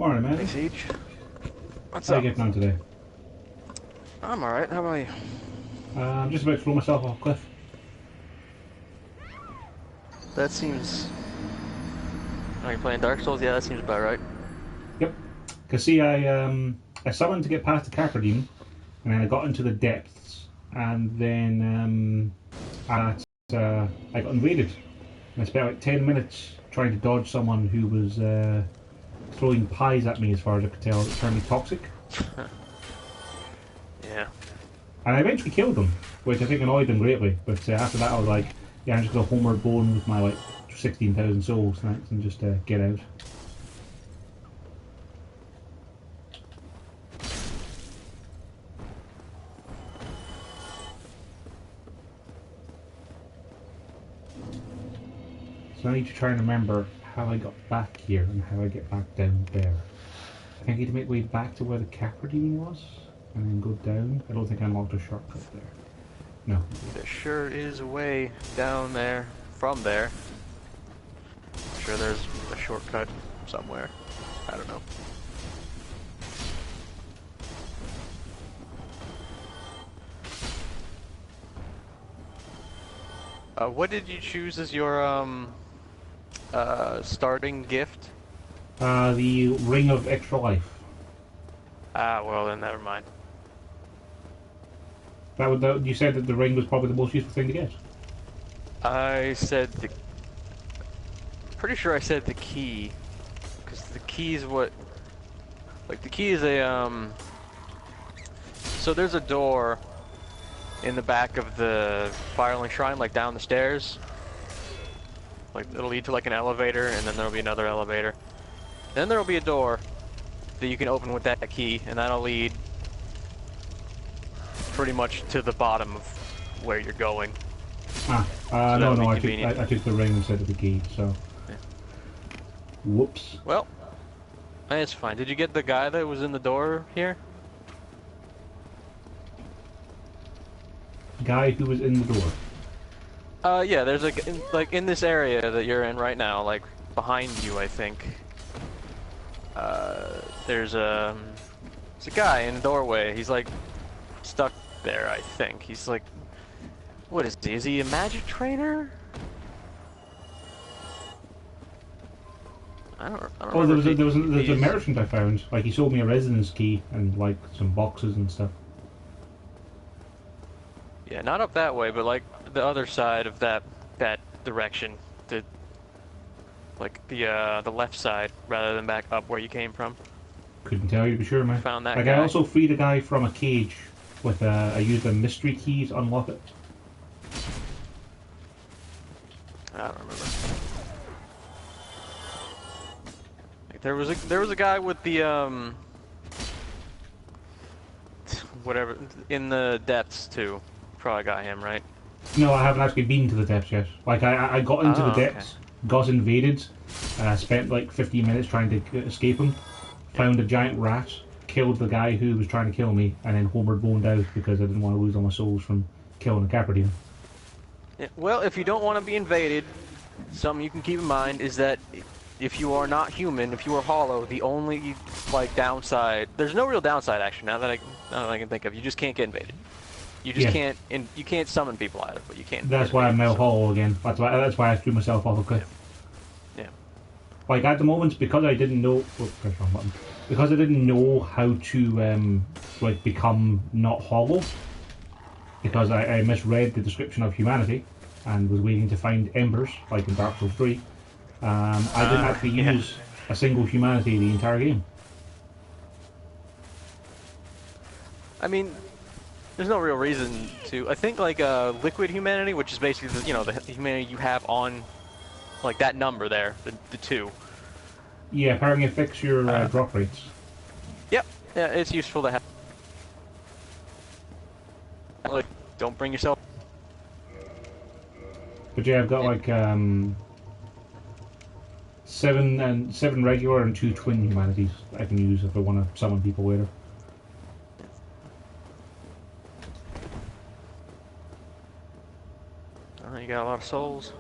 Morning, Hey, man. Siege. What's How are up? you getting on today? I'm alright, how about you? I'm just about to throw myself off a cliff. That seems... Are you playing Dark Souls? Yeah, that seems about right. Yep. Cause see, I summoned to get past the Capra Demon, and then I got into the depths, and then I got invaded. And I spent like 10 minutes trying to dodge someone who was throwing pies at me, as far as I could tell. It turned me toxic, Yeah. and I eventually killed them, which I think annoyed them greatly. But after that, I was like, yeah, I'm just gonna homeward bone with my like 16,000 souls tonight and just get out. So I need to try and remember how I got back here and how I get back down there. I think I need to make my way back to where the Capra Demon was and then go down. I don't think I unlocked a shortcut there. No. There sure is a way down there from there. I'm sure there's a shortcut somewhere. I don't know. What did you choose as your, starting gift? The Ring of Extra Life. Ah, well then, never mind. You said that the ring was probably the most useful thing to get. I said the... Pretty sure I said the key. Because the key is what... Like, the key is a, So there's a door in the back of the Firelink Shrine, like down the stairs. Like, it'll lead to like an elevator, and then there'll be another elevator. Then there'll be a door that you can open with that key, and that'll lead pretty much to the bottom of where you're going. Ah, So no, I took the ring instead of the key, so... Yeah. Whoops. Well, it's fine. Did you get the guy that was in the door here? Guy who was in the door. Yeah, there's like in this area that you're in right now, like behind you, I think. There's a guy in the doorway. He's like stuck there, I think. He's like, what is he? Is he a magic trainer? I don't Oh, remember. there was a merchant I found. Like, he sold me a residence key and like some boxes and stuff. Yeah, not up that way, but like the other side of that direction. The left side rather than back up where you came from. Couldn't tell you to be sure, man. Found that like, guy. I also freed a guy from a cage with I used a mystery key to unlock it. I don't remember. Like, there was a guy with the whatever in the depths too. Probably got him right. No, I haven't actually been to the depths yet. Like, I got into the depths, got invaded, spent like 15 minutes trying to escape him, found a giant rat, killed the guy who was trying to kill me, and then homeward boned out because I didn't want to lose all my souls from killing a Capra Demon. Yeah, well, if you don't want to be invaded, something you can keep in mind is that if you are not human, if you are hollow, the only like downside, there's no real downside actually. Now that I can think of, you just can't get invaded. You just can't, you can't summon people either, but you can't. That's why I'm now hollow again. That's why I threw myself off a cliff. Yeah. Like, at the moment, because I didn't know, press wrong button. Because I didn't know how to like become not hollow. Because I misread the description of humanity and was waiting to find embers, like in Dark Souls 3. I didn't actually use a single humanity the entire game. I mean, there's no real reason to. I think like liquid humanity, which is basically the humanity you have on like that number there, the 2. Yeah, apparently it affects your drop rates. Yep. Yeah, it's useful to have. Like, don't bring yourself. But yeah, I've got like 7 regular and 2 twin humanities that I can use if I want to summon people later. You got a lot of souls.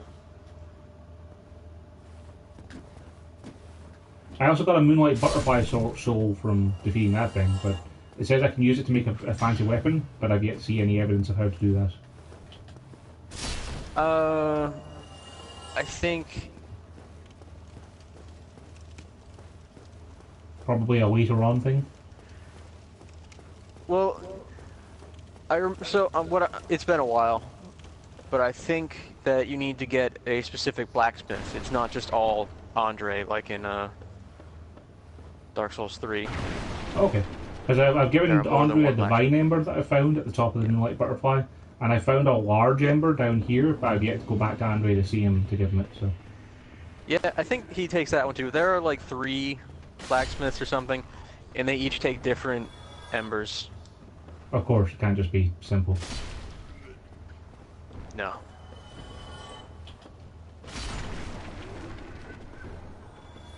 I also got a Moonlight Butterfly soul from defeating that thing, but it says I can use it to make a fancy weapon, but I've yet to see any evidence of how to do that. I think Probably a later on thing. well, it's been a while, but I think that you need to get a specific blacksmith. It's not just all Andre like in Dark Souls 3. Okay. Because I've given Andre a one divine ember that I found at the top of the Moonlight Butterfly, and I found a large ember down here, but I've yet to go back to Andre to see him to give him it, so... Yeah, I think he takes that one too. There are like 3 blacksmiths or something, and they each take different embers. Of course, it can't just be simple. No.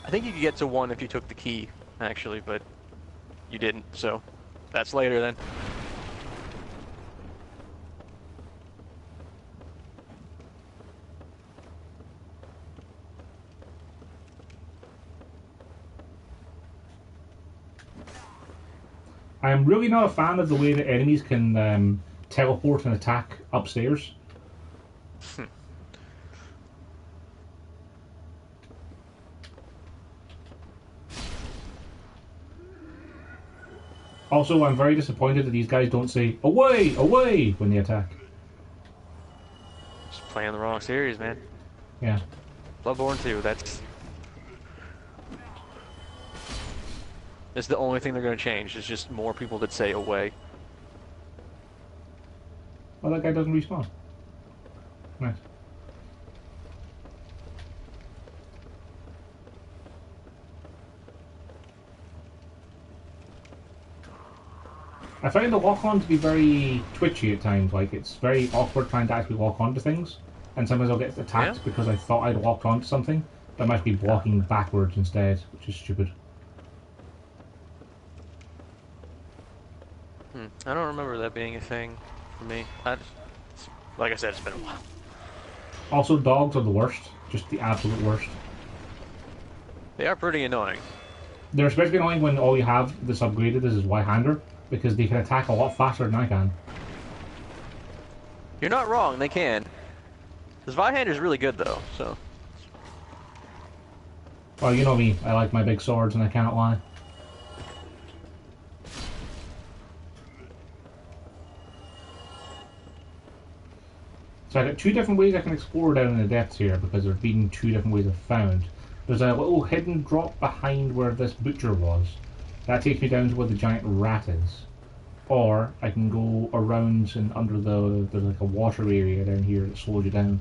I think you could get to 1 if you took the key, actually, but you didn't, so that's later then. I am really not a fan of the way that enemies can teleport and attack upstairs. Also, I'm very disappointed that these guys don't say, "Away! Away!" when they attack. Just playing the wrong series, man. Yeah. Bloodborne 2, that's the only thing they're going to change. It's just more people that say away. Well, that guy doesn't respawn. Nice. I find the lock-on to be very twitchy at times. Like, it's very awkward trying to actually lock onto things. And sometimes I'll get attacked because I thought I'd locked onto something, but I might be blocking backwards instead, which is stupid. I don't remember that being a thing for me. Like I said, it's been a while. Also, dogs are the worst. Just the absolute worst. They are pretty annoying. They're especially annoying when all you have that's upgraded is Y-hander, because they can attack a lot faster than I can. You're not wrong, they can. This Zweihander's really good though, so. Well, you know me, I like my big swords and I cannot lie. So I got 2 different ways I can explore down in the depths here, because there's been 2 different ways I've found. There's a little hidden drop behind where this butcher was. That takes me down to where the giant rat is. Or I can go around and under there's like a water area down here that slows you down.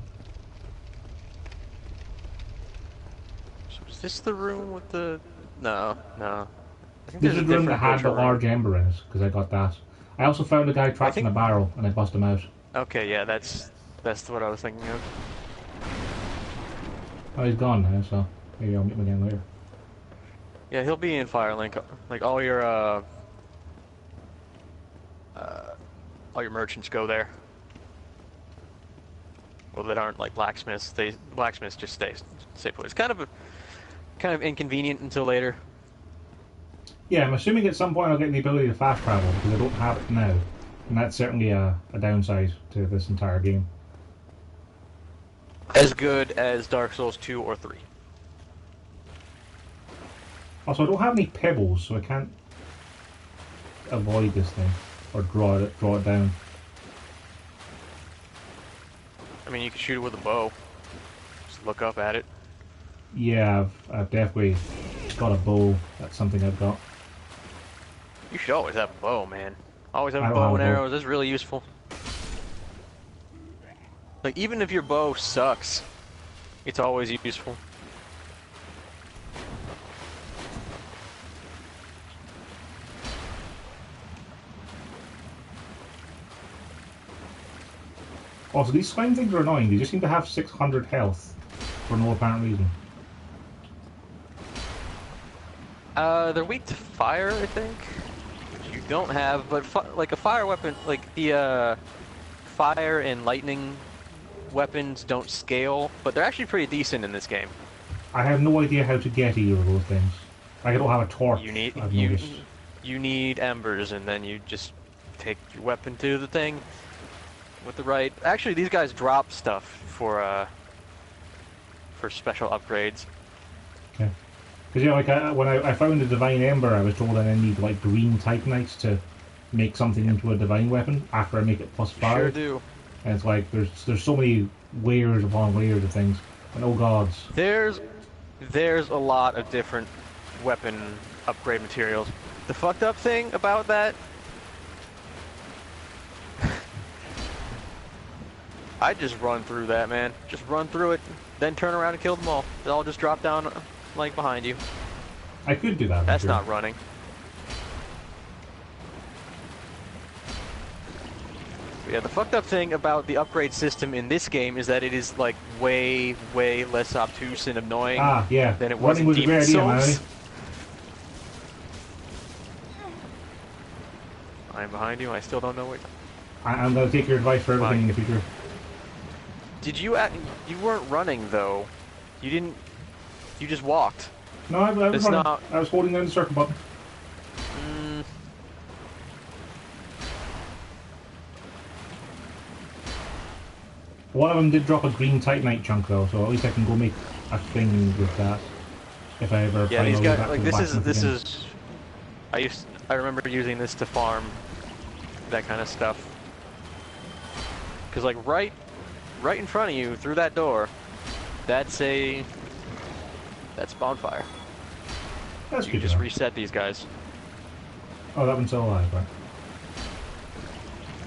So is this the room with the... No. I think This there's is a the room that different had the butcher room. large ember in it, because I got that. I also found a guy trapped in a barrel, and I bust him out. Okay, yeah, that's what I was thinking of. Oh, he's gone now, so maybe I'll meet him again later. Yeah, he'll be in Firelink. Like all your merchants go there. Well, that aren't like blacksmiths. Blacksmiths just stay put. It's kind of inconvenient until later. Yeah, I'm assuming at some point I'll get the ability to fast travel, because I don't have it now. And that's certainly a downside to this entire game. As good as Dark Souls 2 or 3. Also, I don't have any pebbles, so I can't avoid this thing or draw it down. I mean, you can shoot it with a bow. Just look up at it. Yeah, I've definitely got a bow. That's something I've got. You should always have a bow, man. Always have I a don't bow have and a bow. arrows. That's really useful. Like, even if your bow sucks, it's always useful. Also, these slime things are annoying. They just seem to have 600 health for no apparent reason. They're weak to fire, I think. Which you don't have, but like a fire weapon, like the fire and lightning weapons don't scale, but they're actually pretty decent in this game. I have no idea how to get either of those things. Like I don't have a torch. You need I've noticed. you need embers, and then you just take your weapon to the thing with the right. Actually, these guys drop stuff for special upgrades. Okay. Because yeah, like when I found the divine ember, I was told I need like green titanites to make something into a divine weapon after I make it +5. Sure do. And it's like there's so many layers upon layers of things. And oh gods. There's a lot of different weapon upgrade materials. The fucked up thing about that, I just run through that, man. Just run through it, then turn around and kill them all. They'll all just drop down like behind you. I could do that. That's not running. Yeah, the fucked up thing about the upgrade system in this game is that it is like way, way less obtuse and annoying yeah. than it was in Running was a great Demon idea, Souls. man. I'm behind you. I still don't know what. I'm gonna take your advice for everything in the future. Did you? You weren't running though. You didn't. You just walked. No, I was It's running. not- I was holding down the circle button. One of them did drop a green Titanite chunk though, so at least I can go make a thing with that if I ever. Yeah, find these my way guys. back to Like the this blacksmith again. is. I remember using this to farm that kind of stuff. Cause like right in front of you through that door, that's bonfire. That's You good. can just to know. reset these guys. Oh, that one's still alive, right?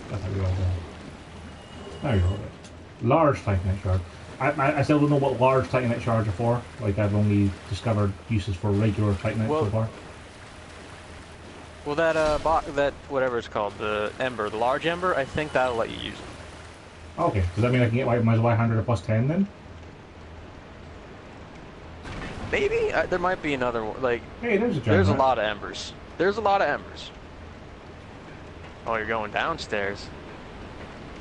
That's how we all go. There you go. Large Titanite shard. I still don't know what large Titanite shards are for. Like I've only discovered uses for regular Titanite so far. Well, that whatever it's called, the ember, the large ember, I think that'll let you use it. Okay, does that mean I can get my Y100 at +10 then? Maybe there might be another one. Like, Hey, there's a giant. there's a rat. lot of embers. There's a lot of embers. Oh, you're going downstairs.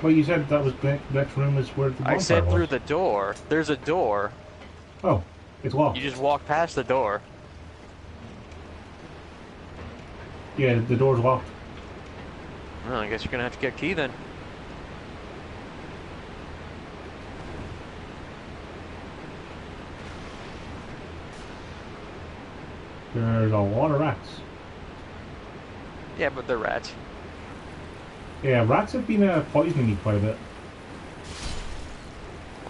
Well, you said that was the next room is where the bonfire I said was. through the door. There's a door. Oh, it's locked. You just walk past the door. Yeah, the door's locked. Well, I guess you're gonna have to get a key then. There's a lot of rats. Yeah, but they're rats. Yeah, rats have been poisoning me quite a bit.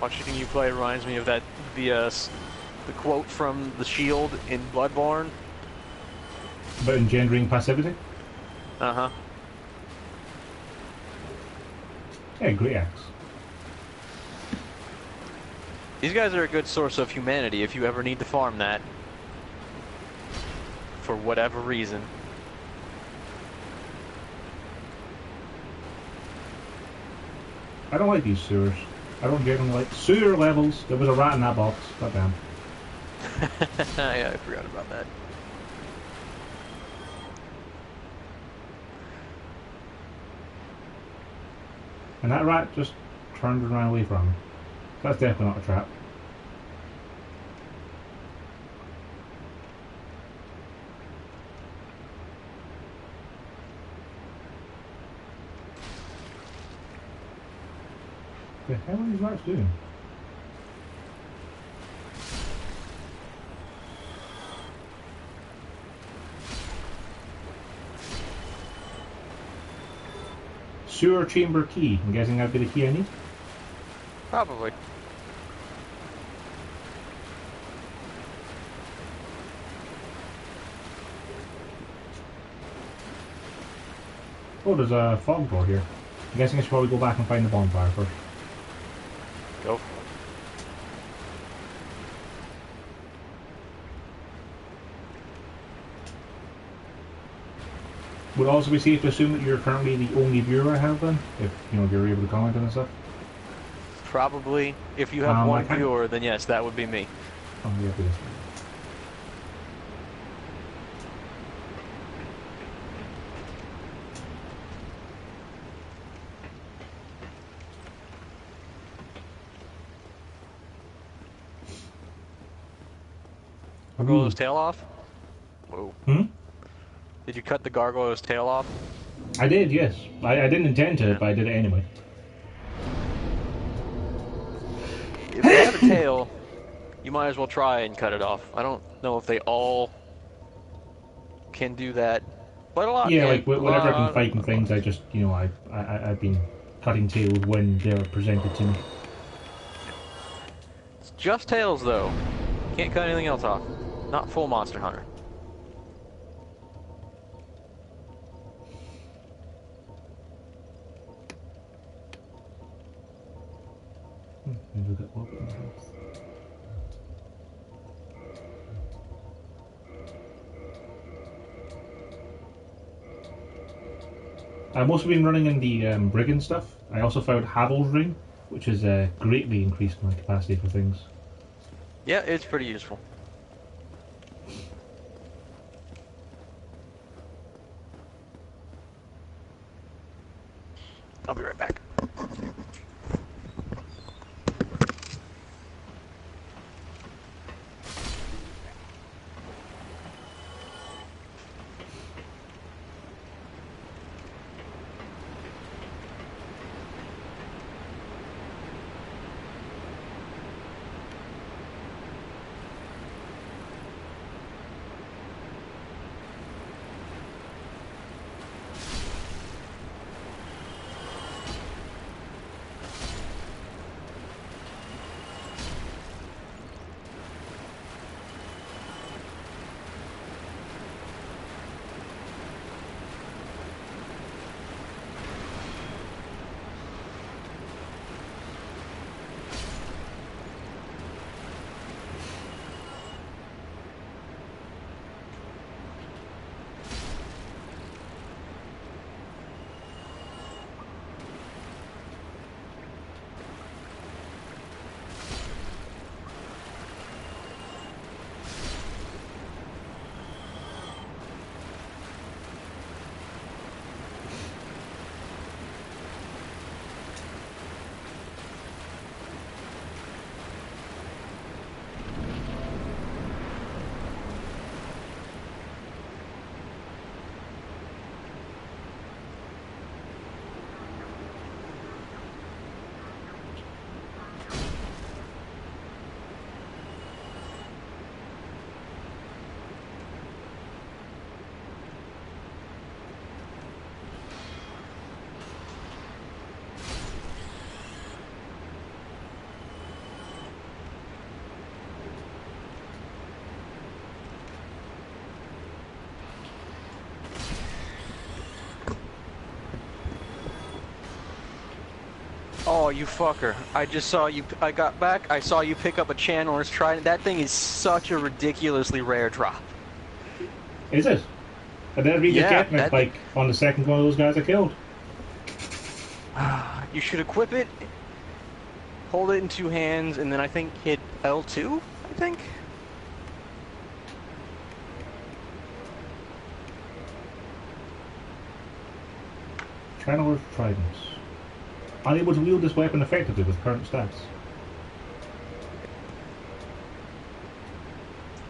Watching you play reminds me of the quote from the Shield in Bloodborne. But engendering passivity. Uh-huh. Yeah, great axe. These guys are a good source of humanity if you ever need to farm that. For whatever reason. I don't like these sewers. I don't generally like sewer levels. There was a rat in that box. Goddamn. Yeah, I forgot about that. And that rat just turned and ran away from me. That's definitely not a trap. The hell are these rats doing? Sewer chamber key. I'm guessing that'd be the key I need. Probably. Oh, there's a fog door here. I'm guessing I should probably go back and find the bonfire first. Go for it. Would it also be safe to assume that you're currently the only viewer I have then? If, you know, you're able to comment on this stuff? Probably. If you have I one can't- viewer, then yes, that would be me. Oh, yeah, it is. Roll his tail off. Whoa. Hmm? Did you cut the gargoyle's tail off? I did, yes. I didn't intend to, Yeah. but I did it anyway. If they have a tail, you might as well try and cut it off. I don't know if they all can do that, but a lot Yeah, can. like A whenever I've been lot, fighting things, I just, you know, I've been cutting tails when they're presented to me. It's just tails, though. Can't cut anything else off. Not full Monster Hunter. Maybe we'll get a little bit more health. I've also been running in the brigand stuff. I also found Havel's Ring, which has greatly increased my capacity for things. Yeah, it's pretty useful. I'll be right back. Oh, you fucker. I just saw you. I got back. I saw you pick up a Channeler's Trident. That thing is such a ridiculously rare drop. Is it? I did read Yeah, the Jetmec, like, on the second one of those guys I killed. You should equip it, hold it in two hands, and then I think hit L2, I think? Channeler's Tridents. Unable to wield this weapon effectively with current stats.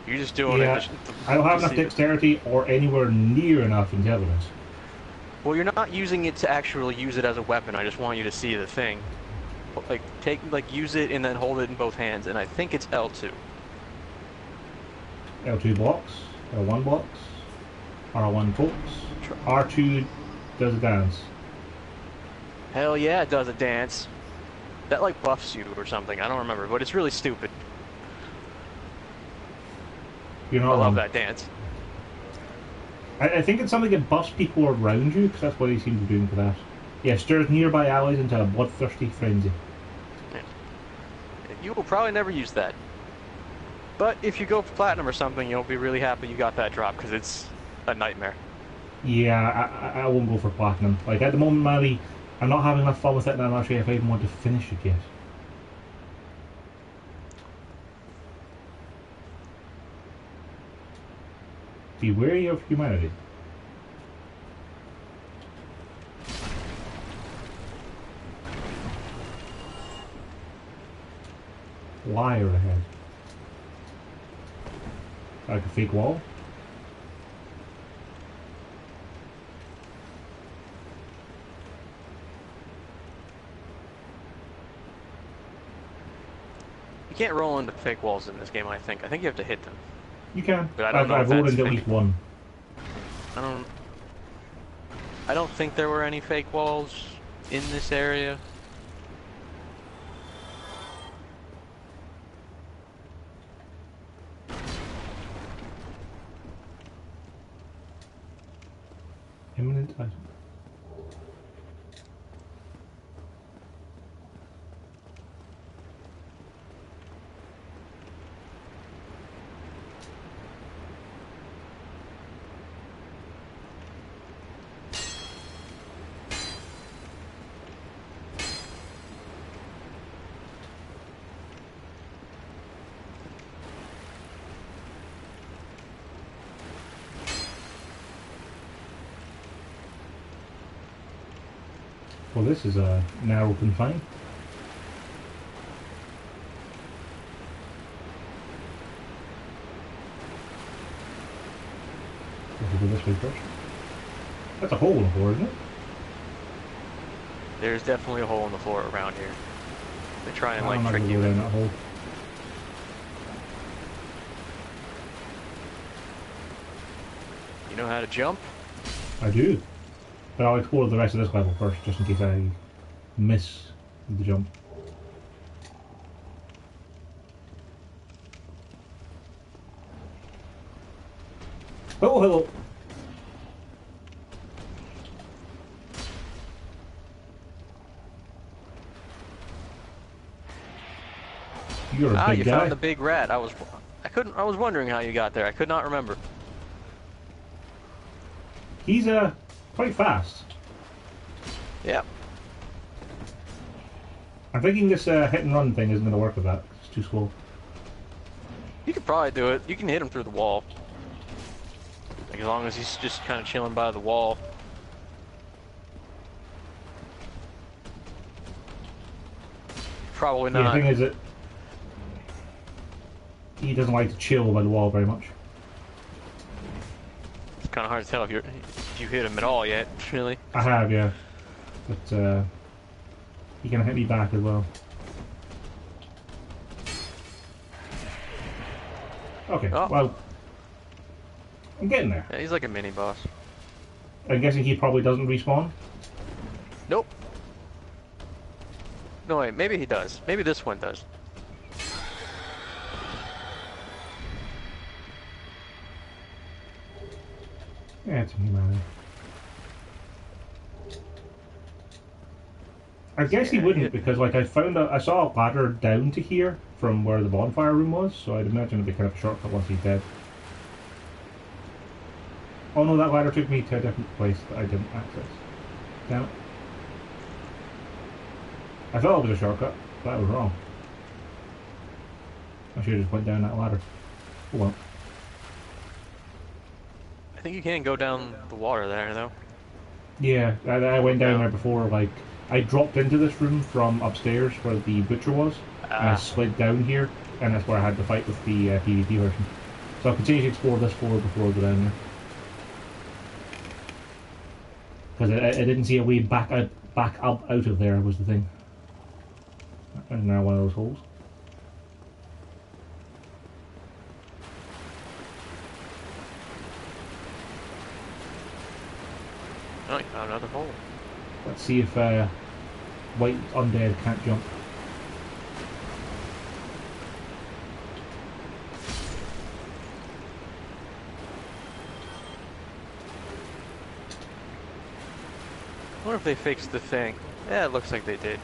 You're just doing Yeah, it. I don't have enough dexterity or anywhere near enough intelligence. Well, you're not using it to actually use it as a weapon. I just want you to see the thing. Like, use it and then hold it in both hands, and I think it's L2. L2 blocks, L1 blocks, R1 pokes, R2 does a dance. Hell yeah, it does a dance. That, like, buffs you or something. I don't remember, but it's really stupid. You're not I love wrong. that dance. I think it's something that buffs people around you, because that's what they seem to be doing for that. Yeah, stirs nearby allies into a bloodthirsty frenzy. Yeah. You will probably never use that. But if you go for platinum or something, you'll be really happy you got that drop, because it's a nightmare. Yeah, I won't go for platinum. Like, at the moment, Mally, I'm not having enough fun with it, and I'm not sure if I even want to finish it yet. Be wary of humanity. Liar ahead. Like a fake wall. You can't roll into fake walls in this game, I think. I think you have to hit them. You can. But I don't know if I've rolled that's into at fake. least one. I don't think there were any fake walls in this area. Imminent item. Well, this is a narrow confine. Let's go this way first. That's a hole in the floor, isn't it? There's definitely a hole in the floor around here. They try and I'm like not trick gonna you go down in. that hole. You know how to jump? I do. But I'll explore the rest of this level first, just in case I miss the jump. Oh, hello. You're a big You guy. found the big rat. I was wondering how you got there. I could not remember. He's quite fast. Yeah. I'm thinking this hit and run thing isn't going to work with that. It's too slow. You could probably do it. You can hit him through the wall. Like, as long as he's just kind of chilling by the wall. Probably Yeah, the not. thing is that he doesn't like to chill by the wall very much. It's kind of hard to tell if you hit him at all yet, really. I have, yeah. But he can hit me back as well. Okay, Oh. well, I'm getting there. Yeah, he's like a mini boss. I'm guessing he probably doesn't respawn. Nope. No, wait, maybe he does. Maybe this one does. Yeah, it's humanity. I guess he wouldn't, because like I saw a ladder down to here from where the bonfire room was, so I'd imagine it'd be kind of a shortcut once he's dead. Oh no, that ladder took me to a different place that I didn't access. Damn it. I thought it was a shortcut, but I was wrong. I should have just went down that ladder. Oh well. I think you can go down the water there, though. Yeah, I went down there before, like, I dropped into this room from upstairs where the butcher was, and I slid down here, and that's where I had the fight with the PvP version. So I'll continue to explore this floor before I go down there. Because I didn't see a way back up out of there was the thing. And now one of those holes. Oh, you found another hole. Let's see if white undead can't jump. I wonder if they fixed the thing. Yeah, it looks like they did.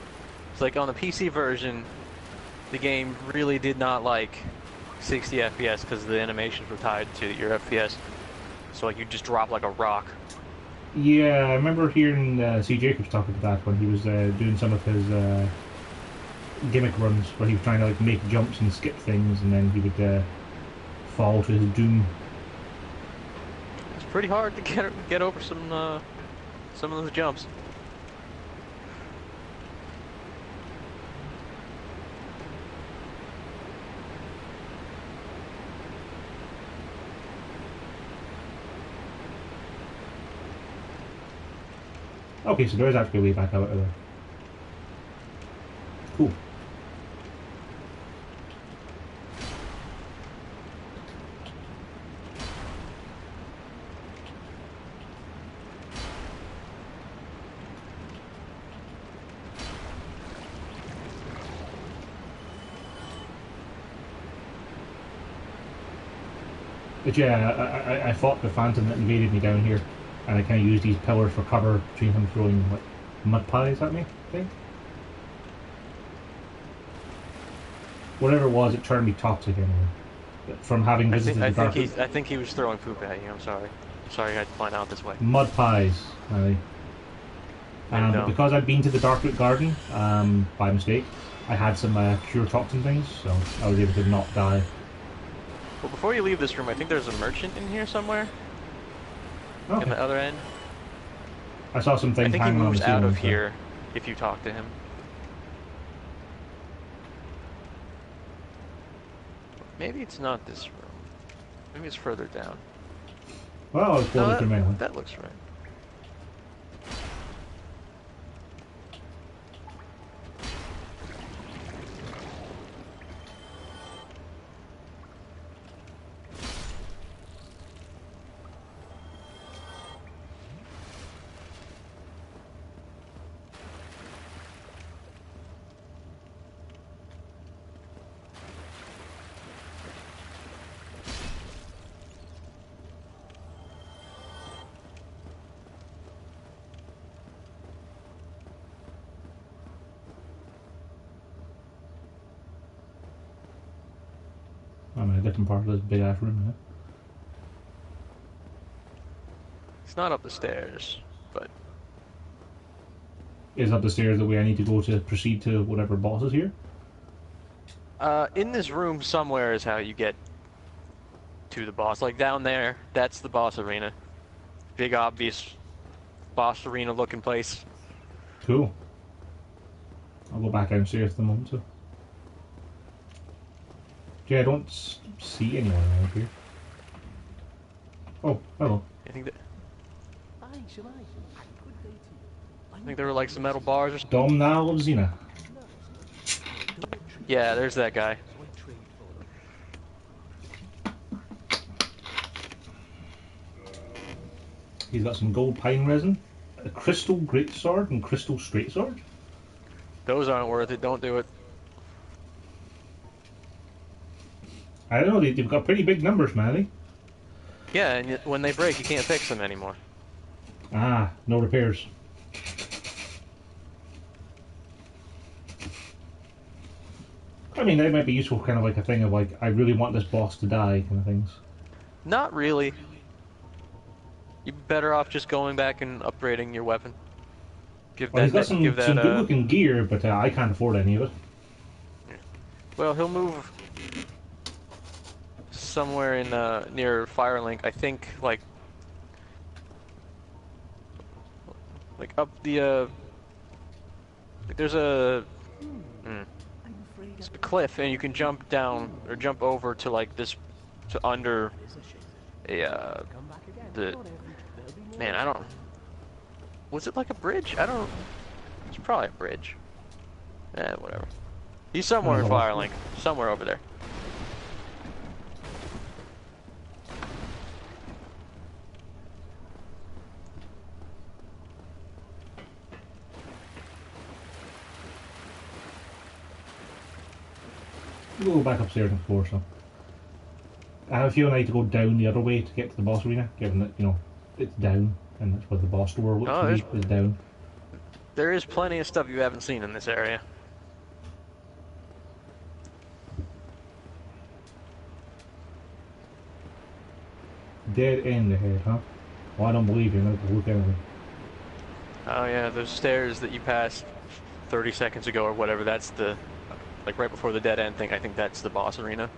It's like on the PC version, the game really did not like 60 FPS because the animations were tied to your FPS. So like you just drop like a rock. Yeah, I remember hearing CJSeedge talking about that when he was doing some of his gimmick runs where he was trying to like make jumps and skip things, and then he would fall to his doom. It's pretty hard to get over some of those jumps. Okay, so there is actually a way back out of there. Cool. But yeah, I fought the phantom that invaded me down here, and I kind of used these pillars for cover between him throwing like mud pies at me. I think. Whatever it was, it turned me toxic anyway. From having visited the dark. I think he was throwing poop at you. I'm sorry. Sorry, I had to find out this way. Mud pies, really. But because I'd been to the Darkroot Garden by mistake, I had some cure toxin things, so I was able to not die. Well, before you leave this room, I think there's a merchant in here somewhere. Okay. In the other end. I saw some things I think he hanging on moves the ceiling, out of so. here if you talk to him. Maybe it's not this room. Maybe it's further down. Well, I was No, through mainly. that looks right. I'm in a different part of this big ass room now. It's not up the stairs, but Is up the stairs the way I need to go to proceed to whatever boss is here? in this room somewhere is how you get to the boss. Like down there, that's the boss arena. Big obvious boss arena looking place. Cool. I'll go back downstairs at the moment, so. Yeah, I don't see anyone around here. Oh, hello. I think there were like some metal bars or something. Domhnall of Xena. Yeah, there's that guy. He's got some gold pine resin, a crystal greatsword, and crystal straight sword. Those aren't worth it. Don't do it. I don't know, they've got pretty big numbers, man. Yeah, and when they break, you can't fix them anymore. Ah, no repairs. I mean, that might be useful, kind of like a thing of like, I really want this boss to die, kind of things. Not really. You'd be better off just going back and upgrading your weapon. Well, he's got some good-looking gear, but I can't afford any of it. Well, he'll move somewhere in near Firelink. I think like up the like there's a it's a cliff, and you can jump down or jump over to like this to under a the man. I don't. Was it like a bridge? I don't. It's probably a bridge. Whatever. He's somewhere in Firelink. Somewhere over there. We'll go back upstairs and floor, so. I have a feeling I need to go down the other way to get to the boss arena, given that, you know, it's down, and that's where the boss door looks to be, is down. There is plenty of stuff you haven't seen in this area. Dead end ahead, huh? Well, I don't believe you. I'm going to look anyway. Oh yeah, those stairs that you passed 30 seconds ago or whatever, that's the, like right before the dead end thing, I think that's the boss arena.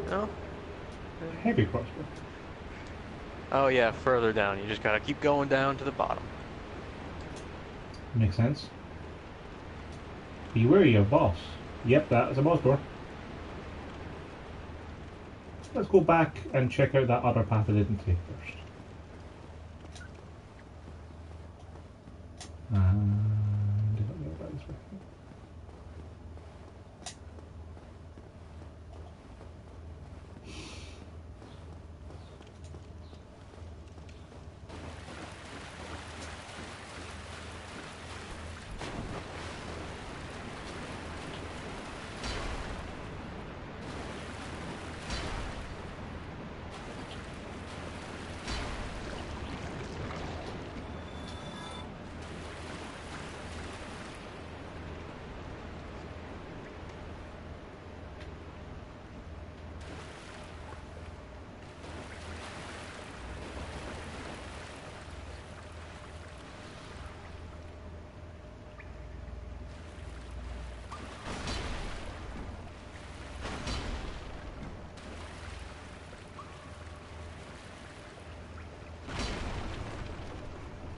No? Heavy crossbow. Oh yeah, further down. You just gotta keep going down to the bottom. Makes sense. Be wary of boss. Yep, that is a boss door. Let's go back and check out that other path I didn't take first. And did I go back this way?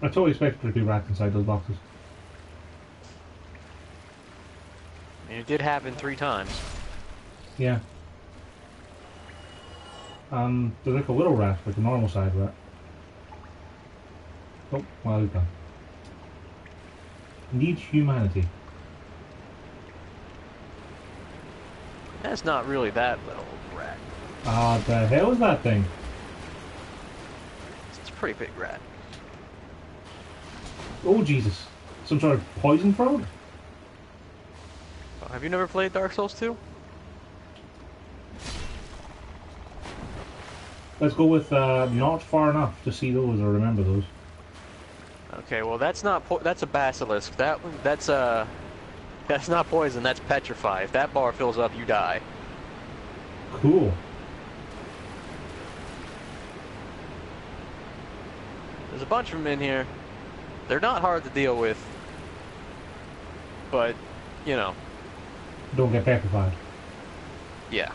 I totally expected there to be rats inside those boxes. And it did happen 3 times. Yeah. There's like a little rat, like a normal side rat. Oh, well, he's gone. Need humanity. That's not really that little rat. Ah, the hell is that thing? It's a pretty big rat. Oh, Jesus. Some sort of poison frog? Have you never played Dark Souls 2? Let's go with not far enough to see those or remember those. Okay, well that's not that's a basilisk. That's not poison. That's petrify. If that bar fills up, you die. Cool. There's a bunch of them in here. They're not hard to deal with, but you know. Don't get petrified. Yeah.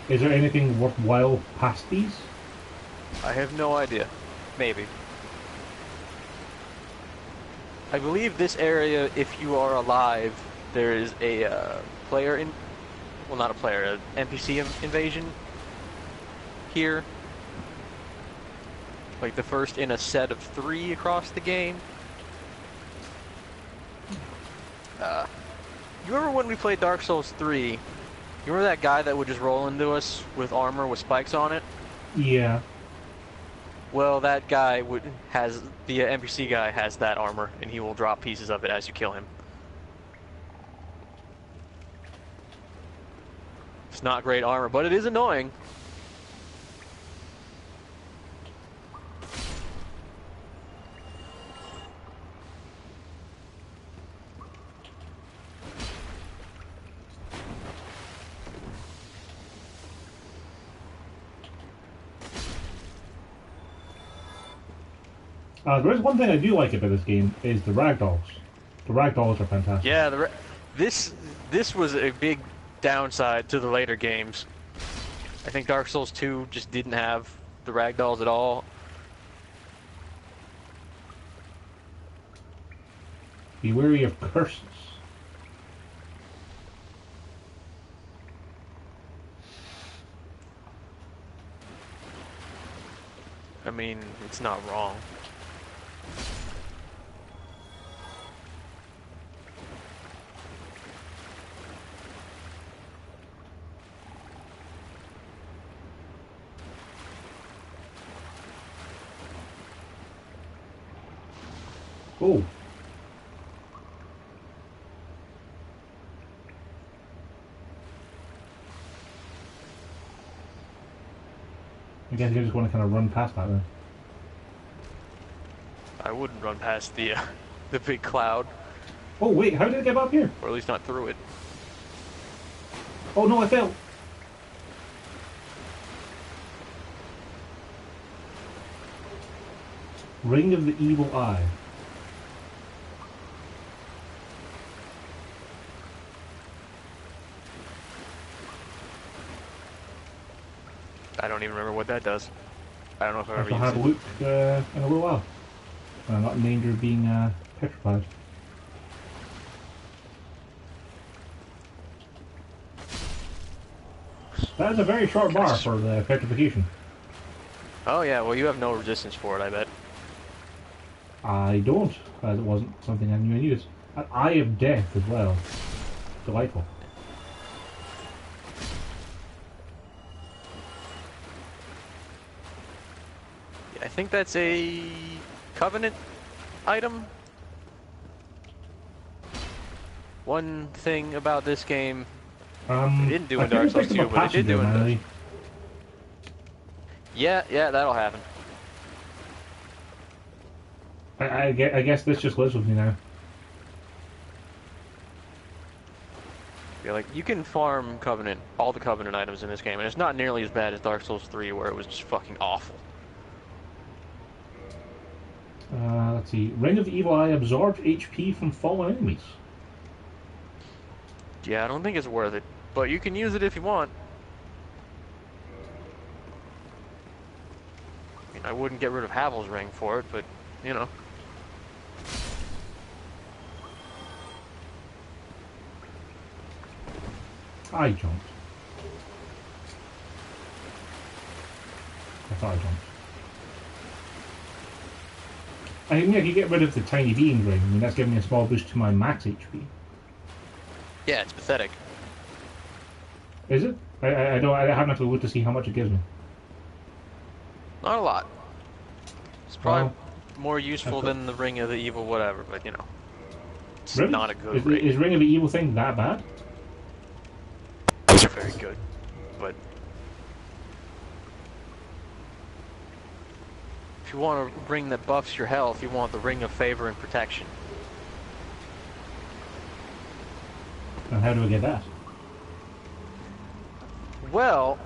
Is there anything worthwhile past these? I have no idea. Maybe. I believe this area, if you are alive, there is a player in... Well, not a player, an NPC invasion here. Like the first in a set of 3 across the game. You remember when we played Dark Souls 3? You remember that guy that would just roll into us with armor with spikes on it? Yeah. Well, that guy has the NPC guy has that armor, and he will drop pieces of it as you kill him. It's not great armor, but it is annoying. There is one thing I do like about this game, is the ragdolls. The ragdolls are fantastic. Yeah, this was a big downside to the later games. I think Dark Souls 2 just didn't have the ragdolls at all. Be wary of curses. I mean, it's not wrong. Oh. I guess you just want to kind of run past that then. I wouldn't run past the the big cloud, Oh wait, how did it get up here? or at least not through it. Oh no, I fell. Ring of the Evil Eye. I don't even remember what that does. I don't know if I've I ever shall used have a it. look in a little while. I'm not in danger of being petrified. That is a very short bar for the petrification. Oh yeah, well you have no resistance for it, I bet. I don't, as it wasn't something I knew I needed. An Eye of Death as well. Delightful. I think that's a Covenant item. One thing about this game, it didn't do in Dark Souls 2, but it did do in this. Yeah, that'll happen. I guess this just lives with me now. Yeah, like you can farm Covenant, all the Covenant items in this game, and it's not nearly as bad as Dark Souls 3, where it was just fucking awful. Let's see. Ring of the Evil Eye absorbs HP from fallen enemies. Yeah, I don't think it's worth it, but you can use it if you want. I mean, I wouldn't get rid of Havel's ring for it, but, you know. I jumped. I thought I jumped. I think if you get rid of the tiny being ring, I mean, that's giving me a small boost to my max HP. Yeah, it's pathetic. Is it? I haven't actually looked to see how much it gives me. Not a lot. It's probably Well, more useful than the Ring of the Evil whatever, but you know. It's really? not a good ring. Is Ring of the Evil thing that bad? It's very good, but if you want a ring that buffs your health, you want the Ring of Favor and Protection. And how do I get that? Well,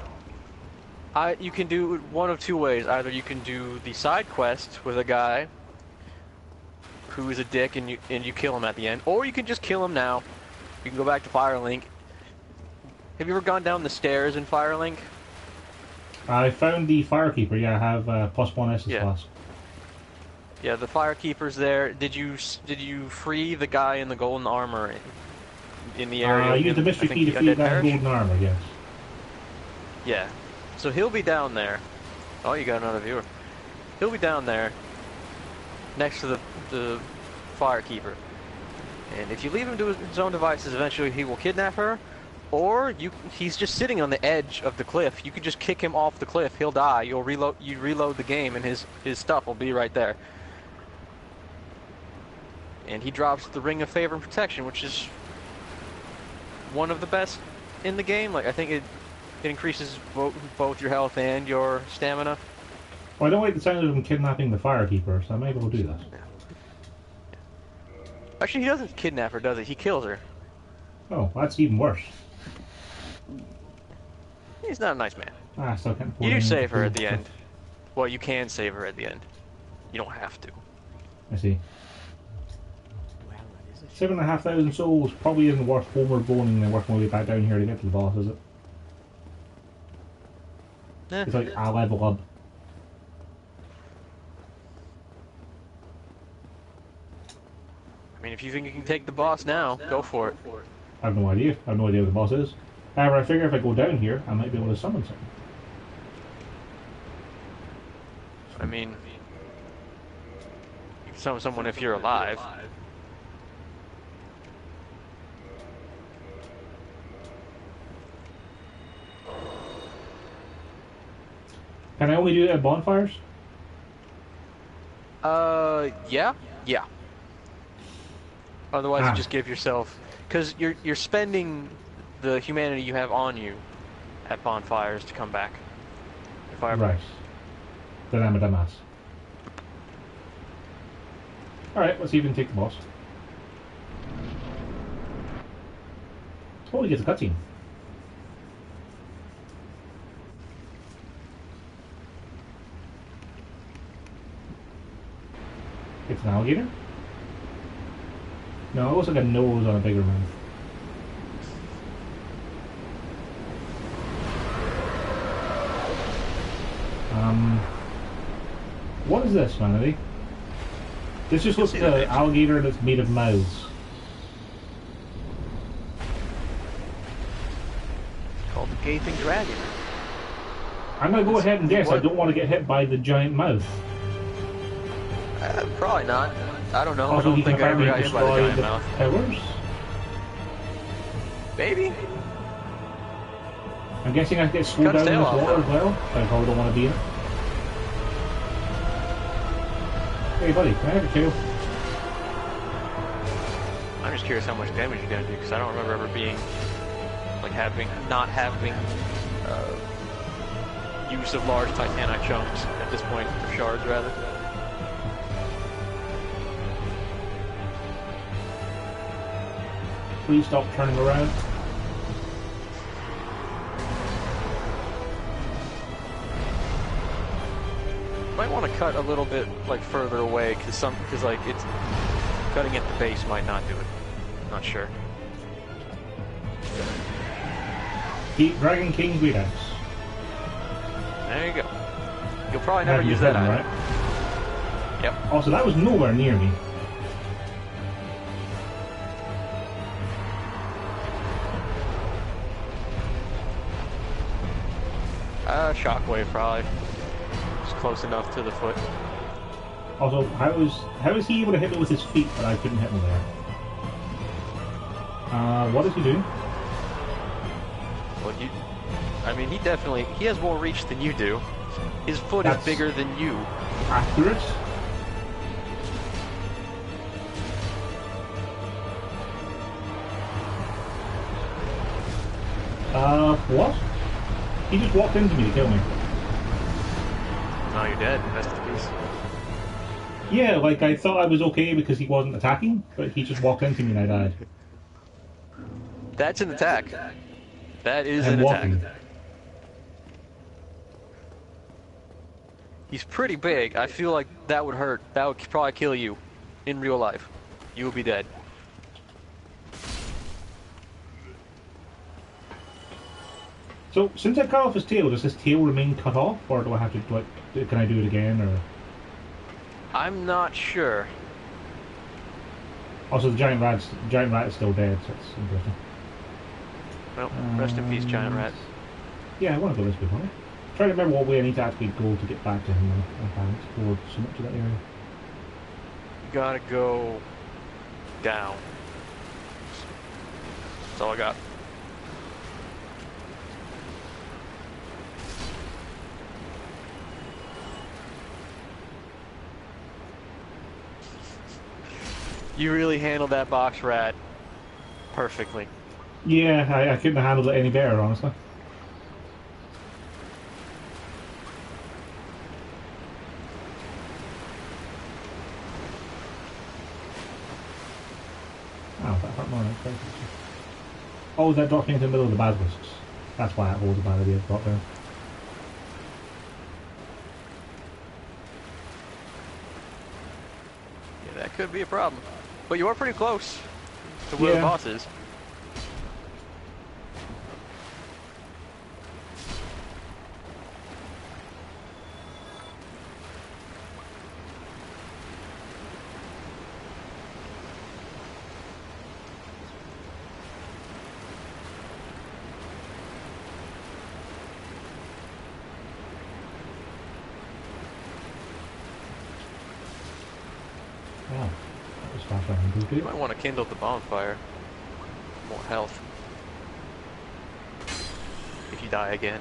you can do it one of two ways. Either you can do the side quest with a guy who is a dick and you kill him at the end, or you can just kill him now. You can go back to Firelink. Have you ever gone down the stairs in Firelink? I found the Firekeeper. Yeah, I have +1 Essence class. Yeah, the Firekeeper's there. Did you free the guy in the golden armor in the area? I used the mystery key to free the guy in golden armor. Yes. Yeah. So he'll be down there. Oh, you got another viewer. He'll be down there next to the Firekeeper. And if you leave him to his own devices, eventually he will kidnap her. Or he's just sitting on the edge of the cliff. You could just kick him off the cliff. He'll die. You reload the game, and his stuff will be right there. And he drops the Ring of Favor and Protection, which is one of the best in the game. Like I think it increases both your health and your stamina. Well, I don't like the sound of him kidnapping the Firekeeper, so I might be able to do that. Actually, he doesn't kidnap her, does he? He kills her. Oh, that's even worse. He's not a nice man. Ah, still can't. You do save her at the end. Well, you can save her at the end. You don't have to. I see. 7,500 souls probably isn't worth homeward boning and working my way back down here to get to the boss, is it? It's like a level up. I mean, if you think you can take the boss now, go for it. I have no idea. I have no idea what the boss is. However, I figure if I go down here, I might be able to summon something. I mean, you can summon someone if you're alive. Can I only do that at bonfires? Yeah. Otherwise, you just give yourself, because you're spending the humanity you have on you at bonfires to come back. Right. Then I'm a dumbass. Alright, let's see if we can take the boss. Oh, he gets a cutscene. It's an alligator? No, it looks like a nose on a bigger mouth. What is this, Vanity? This just looks like an alligator that's made of mouths. It's called the Gaping Dragon. I'm gonna go ahead and guess I don't want to get hit by the giant mouth. Probably not. I don't know. Also, I don't he can think I ever got hit by the destroy giant the mouth. towers. Maybe? I'm guessing I get slowed down in this water as well. I probably don't want to be in it. Hey buddy, can I have a kill? I'm just curious how much damage you're gonna do, because I don't remember ever being, like, not having use of large Titanic chunks at this point, or shards rather. Please stop turning around. Might want to cut a little bit like further away, because like it's cutting at the base might not do it. Not sure. Keep Dragon King's Wheathouse. There you go. You'll probably never use that item. Right? Yep. Also, that was nowhere near me. Shockwave probably. Just close enough to the foot. Also, how is he able to hit me with his feet, but I couldn't hit him there? What does he do? Well, I mean, he has more reach than you do. His foot is bigger than you. Accurate. What? He just walked into me to kill me. No, you're dead. Rest in peace. Yeah, like, I thought I was okay because he wasn't attacking, but he just walked into me and I died. That's an attack. That is I'm an walking. attack. He's pretty big. I feel like that would hurt. That would probably kill you in real life. You would be dead. So, since I cut off his tail, does his tail remain cut off, or do I have to, like, can I do it again, or...? I'm not sure. Also, the giant rat is still dead, so it's interesting. Well, rest in peace, giant rat. Yeah, I want to go this way, right? Try to remember what way I need to actually go to get back to him. I can't explore so much of that area. You gotta go down. That's all I got. You really handled that box rat perfectly. Yeah, I couldn't have handled it any better, honestly. Oh, that hurt more. Oh, that dropped me into the middle of the basilisks. That's why that was a bad idea to drop there. Yeah, that could be a problem. But you are pretty close to where the boss is. Wow, that was fast running. You might want to kindle the bonfire. More health. If you die again.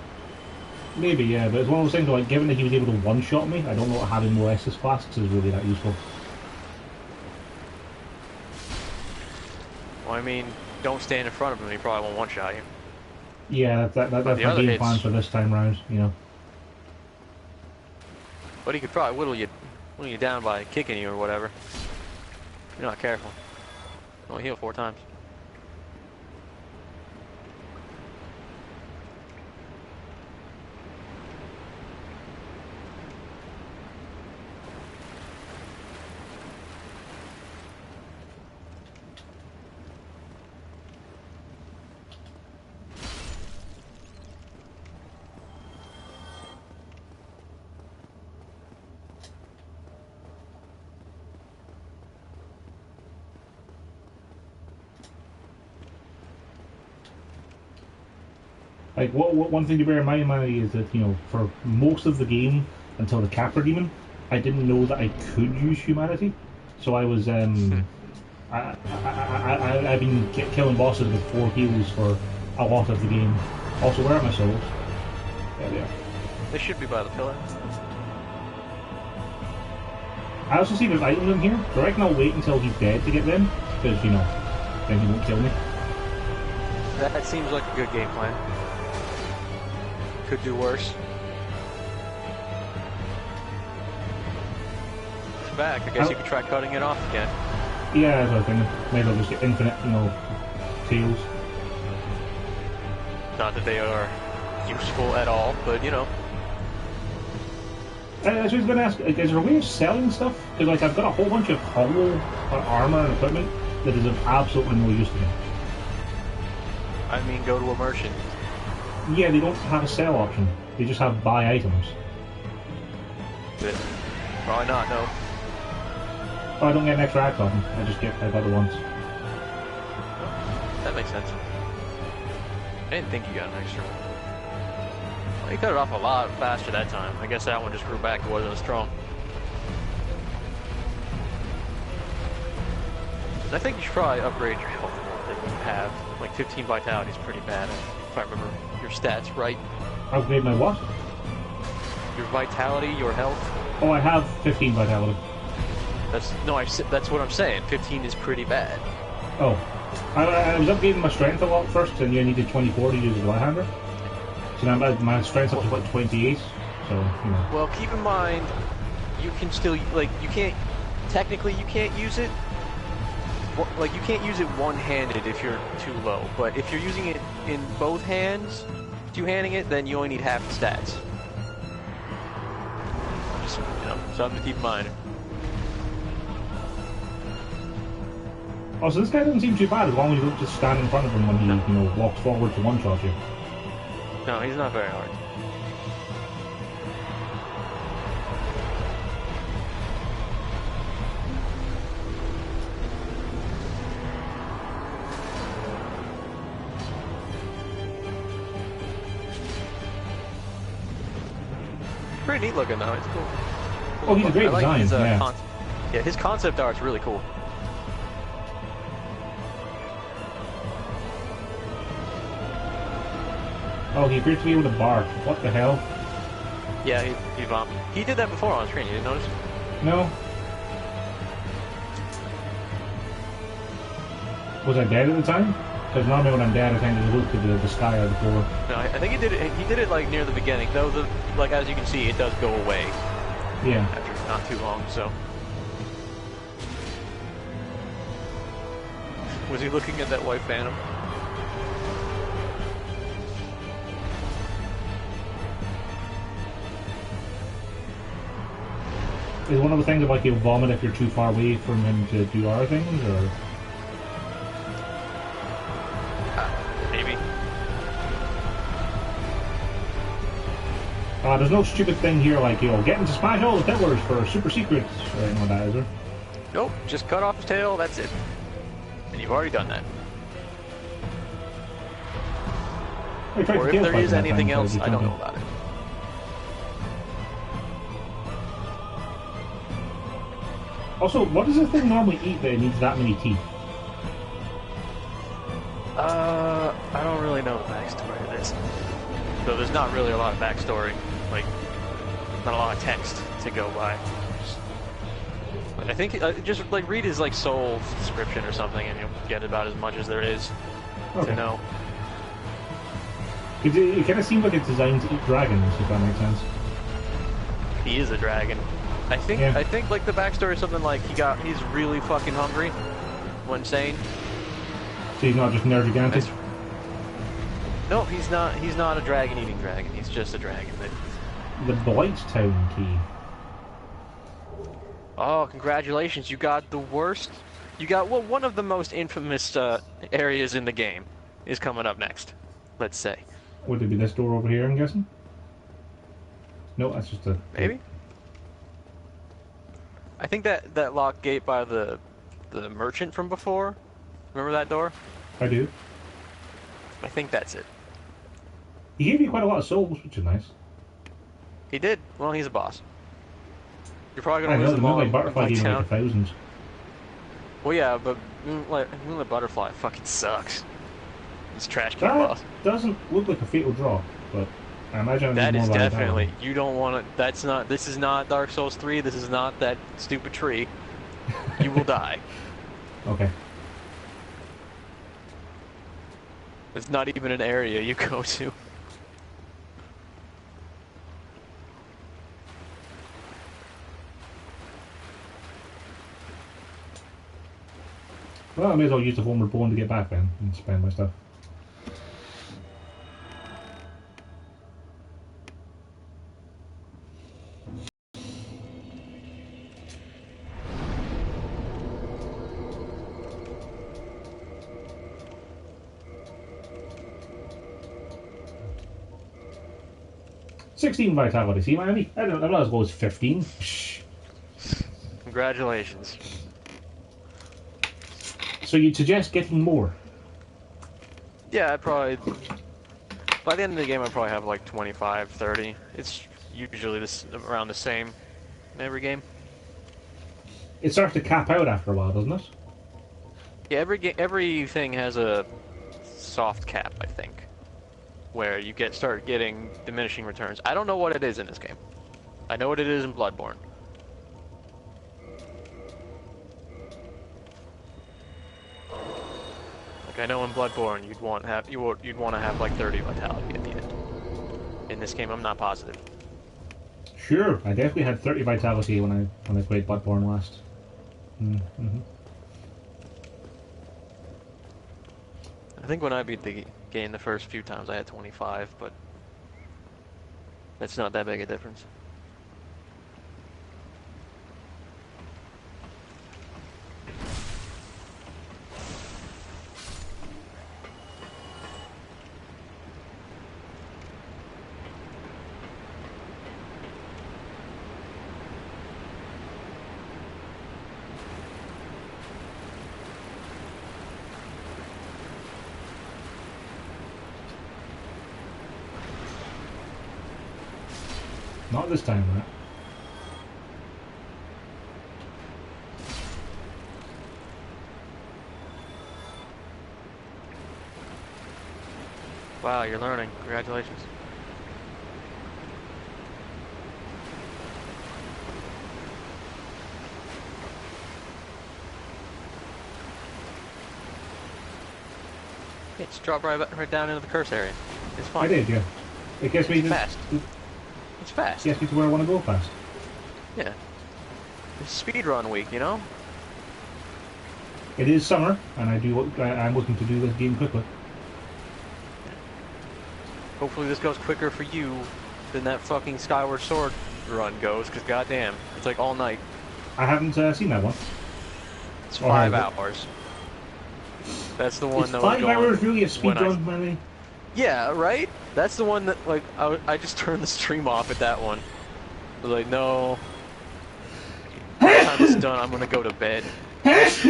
Maybe, yeah, but it's one of those things like, given that he was able to one-shot me, I don't know what having more Estus flasks is really that useful. Well, I mean, don't stand in front of him, he probably won't one-shot you. Yeah, that's my game plan for this time round, you know. But he could probably whittle you down by kicking you or whatever. If you're not careful. You only heal 4 times. Like, one thing to bear in mind, Manny, is that, you know, for most of the game, until the Capra Demon, I didn't know that I could use humanity. So I was, I've been killing bosses with 4 heals for a lot of the game. Also, where are my souls? There they are. They should be by the pillar. I also see there's items in here, but I reckon I'll wait until he's dead to get them, because, you know, then he won't kill me. That seems like a good game plan. Could do worse. It's back. I guess you could try cutting it off again. Yeah, that's what I was thinking. Maybe I'll just get infinite, you know, tails. Not that they are useful at all, but you know. I was going to ask, like, is there a way of selling stuff? Because, like, I've got a whole bunch of hollow armor and equipment that is of absolutely no use to me. I mean, go to a merchant. Yeah, they don't have a sell option. They just have buy items. Good. Probably not, no. Oh, I don't get an extra axe off him. I got it once. That makes sense. I didn't think you got an extra. Well, you cut it off a lot faster that time. I guess that one just grew back. It wasn't as strong. I think you should probably upgrade your health more than you have. Like 15 vitality is pretty bad, if I remember your stats right. Upgrade my what? Your vitality, your health. Oh, I have 15 vitality. That's what I'm saying. 15 is pretty bad. Oh. I was upgrading my strength a lot first, and you needed 24 to use a right-hander. So now my strength's up to like 28, so, you know. Well, keep in mind, you can still, like, technically you can't use it. Like, you can't use it one-handed if you're too low, but if you're using it in both hands, two-handing it, then you only need half the stats. Just, you know, something to keep in mind. Oh, so this guy doesn't seem too bad as long as you don't just stand in front of him when he, you know, walks forward to one-shot you. No, he's not very hard. Pretty neat looking though, it's cool. Oh, he's a great I like design, his, yeah, his concept art's really cool. Oh, he appears to be able to bark. What the hell? Yeah, he did that before on screen, you didn't notice? No. Was I dead at the time? Because normally when I'm dead, I tend to look to the sky or the floor. No, I think he did it. He did it like near the beginning, though. Like as you can see, it does go away. Yeah. After not too long. So, was he looking at that white phantom? Is one of the things like he'll vomit if you're too far away from him to do other things, or? Maybe. There's no stupid thing here like, you know, getting to smash all the pillars for super secrets or anything like that, is there? Nope, just cut off his tail, that's it. And you've already done that. Or if there is anything else, I don't know about it. Also, what does this thing normally eat that it needs that many teeth? I don't really know the backstory of this. So there's not really a lot of backstory, like, not a lot of text to go by. I think, just, like, read his, like, soul description or something and you'll get about as much as there is to know. It kind of seems like it's designed to eat dragons, if that makes sense. He is a dragon. I think like the backstory is something like he's really fucking hungry when sane. So he's not just Nergigantic? No, he's not a dragon eating dragon, he's just a dragon. The Blighttown key. Oh, congratulations, you got the worst. You got, well, one of the most infamous areas in the game is coming up next, let's say. Would it be this door over here, I'm guessing? No, that's just a... Maybe? I think that locked gate by the merchant from before. Remember that door? I do. I think that's it. He gave you quite a lot of souls, which is nice. He did. Well, he's a boss. You're probably gonna lose the them all. Moonlight Butterfly gave me like 1,000. Well, yeah, but Moonlight Butterfly fucking sucks. It's trash can boss. Doesn't look like a fatal draw, but I imagine that is definitely. You don't want to. That's not. This is not Dark Souls 3. This is not that stupid tree. You will die. Okay. It's not even an area you go to. Well, I may as well use the Homeward Bone to get back then and spend my stuff. 16 vitality. See, Mandy? I don't know as low as 15. Shh. Congratulations. So you'd suggest getting more? Yeah, I'd probably... By the end of the game, I'd probably have like 25, 30. It's usually around the same in every game. It starts to cap out after a while, doesn't it? Yeah, everything has a soft cap, I think, where you start getting diminishing returns. I don't know what it is in this game. I know what it is in Bloodborne. Like I know in Bloodborne you'd want to have like 30 vitality at the end. In this game, I'm not positive. Sure, I definitely had 30 vitality when I played Bloodborne last. Mm-hmm. I think when I beat the game the first few times I had 25, but that's not that big a difference. Not this time, right? Wow, you're learning. Congratulations. Okay, just drop right down into the curse area. It's fine. I did, yeah. It gets me fast. It's fast. Gets me to where I want to go fast. Yeah. It's speedrun week, you know? It is summer, and I'm looking to do this game quickly. Hopefully this goes quicker for you than that fucking Skyward Sword run goes, because goddamn, it's like all night. I haven't seen that one. It's 5 hours. That's the one it's that 5 hours really a speedrun, Manny? Yeah, right? That's the one that, like, I just turned the stream off at that one. I was like, no. By the time it's done, I'm gonna go to bed. That's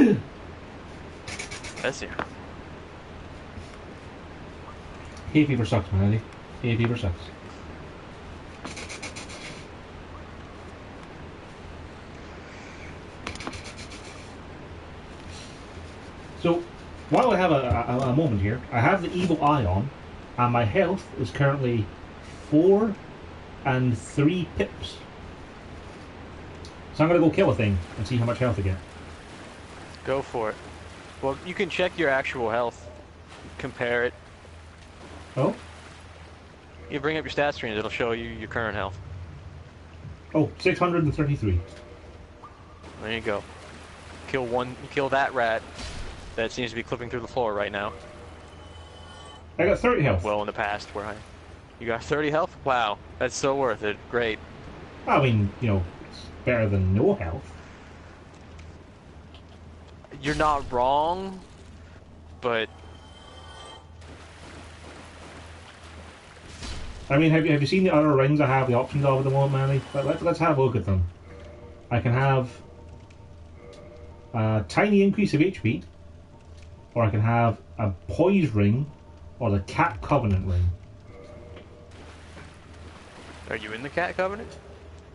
it. Hay fever sucks, Manny. Hay fever sucks. So, while I have a moment here, I have the evil eye on, and my health is currently 4 and 3 pips. So I'm gonna go kill a thing and see how much health I get. Go for it. Well, you can check your actual health. Compare it. Oh? You bring up your stat screens, it'll show you your current health. Oh, 633. There you go. Kill that rat that seems to be clipping through the floor right now. I got 30 health. Well, in the past, you got 30 health? Wow, that's so worth it. Great. I mean, you know, it's better than no health. You're not wrong, but I mean, have you seen the other rings I have the options of at the moment, Manny? Let's have a look at them. I can have a tiny increase of HP, or I can have a poise ring, or the cat covenant ring. Are you in the cat covenant?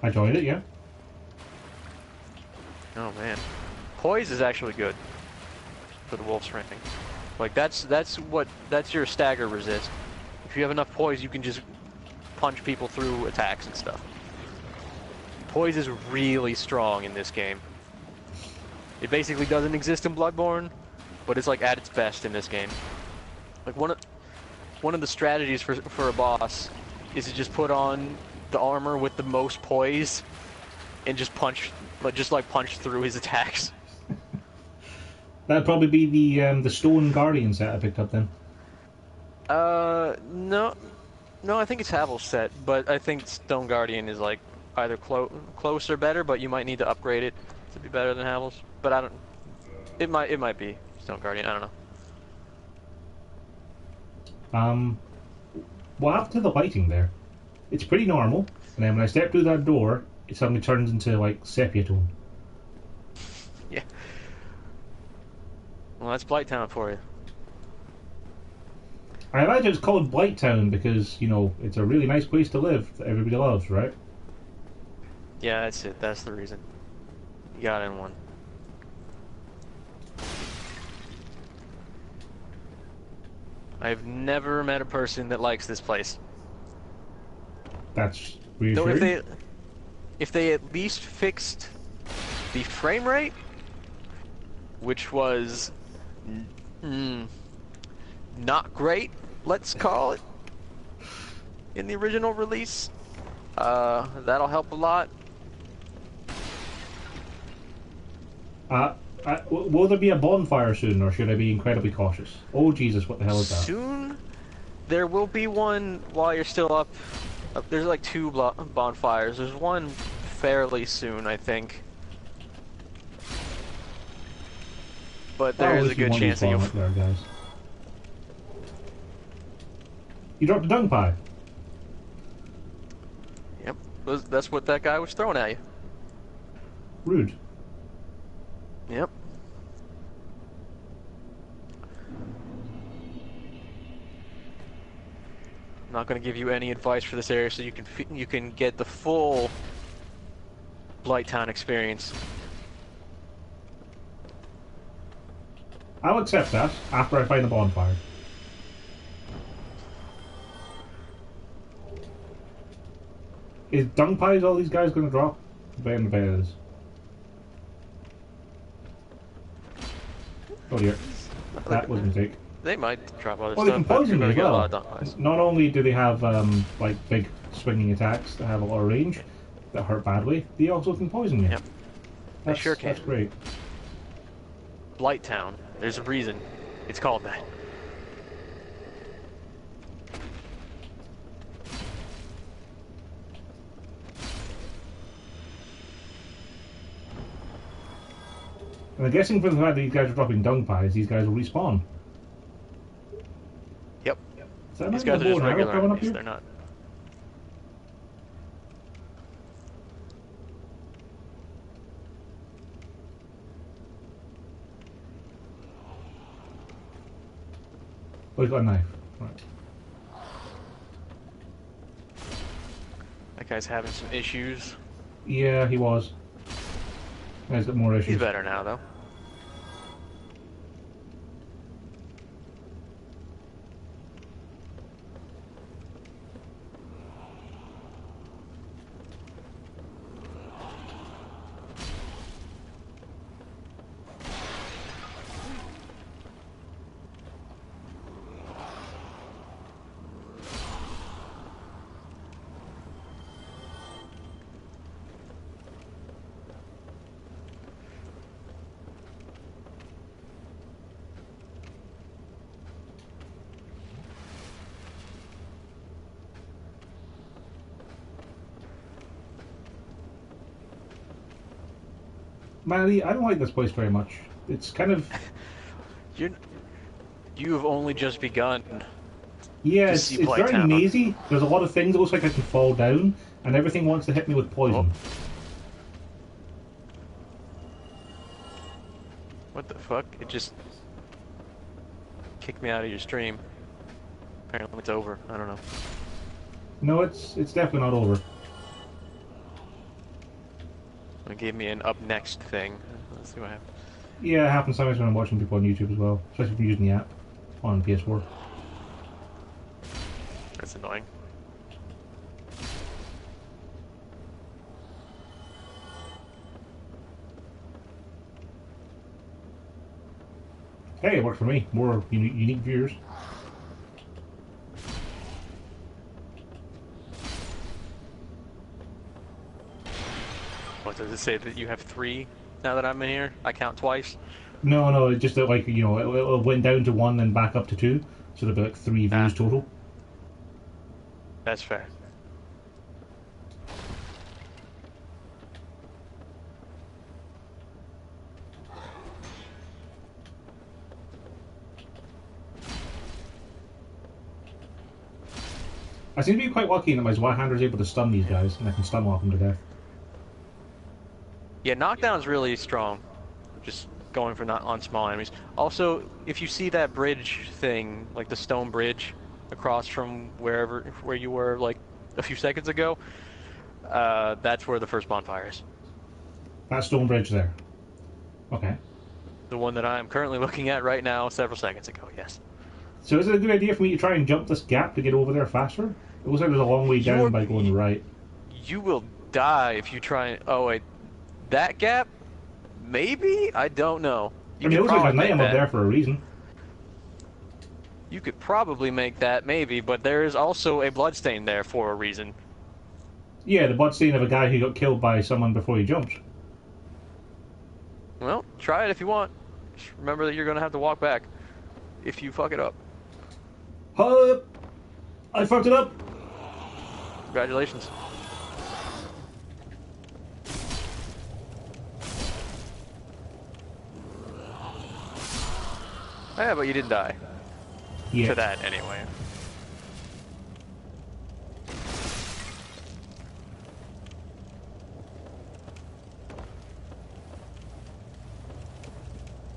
I joined it, yeah. Oh man, poise is actually good for the wolf's ring. Like that's your stagger resist. If you have enough poise, you can just punch people through attacks and stuff. Poise is really strong in this game. It basically doesn't exist in Bloodborne, but it's like at its best in this game. Like one of the strategies for a boss is to just put on the armor with the most poise and just punch through his attacks. That'd probably be the Stone Guardian set I picked up then. No, I think it's Havel's set, but I think Stone Guardian is like either close or better, but you might need to upgrade it to be better than Havel's. But I don't. It might be Stone Guardian. I don't know. What happened to the lighting there? It's pretty normal, and then when I step through that door, it suddenly turns into like sepia tone. Yeah. Well, that's Blighttown for you. I imagine it's called Blighttown because, you know, it's a really nice place to live that everybody loves, right? Yeah, that's it. That's the reason. You got in one. I've never met a person that likes this place. That's No, reassuring. if they at least fixed the frame rate, which was not great, let's call it, in the original release, that'll help a lot. Will there be a bonfire soon, or should I be incredibly cautious? Oh Jesus, what the hell is that? Soon, there will be one while you're still up. There's like two bonfires. There's one fairly soon, I think. But there is a good chance that you'll... Up there, guys. You dropped a dung pie. Yep, that's what that guy was throwing at you. Rude. Yep. I'm not going to give you any advice for this area, so you can get the full Blighttown experience. I'll accept that after I find the bonfire. Is dung pies all these guys going to drop? I bet it is. Oh dear. That was a mistake. They might drop other Well, stuff. they can poison me as get a lot well. of dung pies. Not only do they have like big swinging attacks that have a lot of range that hurt badly, they also can poison you. Yep. They sure can. That's great. Blighttown. There's a reason it's called that. And I'm guessing from the fact that these guys are dropping dung pies, these guys will respawn. Yep. Is that These not guys the are bow just and arrow regular coming up enemies. here? They're not. Oh, he's got a knife. Right. That guy's having some issues. Yeah, he was. He's got more issues. He's better now, though. Manny, I don't like this place very much. It's kind of... You've only just begun. Yeah, it's very mazy. There's a lot of things that looks like I can fall down, and everything wants to hit me with poison. Oh. What the fuck? It just kicked me out of your stream. Apparently it's over. I don't know. No, it's definitely not over. It gave me an up next thing. Let's see what happens. Yeah, it happens sometimes when I'm watching people on YouTube as well, especially if I'm using the app on PS4. That's annoying. Hey, it worked for me. More unique viewers. What does it say that you have 3 now that I'm in here? I count twice. No, it just like, you know, it went down to 1 and back up to 2, so there'll be like 3 views total. That's fair. I seem to be quite lucky that my Zweihander is able to stun these guys, and I can stun lock them to death. Yeah, knockdown's really strong. Just going for not on small enemies. Also, if you see that bridge thing, like the stone bridge across from where you were like a few seconds ago, that's where the first bonfire is. That stone bridge there. Okay. The one that I'm currently looking at right now, several seconds ago, yes. So is it a good idea for me to try and jump this gap to get over there faster? It looks like there's a long way down by going right. You will die if you try and... Oh, wait. That gap? Maybe? I don't know. I mean, it looks like I am up there for a reason. You could probably make that, maybe, but there is also a bloodstain there for a reason. Yeah, the bloodstain of a guy who got killed by someone before he jumped. Well, try it if you want. Just remember that you're going to have to walk back if you fuck it up. I fucked it up! Congratulations. Yeah, but you didn't die. Yeah. To that, anyway.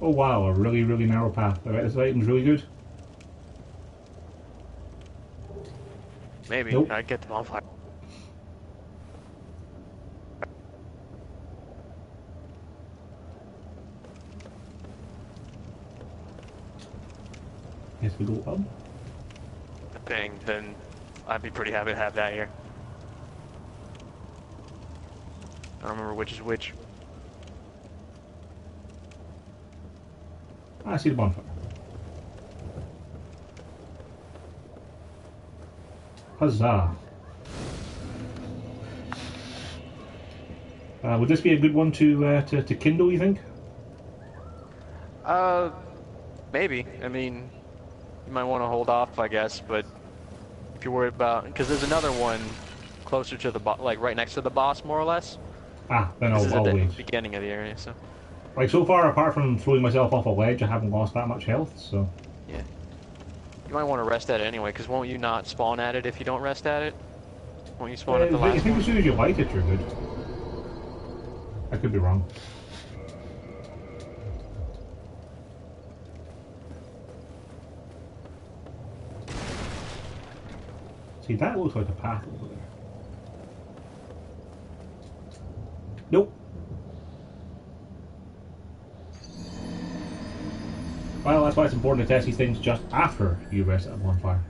Oh wow, a really, really narrow path. I bet this item's really good. Maybe. Nope. I'd get the bonfire. Guess we go up. Thing, then I'd be pretty happy to have that here. I don't remember which is which. I see the bonfire. Huzzah. Would this be a good one to kindle, you think? Maybe. I mean, you might want to hold off, I guess, but if you're worried about... Because there's another one closer to the boss, like right next to the boss, more or less. Ah, then This is I'll at the wait. beginning of the area, so... Like, so far, apart from throwing myself off a ledge, I haven't lost that much health, so... Yeah. You might want to rest at it anyway, because won't you not spawn at it if you don't rest at it? Won't you spawn at the last I think one? as soon as you light it, you're good. I could be wrong. See, that looks like a path over there. Nope. Well, that's why it's important to test these things just after you rest at a bonfire.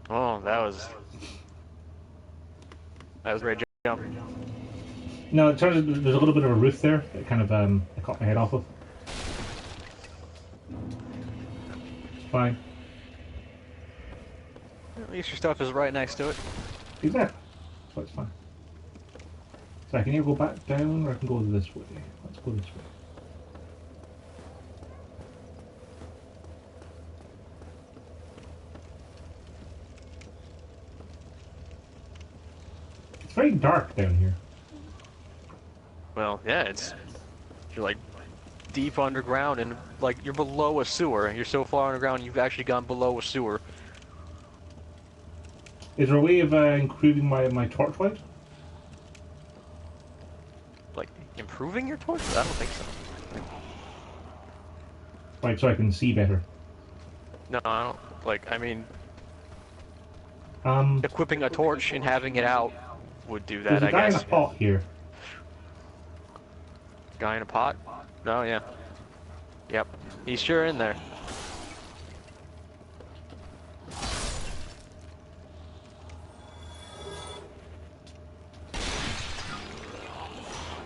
Oh, that was a great jump. No, it turns out there's a little bit of a roof there that kind of I caught my head off of. It's fine. At least your stuff is right next to it. Exactly. So it's fine. So I can either go back down or I can go this way. Let's go this way. It's very dark down here. Well, yeah, you're like deep underground and like you're below a sewer. You're so far underground you've actually gone below a sewer. Is there a way of improving my torchlight? Like improving your torch? I don't think so. Right, so I can see better. No, I don't. Like, I mean, Um, equipping a torch and having it out would do that, there's a I guy in guess. a pot here. Guy in a pot? No, yeah. Yep. He's sure in there.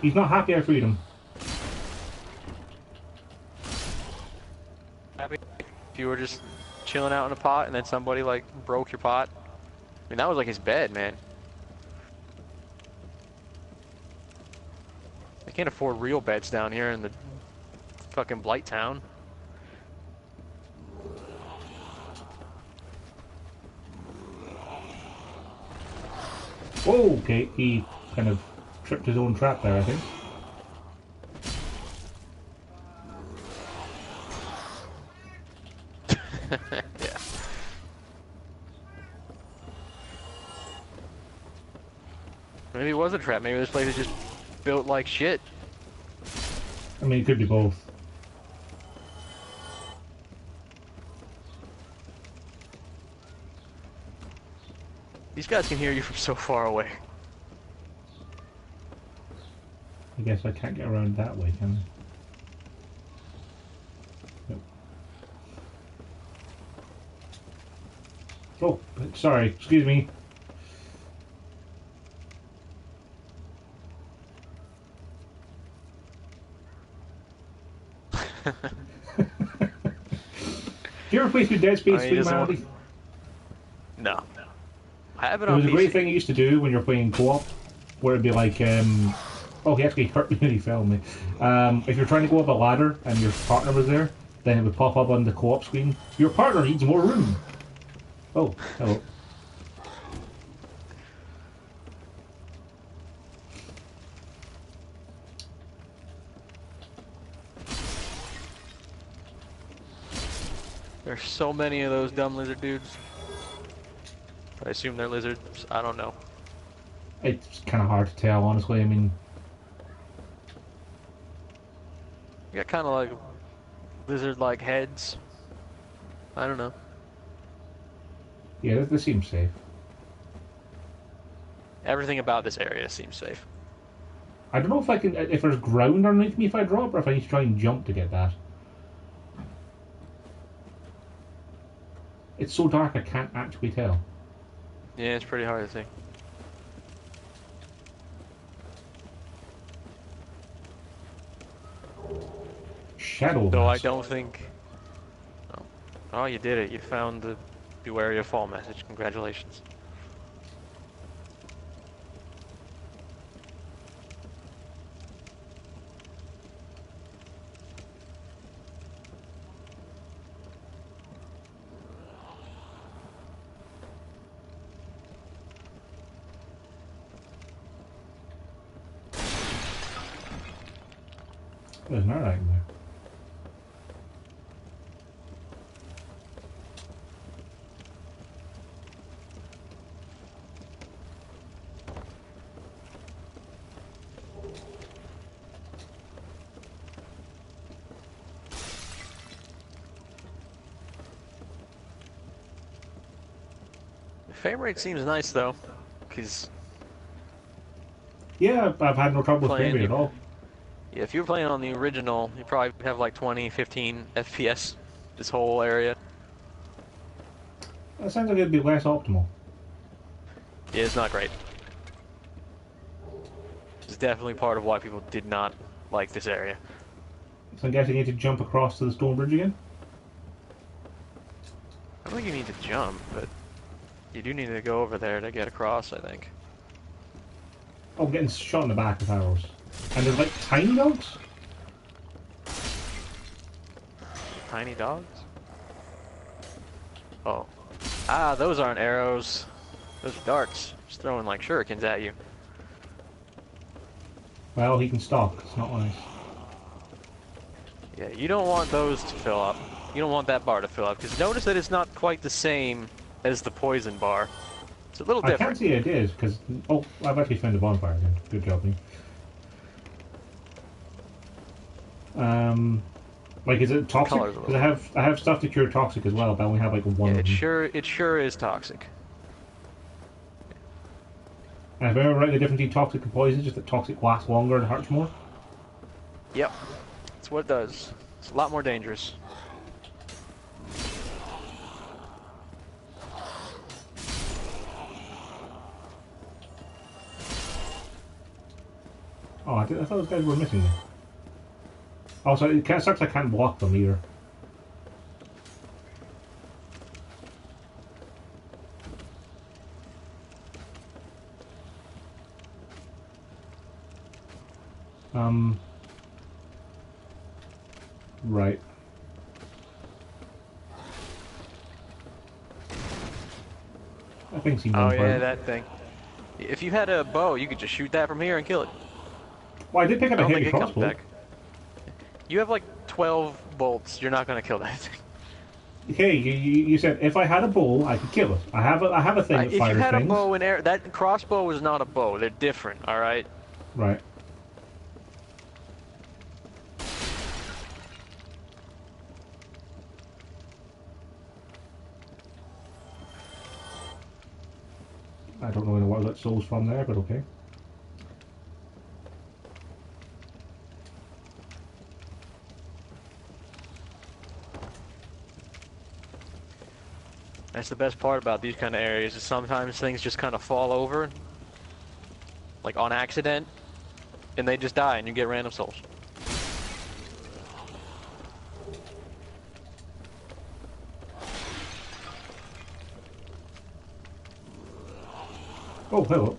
He's not happy I freed him. Happy if you were just chilling out in a pot and then somebody like broke your pot. I mean, that was like his bed, man. I can't afford real beds down here in the fucking Blight Town. Whoa, okay, he kind of tripped his own trap there, I think. Yeah. Maybe it was a trap. Maybe this place is just built like shit. I mean, it could be both. These guys can hear you from so far away. I guess I can't get around that way, can I? Nope. Oh, sorry. Excuse me. Do you ever play through Dead Space 3, Mandy? No. I have it It on was a PC. great thing you used to do when you're playing co-op, where it'd be like, oh, he actually hurt me when he fell me. If you're trying to go up a ladder and your partner was there, then it would pop up on the co-op screen. Your partner needs more room. Oh, hello. There's so many of those dumb lizard dudes. I assume they're lizards. I don't know. It's kind of hard to tell, honestly. I mean, You got kind of like lizard-like heads. I don't know. yeah, this seems safe. Everything about this area seems safe. I don't know if I can, if there's ground underneath me if I drop, or if I need to try and jump to get that. It's so dark I can't actually tell. Yeah, it's pretty hard to see. Shadow. Though I Mask. don't think... Oh, you did it. You found the Beware Your Fall message. Congratulations. There's no item there. The frame rate seems nice though, because Yeah, I've had no trouble with Playing frame rate the- at all. yeah, if you were playing on the original, you probably have like 20, 15 FPS this whole area. That sounds like it'd be less optimal. Yeah, it's not great. It's definitely part of why people did not like this area. So I'm guessing you need to jump across to the stone bridge again? I don't think you need to jump, but you do need to go over there to get across, I think. Oh, I'm getting shot in the back with arrows. And there's like tiny dogs? Tiny dogs? Oh. Ah, those aren't arrows. Those are darts. Just throwing like shurikens at you. Well, he can stalk. It's not nice. Yeah, you don't want those to fill up. You don't want that bar to fill up, because notice that it's not quite the same as the poison bar. It's a little I can't different. see it is, because... Oh, I've actually found the bonfire again. Good job, me. Like, is it toxic? Color's a little- Because I have stuff to cure toxic as well, but I only have like one Yeah, of them. it sure is toxic. And have I ever written the difference between toxic and poison? Just that toxic lasts longer and hurts more? Yep. That's what it does. It's a lot more dangerous. Oh, I thought those guys were missing me. Also, it kind of sucks I can't block them either. Right. That thing seems Oh on fire. yeah, that thing. If you had a bow, you could just shoot that from here and kill it. Well, I did pick I up a don't think heavy it comes crossbow. back. You have like 12 bolts. You're not gonna kill that thing. Hey, you said if I had a bow, I could kill it. I have a thing that If you fires had a things. bow and arrow, that crossbow is not a bow. They're different. All right. Right. I don't know where I got souls from there, but okay. That's the best part about these kind of areas is sometimes things just kind of fall over, like on accident, and they just die and you get random souls. Oh, hello.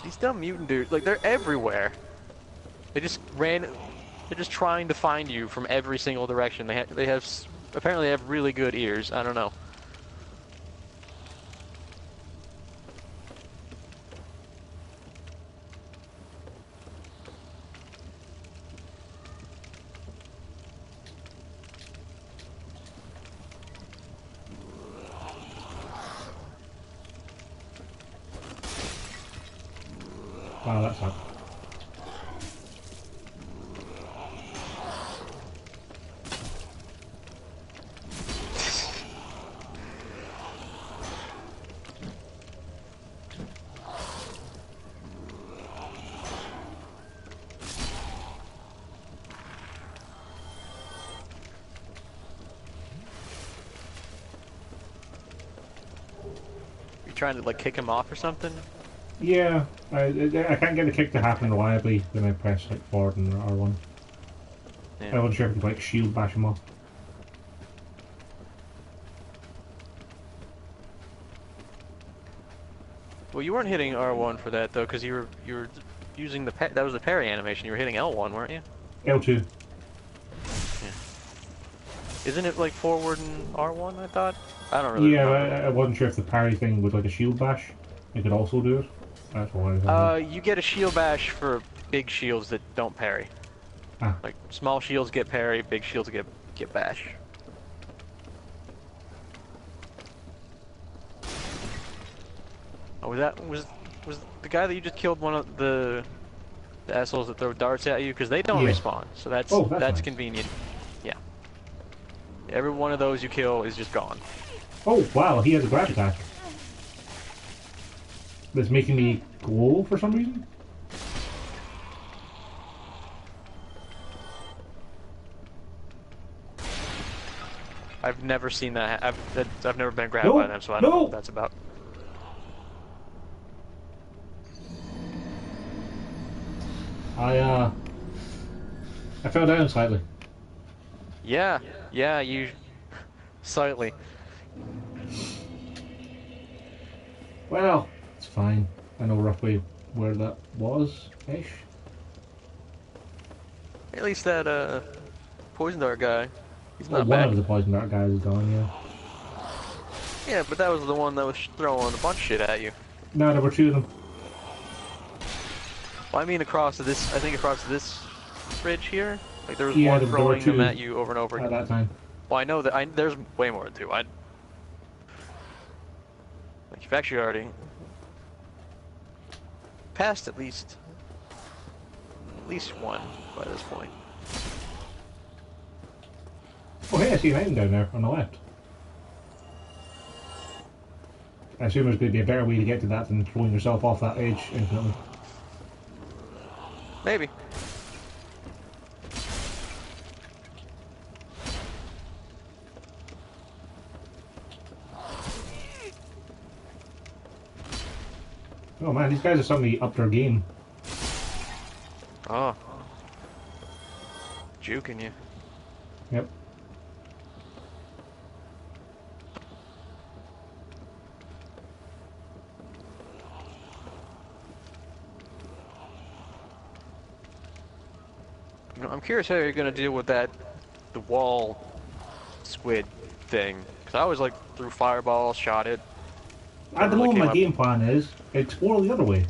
These dumb mutant dudes, like they're everywhere. They just ran. They're just trying to find you from every single direction. They have apparently have really good ears. I don't know. Wow, that's up. You trying to like kick him off or something? Yeah, I can't get the kick to happen reliably when I press like forward and R1. Yeah. I wasn't sure if I could like shield bash him off. Well, you weren't hitting R1 for that though, because you were using that was the parry animation. You were hitting L1, weren't you? L2. Isn't it like forward and R1? I thought. I don't really Yeah, remember. I wasn't sure if the parry thing was like a shield bash. It could also do it. That's why. You get a shield bash for big shields that don't parry. Ah. Like small shields get parry, big shields get bash. Oh, was the guy that you just killed one of the assholes that throw darts at you? Because they don't Yeah. respawn, so that's That's nice. convenient. Yeah. Every one of those you kill is just gone. Oh wow, he has a grab attack. That's making me glow for some reason. I've never seen that. I've never been grabbed by them, so I don't know what that's about. I fell down slightly. Yeah, you slightly. Well, it's fine. I know roughly where that was, ish. At least that poison dart guy, he's Well, not one bad. of the poison dart guys is gone, yeah. Yeah, but that was the one that was throwing a bunch of shit at you. No, there were two of them. Well, I mean across to this. I think across to this bridge here. Like there was Yeah, one there were throwing them two at you over and over at again. that time. Well, I know that there's way more than two. Like you've actually already passed at least one by this point. Oh, hey, I see an item down there on the left. I assume there's going to be a better way to get to that than throwing yourself off that edge infinitely. Maybe. Oh man, these guys have suddenly upped their game. Oh. Juking you. Yep. You know, I'm curious how you're gonna deal with the wall squid thing. Cause I always like threw fireballs, shot it. At the really moment, came my up. game plan is explore the other way.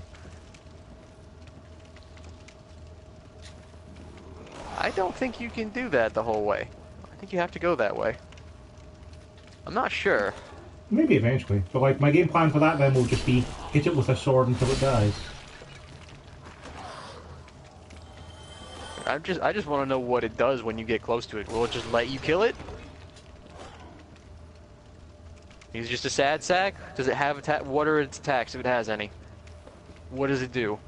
I don't think you can do that the whole way. I think you have to go that way. I'm not sure. Maybe eventually. But like my game plan for that then will just be hit it with a sword until it dies. I just want to know what it does when you get close to it. Will it just let you kill it? He's just a sad sack? Does it have attack? What are its attacks if it has any? What does it do?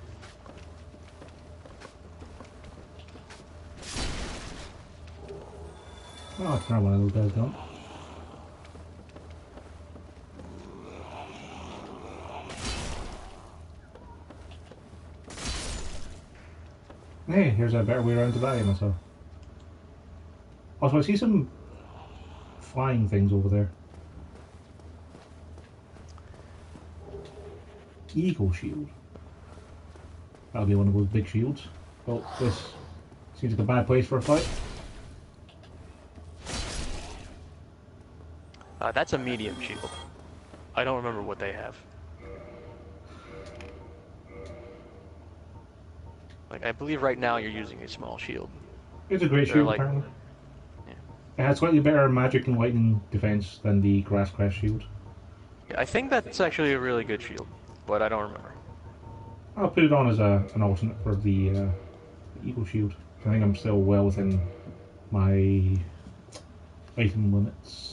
Oh, it's not one of those guys, don't. Hey, here's a better way around to die myself. Also, I see some flying things over there. Eagle shield. That'll be one of those big shields. Well, this seems like a bad place for a fight. That's a medium shield. I don't remember what they have. Like, I believe right now you're using a small shield. It's a great They're shield, like, apparently. yeah. It has slightly better magic and lightning defense than the grass crest shield. Yeah, I think that's actually a really good shield, but I don't remember. I'll put it on as an alternate for the eagle shield. I think I'm still well within my item limits.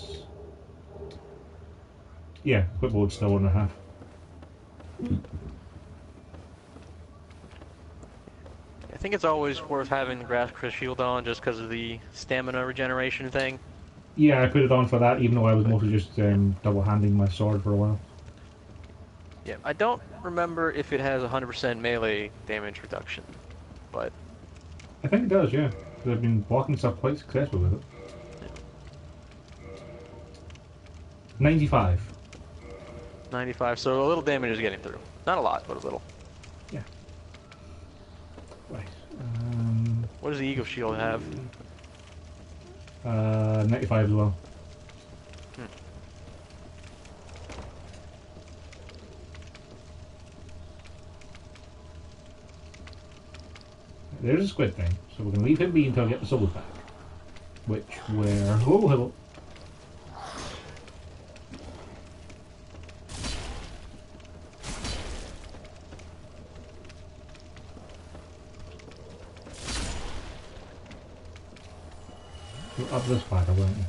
Yeah, quick load's still 1.5. I think it's always worth having the grass crest shield on just because of the stamina regeneration thing. Yeah, I put it on for that, even though I was mostly just double-handing my sword for a while. Yeah, I don't remember if it has 100% melee damage reduction, but I think it does, yeah. 'Cause I've been blocking stuff quite successfully with it. 95. 95, so a little damage is getting through. Not a lot, but a little. Yeah. Right. What does the Eagle Shield have? 95 as well. There's a squid thing, so we're going to leave him be until I get the souls back. Which, where... Oh, hello. You're up this ladder, weren't you?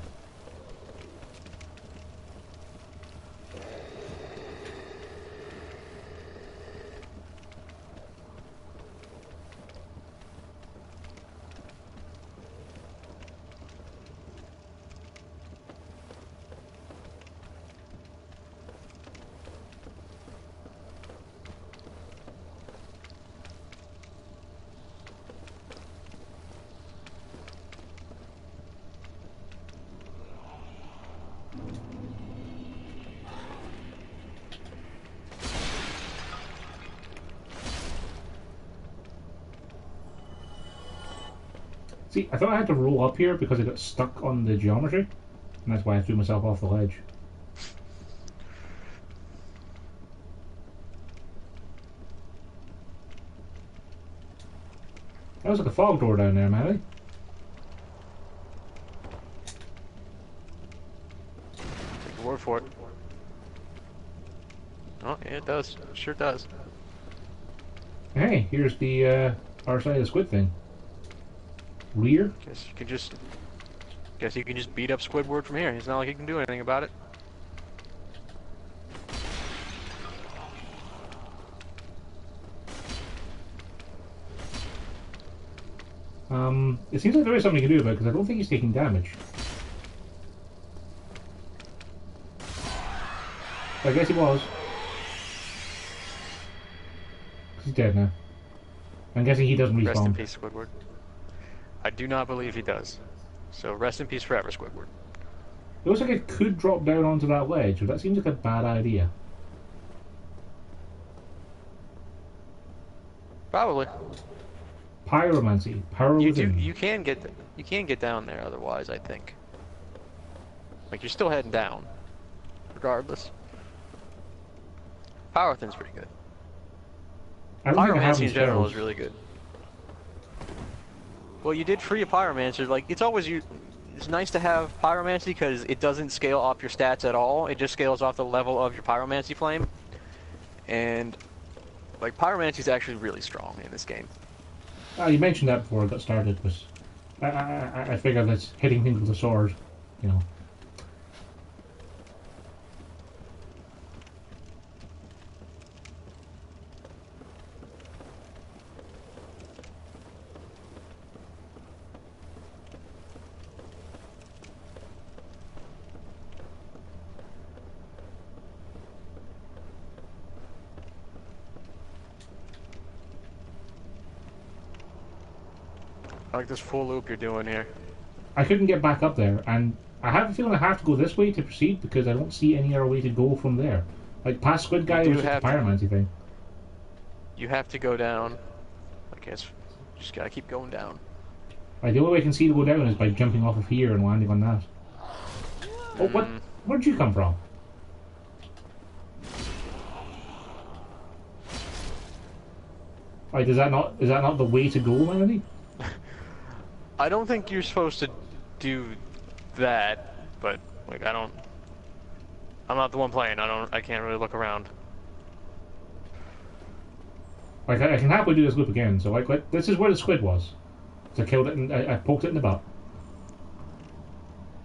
See, I thought I had to roll up here because I got stuck on the geometry, and that's why I threw myself off the ledge. That was like a fog door down there, Mary. Take your word for it. Oh, yeah, it does. It sure does. Hey, here's the our side of the squid thing. Rear? Guess you can just beat up Squidward from here. It's not like he can do anything about it. It seems like there is something you can do about it because I don't think he's taking damage. I guess he was. He's dead now. I'm guessing he doesn't respawn. Rest in peace, Squidward. I do not believe he does. So rest in peace forever, Squidward. It looks like it could drop down onto that ledge, but that seems like a bad idea. Probably. Pyromancy, power within. You can get down there otherwise, I think. Like you're still heading down, regardless. Power Thin's pretty good. I don't think I have Pyromancy in those general spells. is really good. Well, you did free a Pyromancer. Like, it's always it's nice to have Pyromancy because it doesn't scale off your stats at all. It just scales off the level of your Pyromancy flame. And, like, Pyromancy is actually really strong in this game. You mentioned that before I got started, but I figured that hitting things with a sword, you know. I like this full loop you're doing here. I couldn't get back up there, and I have a feeling I have to go this way to proceed because I don't see any other way to go from there. Like past Squid Guy was just a pyromancy thing. You have to go down. I guess just gotta keep going down. Like the only way I can see to go down is by jumping off of here and landing on that. Oh, what? Where'd you come from? Like, is that not the way to go, Melanie? I don't think you're supposed to do that, but like I'm not the one playing. I can't really look around. Like I can happily do this loop again. So like this is where the squid was. So I killed it and I poked it in the butt.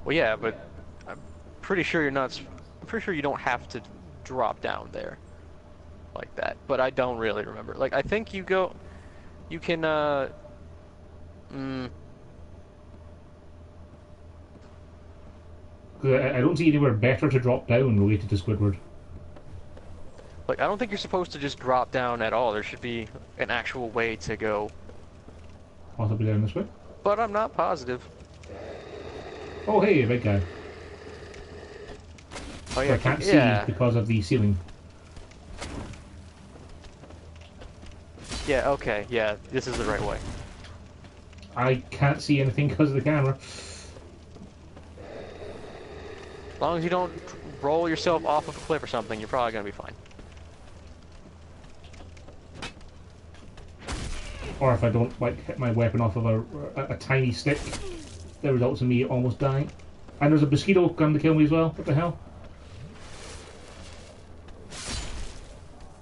Well, yeah, but I'm pretty sure you're not. I'm pretty sure you don't have to drop down there like that. But I don't really remember. Like I think you go. You can. I don't see anywhere better to drop down related to Squidward. Like, I don't think you're supposed to just drop down at all. There should be an actual way to go. Possibly down this way. But I'm not positive. Oh hey, a big guy. Oh yeah, I can't see because of the ceiling. Yeah, okay, yeah, this is the right way. I can't see anything because of the camera. As long as you don't roll yourself off of a cliff or something, you're probably gonna be fine. Or if I don't like hit my weapon off of a tiny stick, that results in me almost dying. And there's a mosquito coming to kill me as well. What the hell?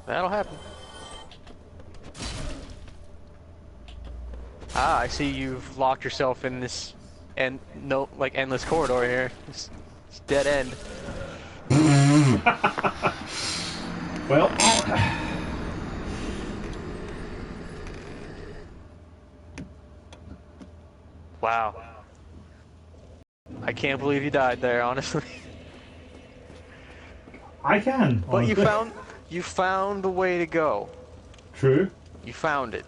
That'll happen. Ah, I see you've locked yourself in this endless corridor here. It's dead end. Well, wow. I can't believe you died there, honestly. I can. But honestly. you found the way to go. True. You found it.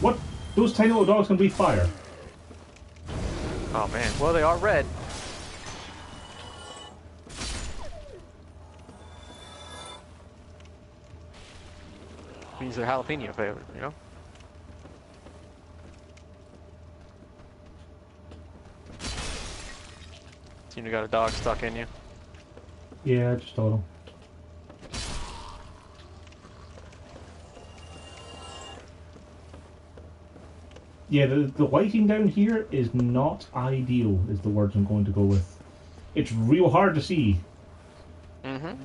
What? Those tiny little dogs can breathe fire. Oh man, well they are red. Means they're jalapeno flavored, you know? Seem to got a dog stuck in you. Yeah, just a little. Yeah, the lighting down here is not ideal, is the words I'm going to go with. It's real hard to see. Mm-hmm.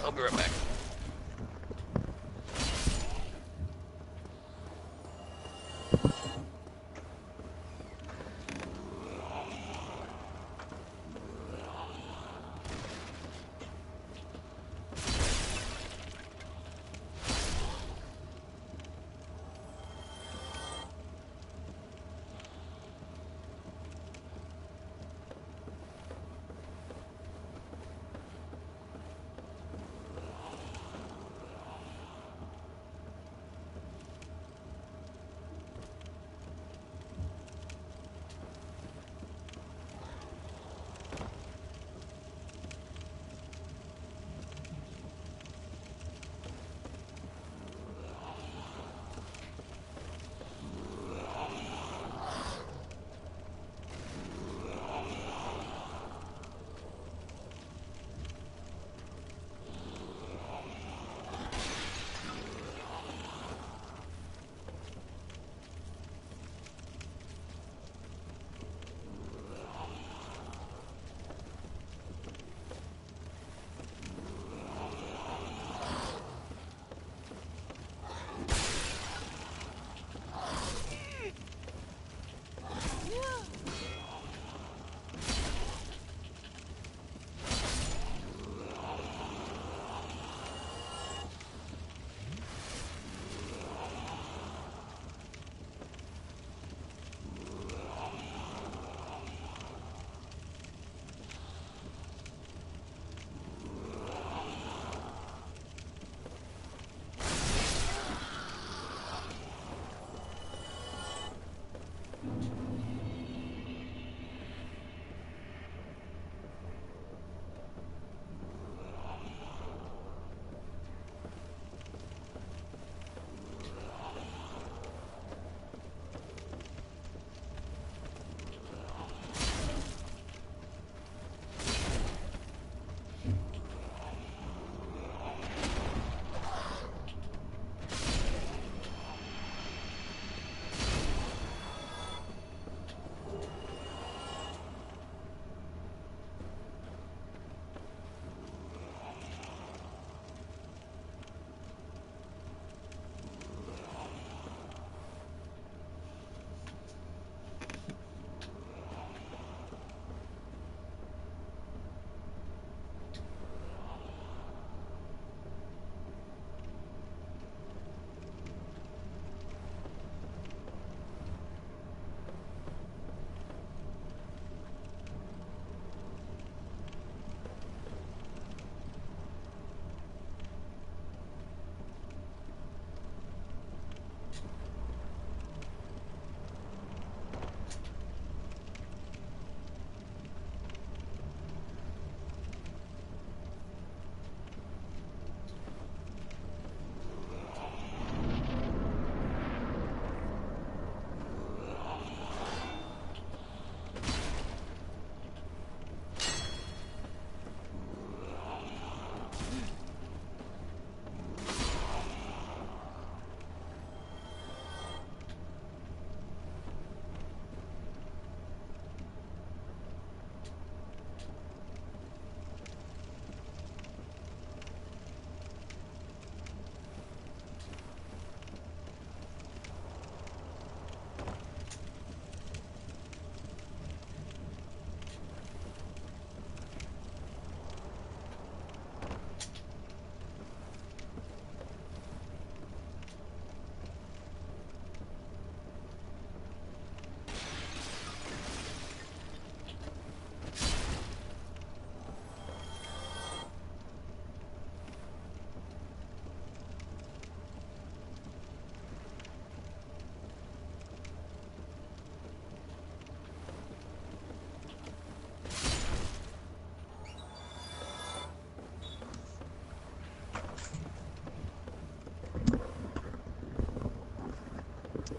I'll be right back.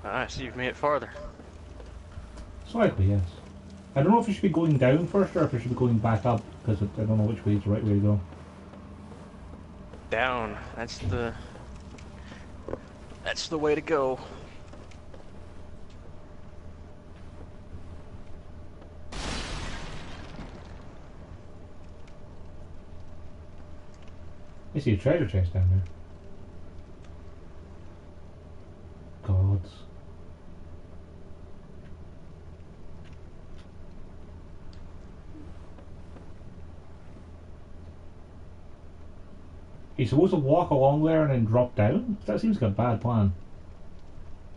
Ah, so you've made it farther. Slightly, yes. I don't know if we should be going down first or if we should be going back up, because I don't know which way is the right way to go. Down. That's the way to go. I see a treasure chest down there. Gods. You're supposed to walk along there and then drop down? That seems like a bad plan.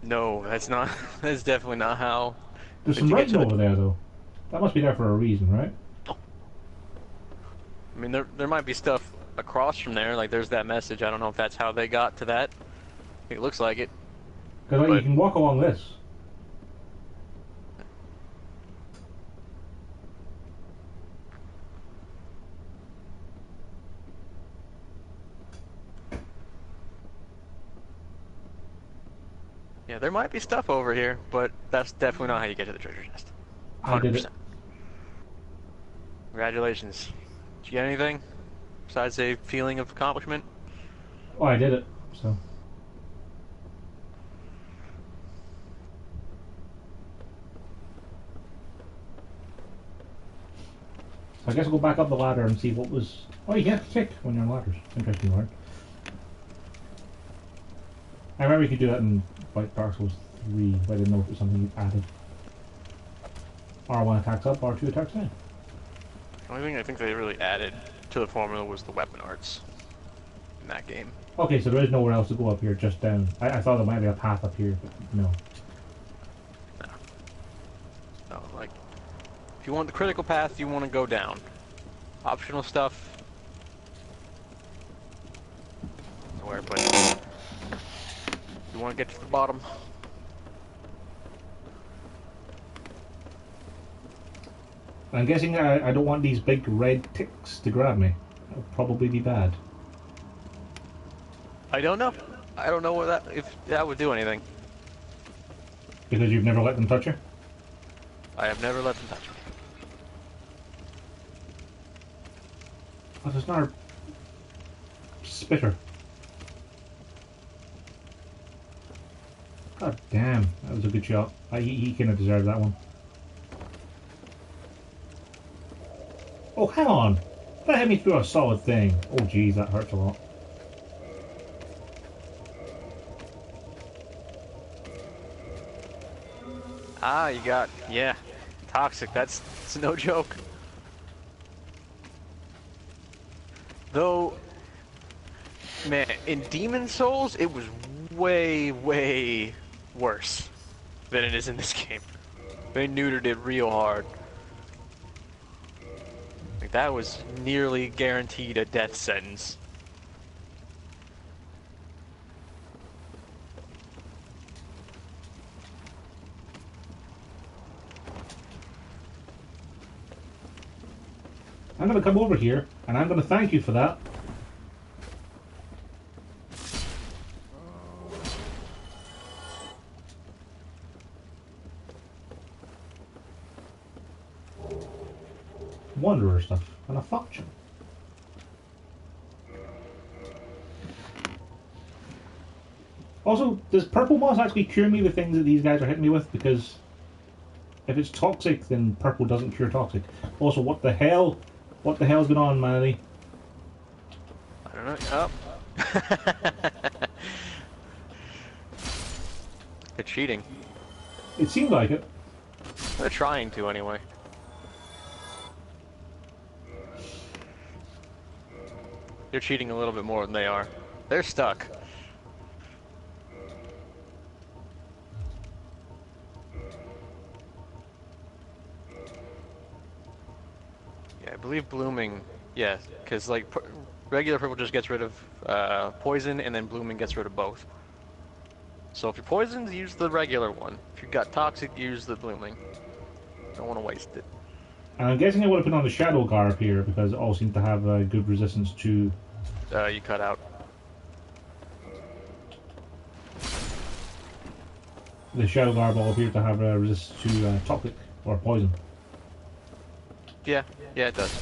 No, that's not. That's definitely not how. There's Did some you get writing to the- over there, though. That must be there for a reason, right? I mean, there might be stuff across from there. Like, there's that message. I don't know if that's how they got to that. It looks like it. Because like, you can walk along this. Yeah, there might be stuff over here, but that's definitely not how you get to the treasure chest. I did it. Congratulations. Did you get anything besides a feeling of accomplishment? Oh, I did it. So. So I guess I'll go back up the ladder and see what was... Oh, you get sick when you're on ladders. Interesting word. I remember you could do that in like Dark Souls 3, but I didn't know if it was something you added. R1 attacks up, R2 attacks down. The only thing I think they really added to the formula was the weapon arts in that game. Okay, so there is nowhere else to go up here, just down. I thought there might be a path up here, but no. No, like, if you want the critical path, you want to go down. Optional stuff. Nowhere, but you want to get to the bottom. I'm guessing I don't want these big red ticks to grab me. That would probably be bad. I don't know. I don't know if that would do anything. Because you've never let them touch you? I have never let them touch me. Oh, there's another spitter. God damn, that was a good shot. He kind of deserved that one. Oh, hang on! That hit me through a solid thing. Oh, jeez, that hurts a lot. Ah, you got, yeah, toxic. That's no joke. Though, man, in Demon Souls, it was way, way worse than it is in this game. They neutered it real hard. Like, that was nearly guaranteed a death sentence. I'm going to come over here, and I'm going to thank you for that. Wanderer stuff, and a fortune. Also, does purple moss actually cure me the things that these guys are hitting me with? Because if it's toxic, then purple doesn't cure toxic. Also, what the hell? What the hell's going on, Manny? I don't know. Oh. They're cheating. It seemed like it. They're trying to, anyway. They're cheating a little bit more than they are. They're stuck. Yeah, I believe blooming, yeah, because like regular purple just gets rid of poison, and then blooming gets rid of both. So if you're poisoned, use the regular one. If you've got toxic, use the blooming. Don't want to waste it. And I'm guessing I would have put on the shadow garb here because it all seems to have good resistance to... You cut out. the shadow garb will appear to have a resistance to toxic or poison. Yeah, yeah, it does.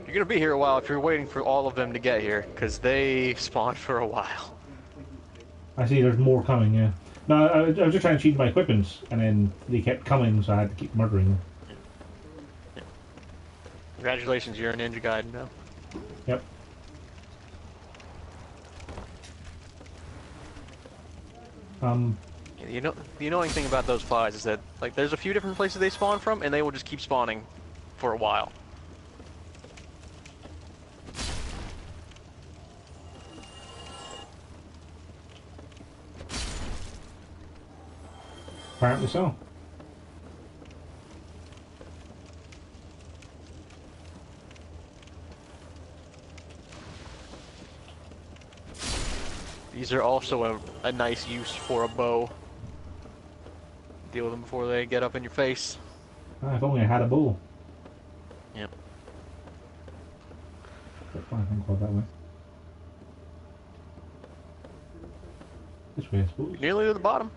You're gonna be here a while if you're waiting for all of them to get here, because they spawn for a while. I see there's more coming, yeah. No, I was just trying to change my equipment, and then they kept coming, so I had to keep murdering them. Yeah. Congratulations, you're a ninja guide now. Yep. You know, the annoying thing about those flies is that, like, there's a few different places they spawn from, and they will just keep spawning for a while. Apparently so. These are also a nice use for a bow. Deal with them before they get up in your face. Ah, if only I had a bow. Yep. But I think go that way. This way, I suppose. Nearly to the bottom.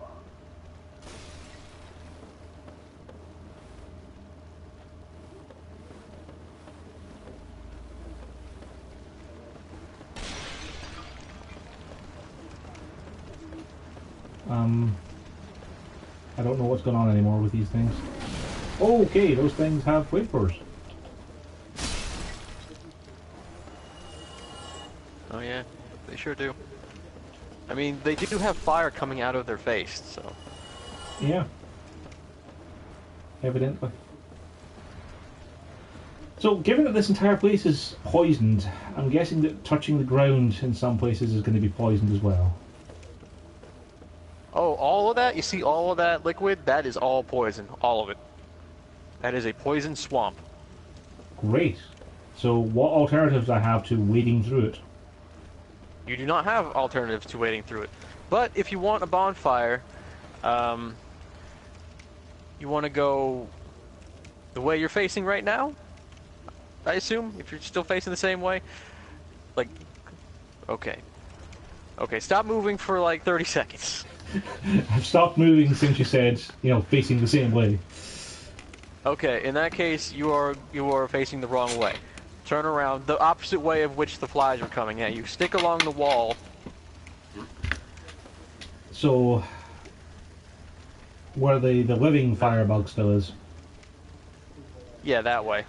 I don't know what's going on anymore with these things. Okay, those things have flamethrowers. Oh yeah, they sure do. I mean, they do have fire coming out of their face, so... Yeah. Evidently. So, given that this entire place is poisoned, I'm guessing that touching the ground in some places is going to be poisoned as well. Oh, all of that? You see all of that liquid? That is all poison. All of it. That is a poison swamp. Great. So, what alternatives I have to wading through it? You do not have alternatives to wading through it. But if you want a bonfire, you want to go the way you're facing right now? I assume, if you're still facing the same way? Like, okay. Okay, stop moving for like 30 seconds. I've stopped moving since you said, facing the same way. Okay, in that case, you are facing the wrong way. Turn around, the opposite way of which the flies are coming at you. Stick along the wall. So, where the living firebug still is? Yeah, that way.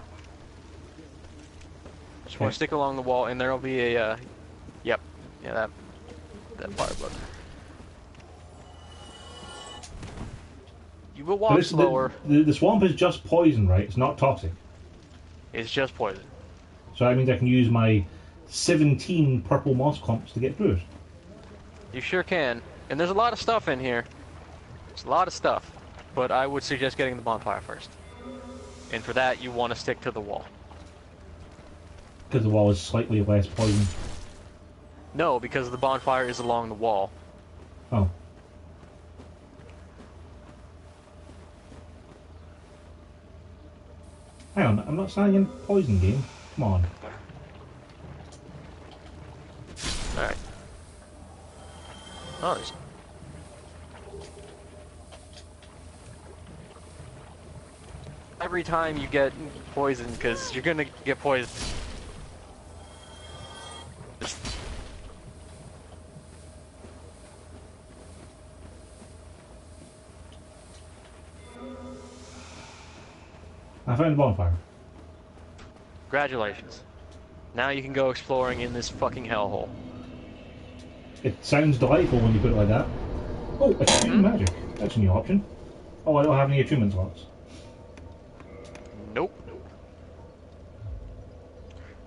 Just want to stick along the wall, and there'll be a, yep, yeah, that firebug. You will walk slower. The swamp is just poison, right? It's not toxic. It's just poison. So that means I can use my 17 purple moss clumps to get through it. You sure can. And there's a lot of stuff in here. There's a lot of stuff. But I would suggest getting the bonfire first. And for that, you want to stick to the wall. Because the wall is slightly less poison. No, because the bonfire is along the wall. Oh. Hang on, I'm not standing in poison game. Come on. Alright. Oh, there's... Every time you get poisoned, because you're gonna get poisoned. I found a bonfire. Congratulations. Now you can go exploring in this fucking hellhole. It sounds delightful when you put it like that. Oh, attunement magic. That's a new option. Oh, I don't have any attunement slots. Nope.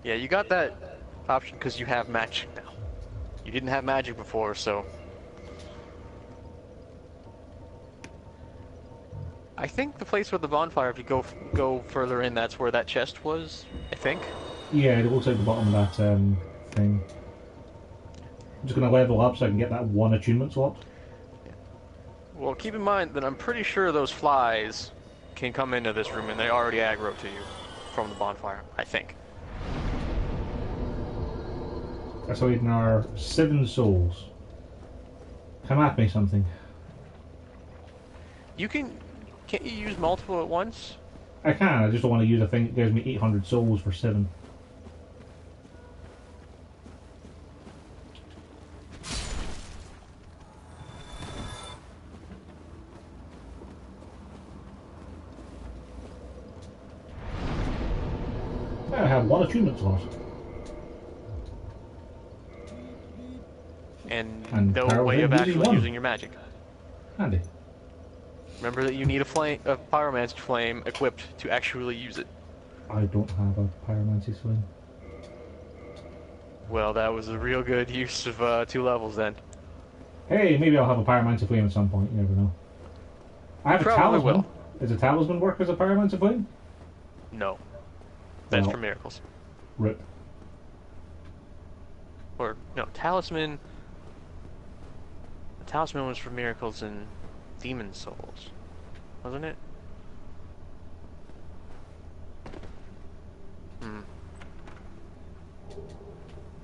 Yeah, you got that option because you have magic now. You didn't have magic before, so... I think the place with the bonfire, if you go further in, that's where that chest was, I think. Yeah, it looks like the bottom of that thing. I'm just going to level up so I can get that one attunement slot. Well, keep in mind that I'm pretty sure those flies can come into this room and they already aggro to you from the bonfire, I think. So in our 7 souls. Come at me something. Can't you use multiple at once? I can, I just don't want to use a thing that gives me 800 souls for 7. I have 1 achievement slot. And no Power way of Within actually one. using your magic. Handy. Remember that you need a pyromancy flame equipped to actually use it. I don't have a pyromancy flame. Well, that was a real good use of 2 levels then. Hey, maybe I'll have a pyromancy flame at some point, you never know. I have a Probably talisman. will. Does a talisman work as a pyromancy flame? No. That's Well. for miracles. Rip. Or, no, talisman... The talisman was for miracles and demon souls. Wasn't it? Hmm.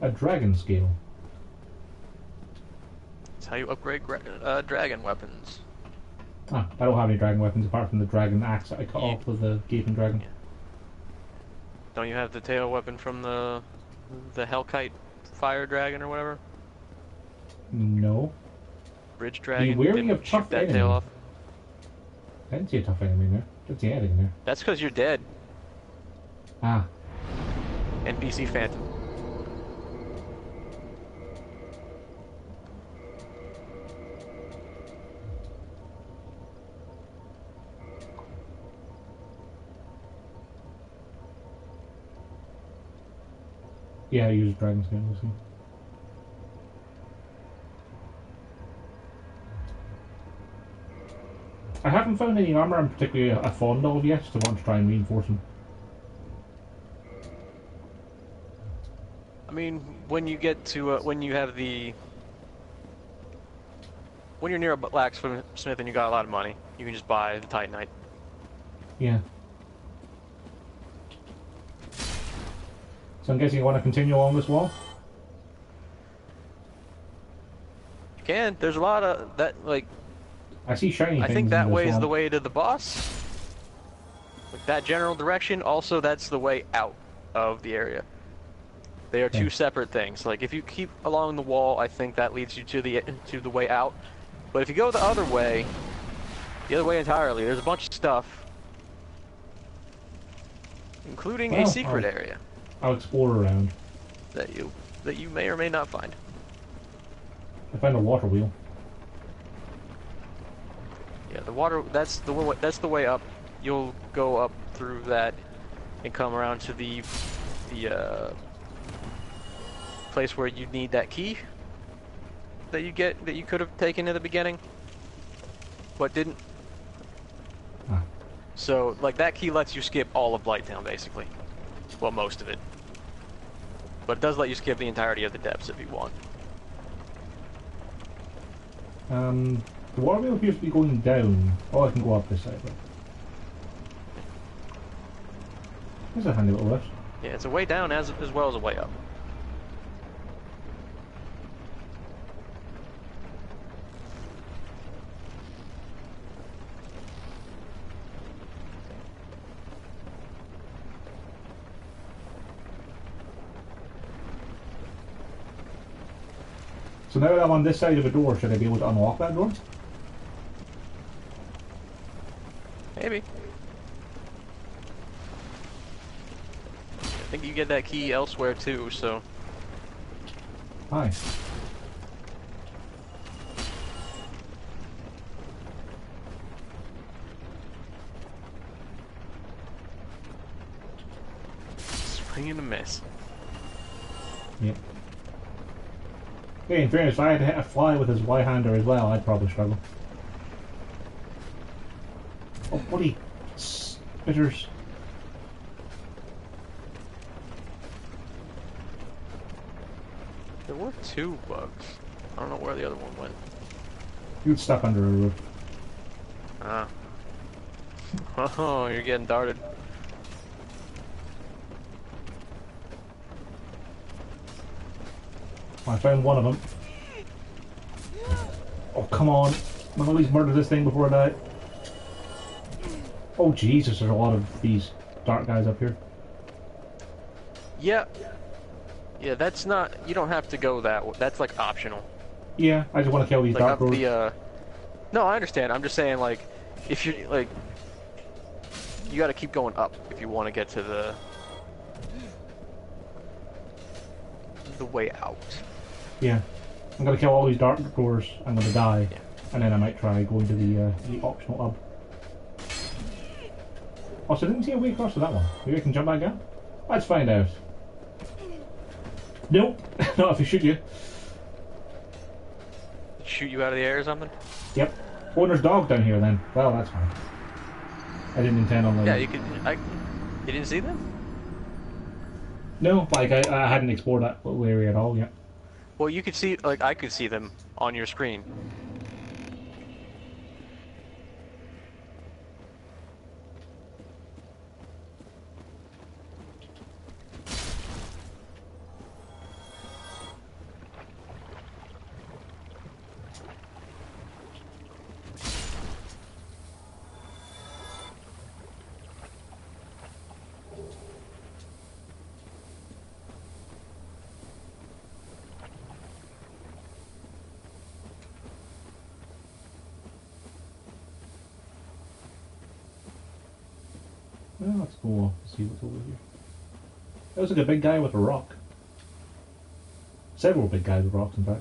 A dragon scale. That's how you upgrade dragon weapons. Ah, I don't have any dragon weapons apart from the dragon axe that I cut off with the gaping dragon. Yeah. Don't you have the tail weapon from the Hellkite fire dragon or whatever? No. Bridge dragon? wary Didn't of shoot tough that enemy. tail off? I didn't see a tough enemy in there. Didn't see anything in there. That's because you're dead. Ah. NPC Phantom. Yeah, I use dragon scale, we'll see. I haven't found any armor I'm particularly fond of yet, so I want to try and reinforce them. I mean, when you get to, when you have when you're near a blacksmith and you got a lot of money, you can just buy the Titanite. Yeah. So I'm guessing you want to continue along this wall? You can. There's a lot of that, like, I see shiny things I think in that this way is wall. the way to the boss. Like that general direction, also that's the way out of the area. They are two separate things. Like if you keep along the wall, I think that leads you to the way out. But if you go the other way entirely, there's a bunch of stuff, including a secret area I'll explore around. that you may or may not find. I found a water wheel. Yeah, the water. That's the way up. You'll go up through that and come around to the place where you need that key that you could have taken in the beginning, but didn't. Ah. So, like that key lets you skip all of Blighttown, basically. Well, most of it. But it does let you skip the entirety of the depths if you want. The water wheel appears to be going down. Oh, I can go up this side, though. There's a handy little lift. Yeah, it's a way down as well as a way up. So now that I'm on this side of a door, should I be able to unlock that door? Maybe. I think you get that key elsewhere too, so... Hi. Swing and a miss. Yep. Hey, in fairness, if I had to hit a fly with his Y-hander as well, I'd probably struggle. Oh, bloody spitters. There were 2 bugs. I don't know where the other one went. You'd stuck under a roof. Ah. Oh, you're getting darted. I found one of them. Oh, come on. I'm gonna at least murder this thing before I die. Oh, Jesus, there's a lot of these dark guys up here. Yeah. Yeah, that's not... You don't have to go that way. That's, like, optional. Yeah, I just want to kill these like, dark doors. No, I understand. I'm just saying, like, if you're, like... You gotta keep going up if you want to get to the way out. Yeah. I'm gonna kill all these dark doors, I'm gonna die. Yeah. And then I might try going to the optional hub. Also, I didn't see a way across to that one. Maybe I can jump back out? Let's find out. Nope, not if I shoot you. Shoot you out of the air or something? Yep. Oh, there's dogs down here then. Well, that's fine. I didn't intend on Yeah, you could... You didn't see them? No, like, I hadn't explored that little area at all yet. Well, you could see... Like, I could see them on your screen. Well, let's go off and see what's over here. That was like a big guy with a rock. Several big guys with rocks, in fact.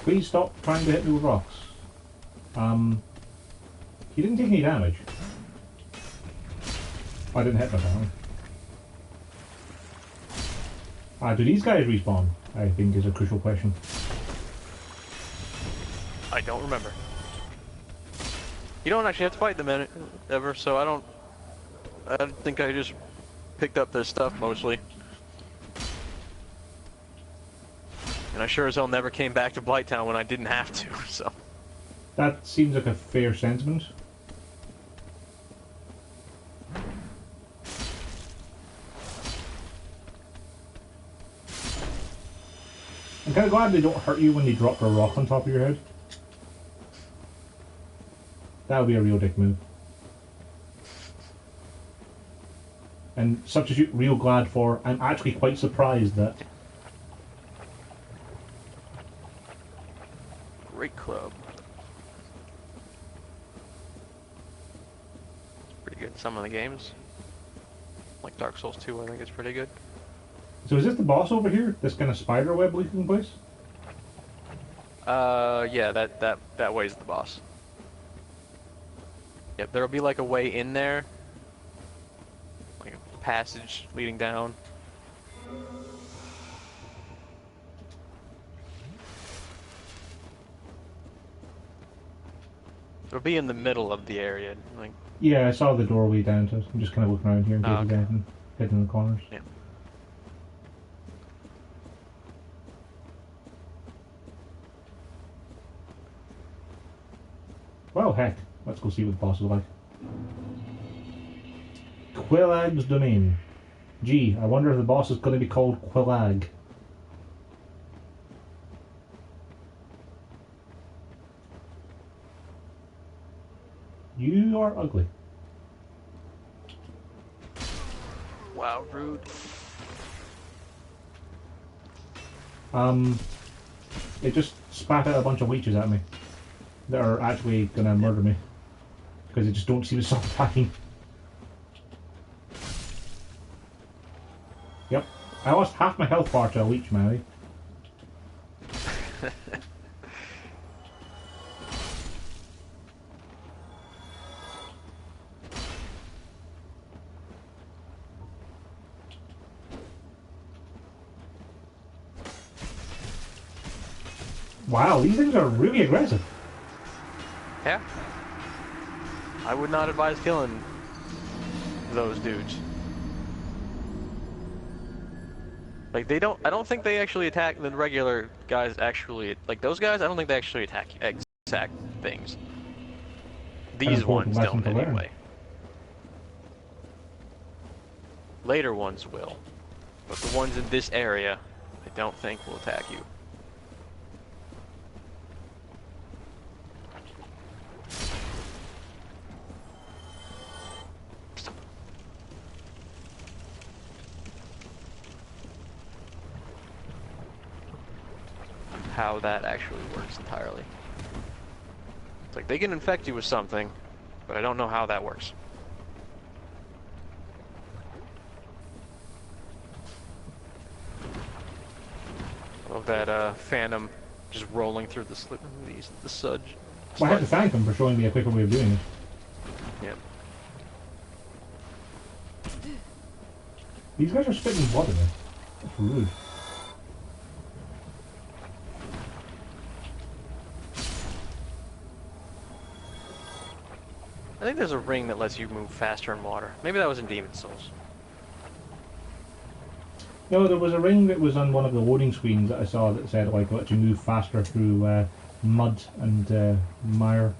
Please stop trying to hit me with rocks. He didn't take any damage. I didn't hit my damage. Do these guys respawn? I think is a crucial question. I don't remember. You don't actually have to fight them ever, so I don't think I just picked up their stuff mostly. And I sure as hell never came back to Blighttown when I didn't have to, so. That seems like a fair sentiment. I'm kind of glad they don't hurt you when they drop a rock on top of your head. That would be a real dick move. And substitute real glad for I'm actually quite surprised that. Great club. Pretty good in some of the games. Like Dark Souls 2, I think it's pretty good. So is this the boss over here? This kind of spider web looking place? Yeah, that way's the boss. Yep, there'll be like a way in there. Like a passage leading down. It'll be in the middle of the area, like. Yeah, I saw the doorway down to it. I'm just kind of looking around here in case there's anything hidden in the corners. Yeah. Well, heck, let's go see what the boss is like. Quillag's Domain. Gee, I wonder if the boss is going to be called Quillag. You are ugly. Wow, rude. It just spat out a bunch of leeches at me that are actually gonna murder me because they just don't seem to stop attacking. Yep, I lost half my health bar to a leech, man. Wow, these things are really aggressive. Yeah. I would not advise killing those dudes. Like they don't, I don't think they actually attack the regular guys actually, like those guys, I don't think they actually attack exact things. These ones don't anyway. Later ones will. But the ones in this area, I don't think will attack you. How that actually works entirely. It's like they can infect you with something, but I don't know how that works. Of that phantom just rolling through the sudge. Well, I have to thank him for showing me a quicker way of doing it. Yep. These guys are spitting blood in it. That's rude. I think there's a ring that lets you move faster in water. Maybe that was in Demon Souls. No, there was a ring that was on one of the loading screens that I saw that said like let you move faster through mud and mire.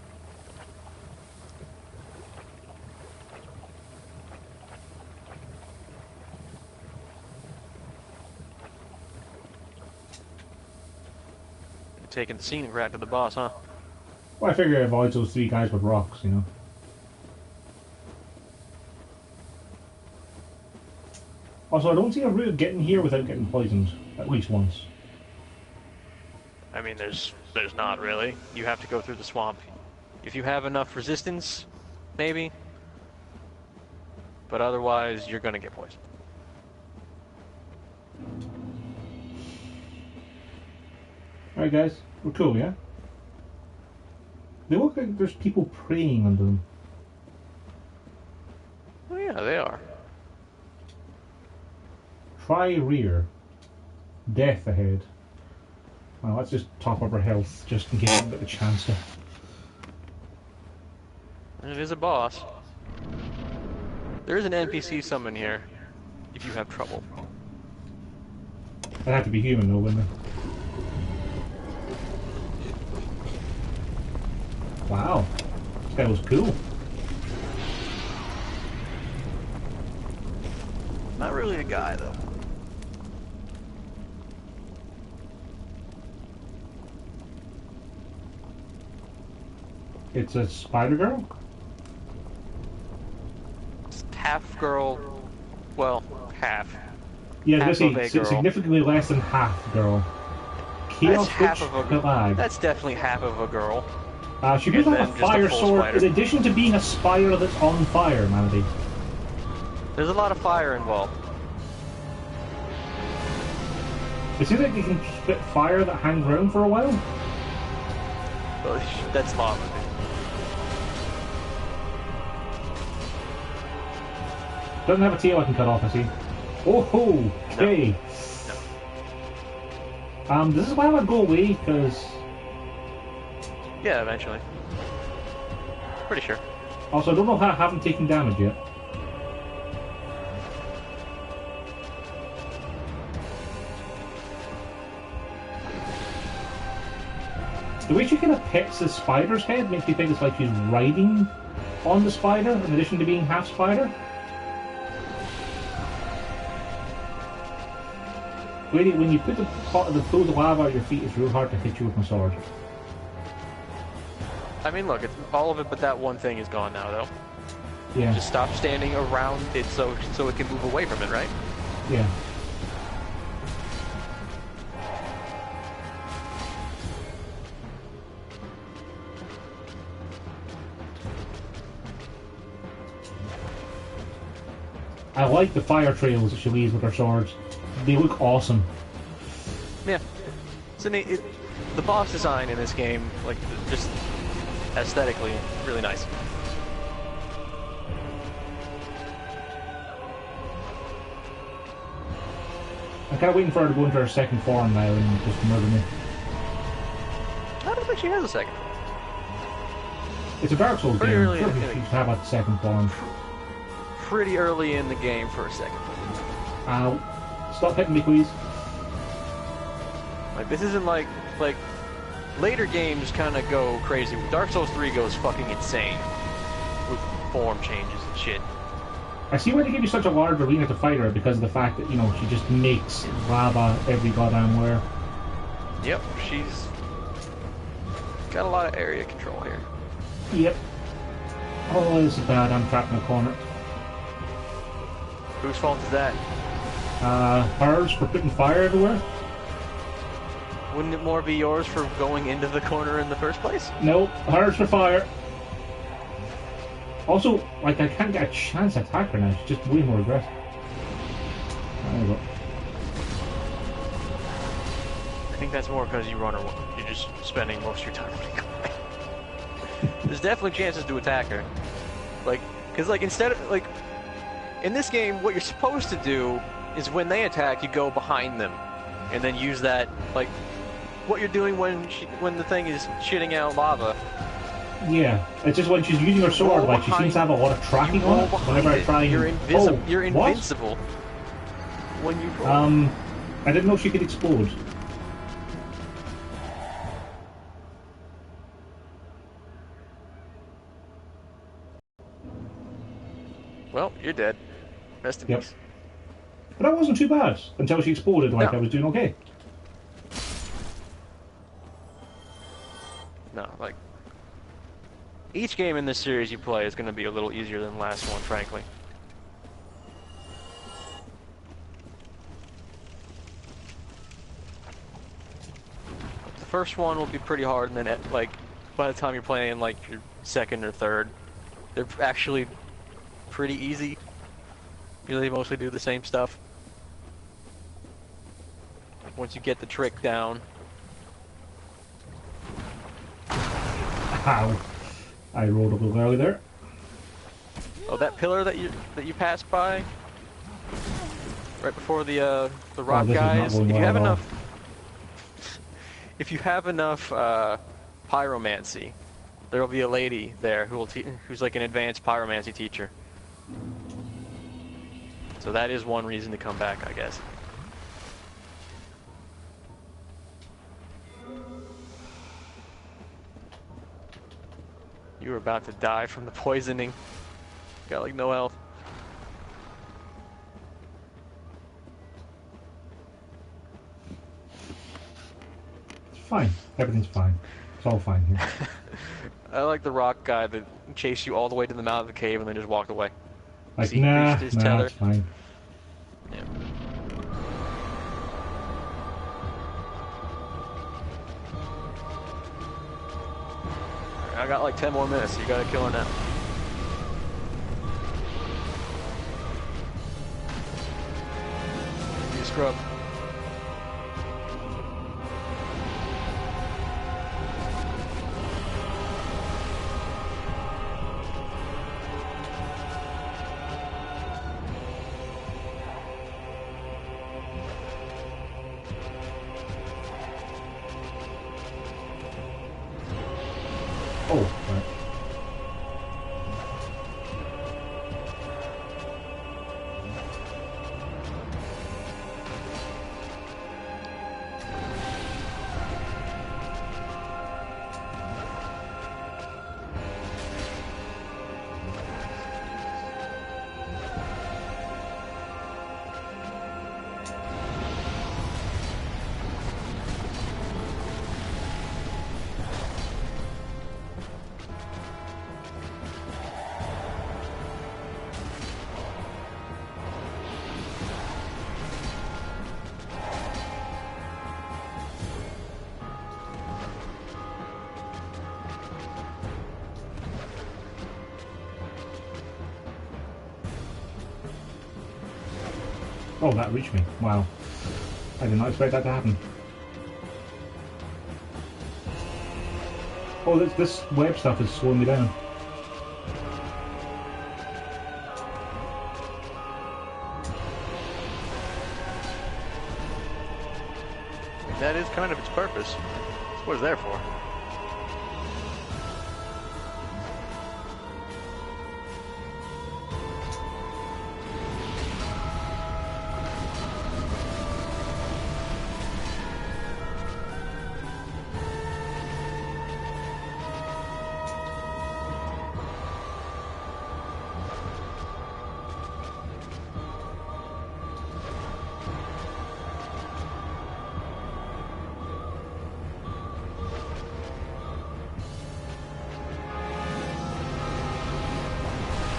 Taking the scenic route to the boss, huh? Well, I figure it avoids those three guys with rocks, you know. Also, I don't see a route of getting here without getting poisoned, at least once. I mean, there's not really. You have to go through the swamp. If you have enough resistance, maybe. But otherwise, you're gonna get poisoned. Alright guys, we're cool, yeah? They look like there's people praying under them. Oh yeah, they are. Try rear. Death ahead. Well, let's just top up our health just in case we get the chance to. And it is a boss. There is an NPC summon here, if you have trouble. I'd have to be human though, wouldn't it? Wow, this guy was cool. Not really a guy, though. It's a spider girl? It's half girl, well, half. Yeah, I was Half gonna of a say girl. significantly less than half girl. That's Chaos half Witch of a girl. Galag. That's definitely half of a girl. She does and have then a just a fire full sword spider. in addition to being a spider that's on fire, Mandy. There's a lot of fire involved. It seems like they can spit fire that hangs around for a while. Well, that's lava. Doesn't have a tail I can cut off, I see. Oh ho! Okay. This is why I want to go away, because... Yeah, eventually. Pretty sure. Also, I don't know how I haven't taken damage yet. The way she kind of pets the spider's head makes me think it's like she's riding on the spider, in addition to being half spider. Really, when you put the pools of lava at your feet, it's real hard to hit you with my sword. I mean, look, it's all of it, but that one thing is gone now, though. Yeah. Just stop standing around it so it can move away from it, right? Yeah. I like the fire trails that she leaves with her swords. They look awesome. Yeah. It's the boss design in this game, like, just aesthetically, really nice. I'm kind of waiting for her to go into her second form now and just murder me. I don't think she has a second. It's a Dark Souls Pretty game. early Sure, in the she game. should have a second form. Pretty early in the game for a second. Ow. Stop hitting me, please. Like, this isn't like later games kind of go crazy. Dark Souls 3 goes fucking insane with form changes and shit. I see why they give you such a large arena to fight her, because of the fact that, you know, she just makes lava every goddamn where. Yep, she's got a lot of area control here. Yep. Oh, this is bad. I'm trapped in a corner. Whose fault is that? Hers for putting fire everywhere? Wouldn't it more be yours for going into the corner in the first place? No, hers for fire. Also, like, I can't get a chance to attack her now. She's just way more aggressive. There we go. I think that's more because you run her. You're just spending most of your time running away. There's definitely chances to attack her. Like, because, like, instead of, like, in this game, what you're supposed to do is when they attack, you go behind them. And then use that, like, what you're doing when the thing is shitting out lava. Yeah, it's just when she's using her sword, like, she seems to have a lot of tracking on it. Whenever I try and... You're Oh, invincible. What? When you roll. I didn't know she could explode. Well, you're dead. Rest in peace. But that wasn't too bad until she exploded, like, No. I was doing okay. No, like, each game in this series you play is going to be a little easier than the last one, frankly. The first one will be pretty hard, and then, like, by the time you're playing, like, your second or third, they're actually pretty easy. You know, they mostly do the same stuff. Once you get the trick down. Ow. I rolled a little early there. Oh, that pillar that you passed by right before the rock guys. If you have enough, if you have enough pyromancy, there will be a lady there who's like an advanced pyromancy teacher. So that is one reason to come back, I guess. You were about to die from the poisoning. Got like no health. It's fine. Everything's fine. It's all fine here. I like the rock guy that chased you all the way to the mouth of the cave and then just walked away. Like, nah, it's fine. Yeah. I got like 10 more minutes, so you gotta kill her now. You scrub. Oh, right. Oh, that reached me. Wow. I did not expect that to happen. Oh, this web stuff is slowing me down. That is kind of its purpose. That's what it's there for.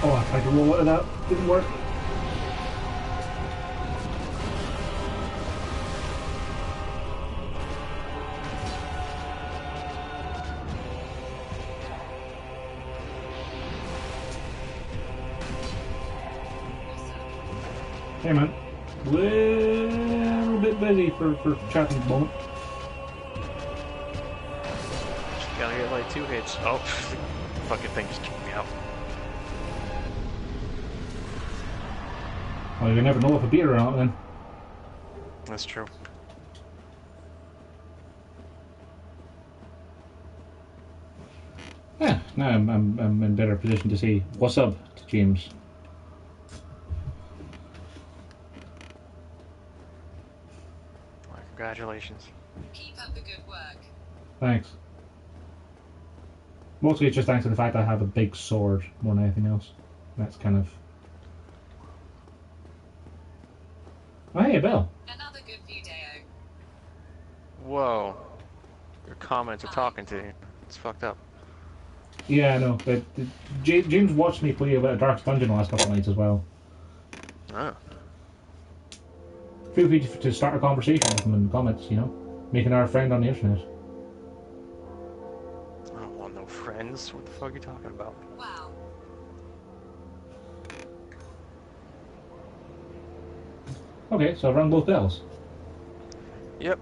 Oh, I tried to roll out of that. Didn't work. Hey man, little bit busy for chatting at the moment. Just gotta get like 2 hits. Oh, fucking thing just kicked me out. Well, you never know if a beer or not then. That's true. Yeah, now I'm in better position to say what's up to James. Well, congratulations. Keep up the good work. Thanks. Mostly it's just thanks to the fact I have a big sword more than anything else. That's kind of... Oh, hey, Bill. Another good view, Deo. Whoa. Your comments are talking to you. It's fucked up. Yeah, I know. But James watched me play a bit of Darkest Dungeon the last couple of nights as well. Oh. Feel free to start a conversation with him in the comments, you know? Making our friend on the internet. I don't want no friends. What the fuck are you talking about? Wow. Okay, so I've rung both bells. Yep.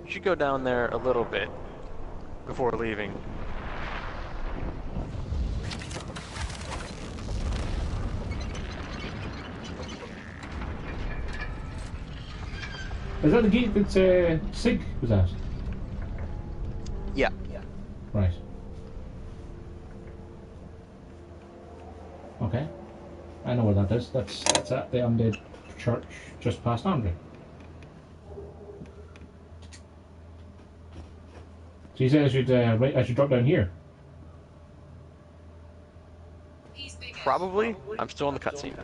You should go down there a little bit before leaving. Is that the gate that Sig was at? Yeah. Right. Okay. I know where that is. That's at the Undead Church just past Andre. So you said I should drop down here. He's bigger. Probably. I'm still in the cutscene.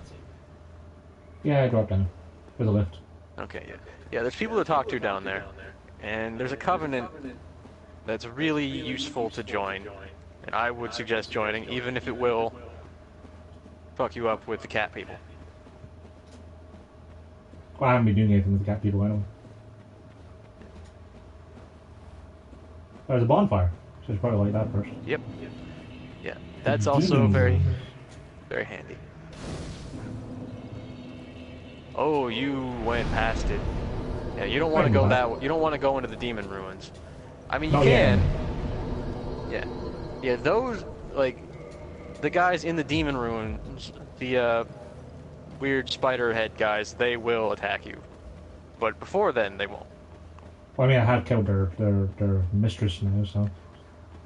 Yeah, I dropped down with a lift. Okay, yeah. Yeah, there's people to talk to down there. And there's a covenant that's really useful to join. And I would suggest joining, even if it will fuck you up with the cat people. Well, I haven't been doing anything with the cat people anyway. There's a bonfire, so it's probably like that first. Yep. Yeah, that's also very, very handy. Oh, you went past it. Yeah, you don't want to go that way. You don't want to go into the demon ruins. I mean, you can. Yeah. Yeah, those, like, the guys in the demon ruins, the weird spider head guys, they will attack you. But before then, they won't. Well, I mean, I have killed their mistress now, so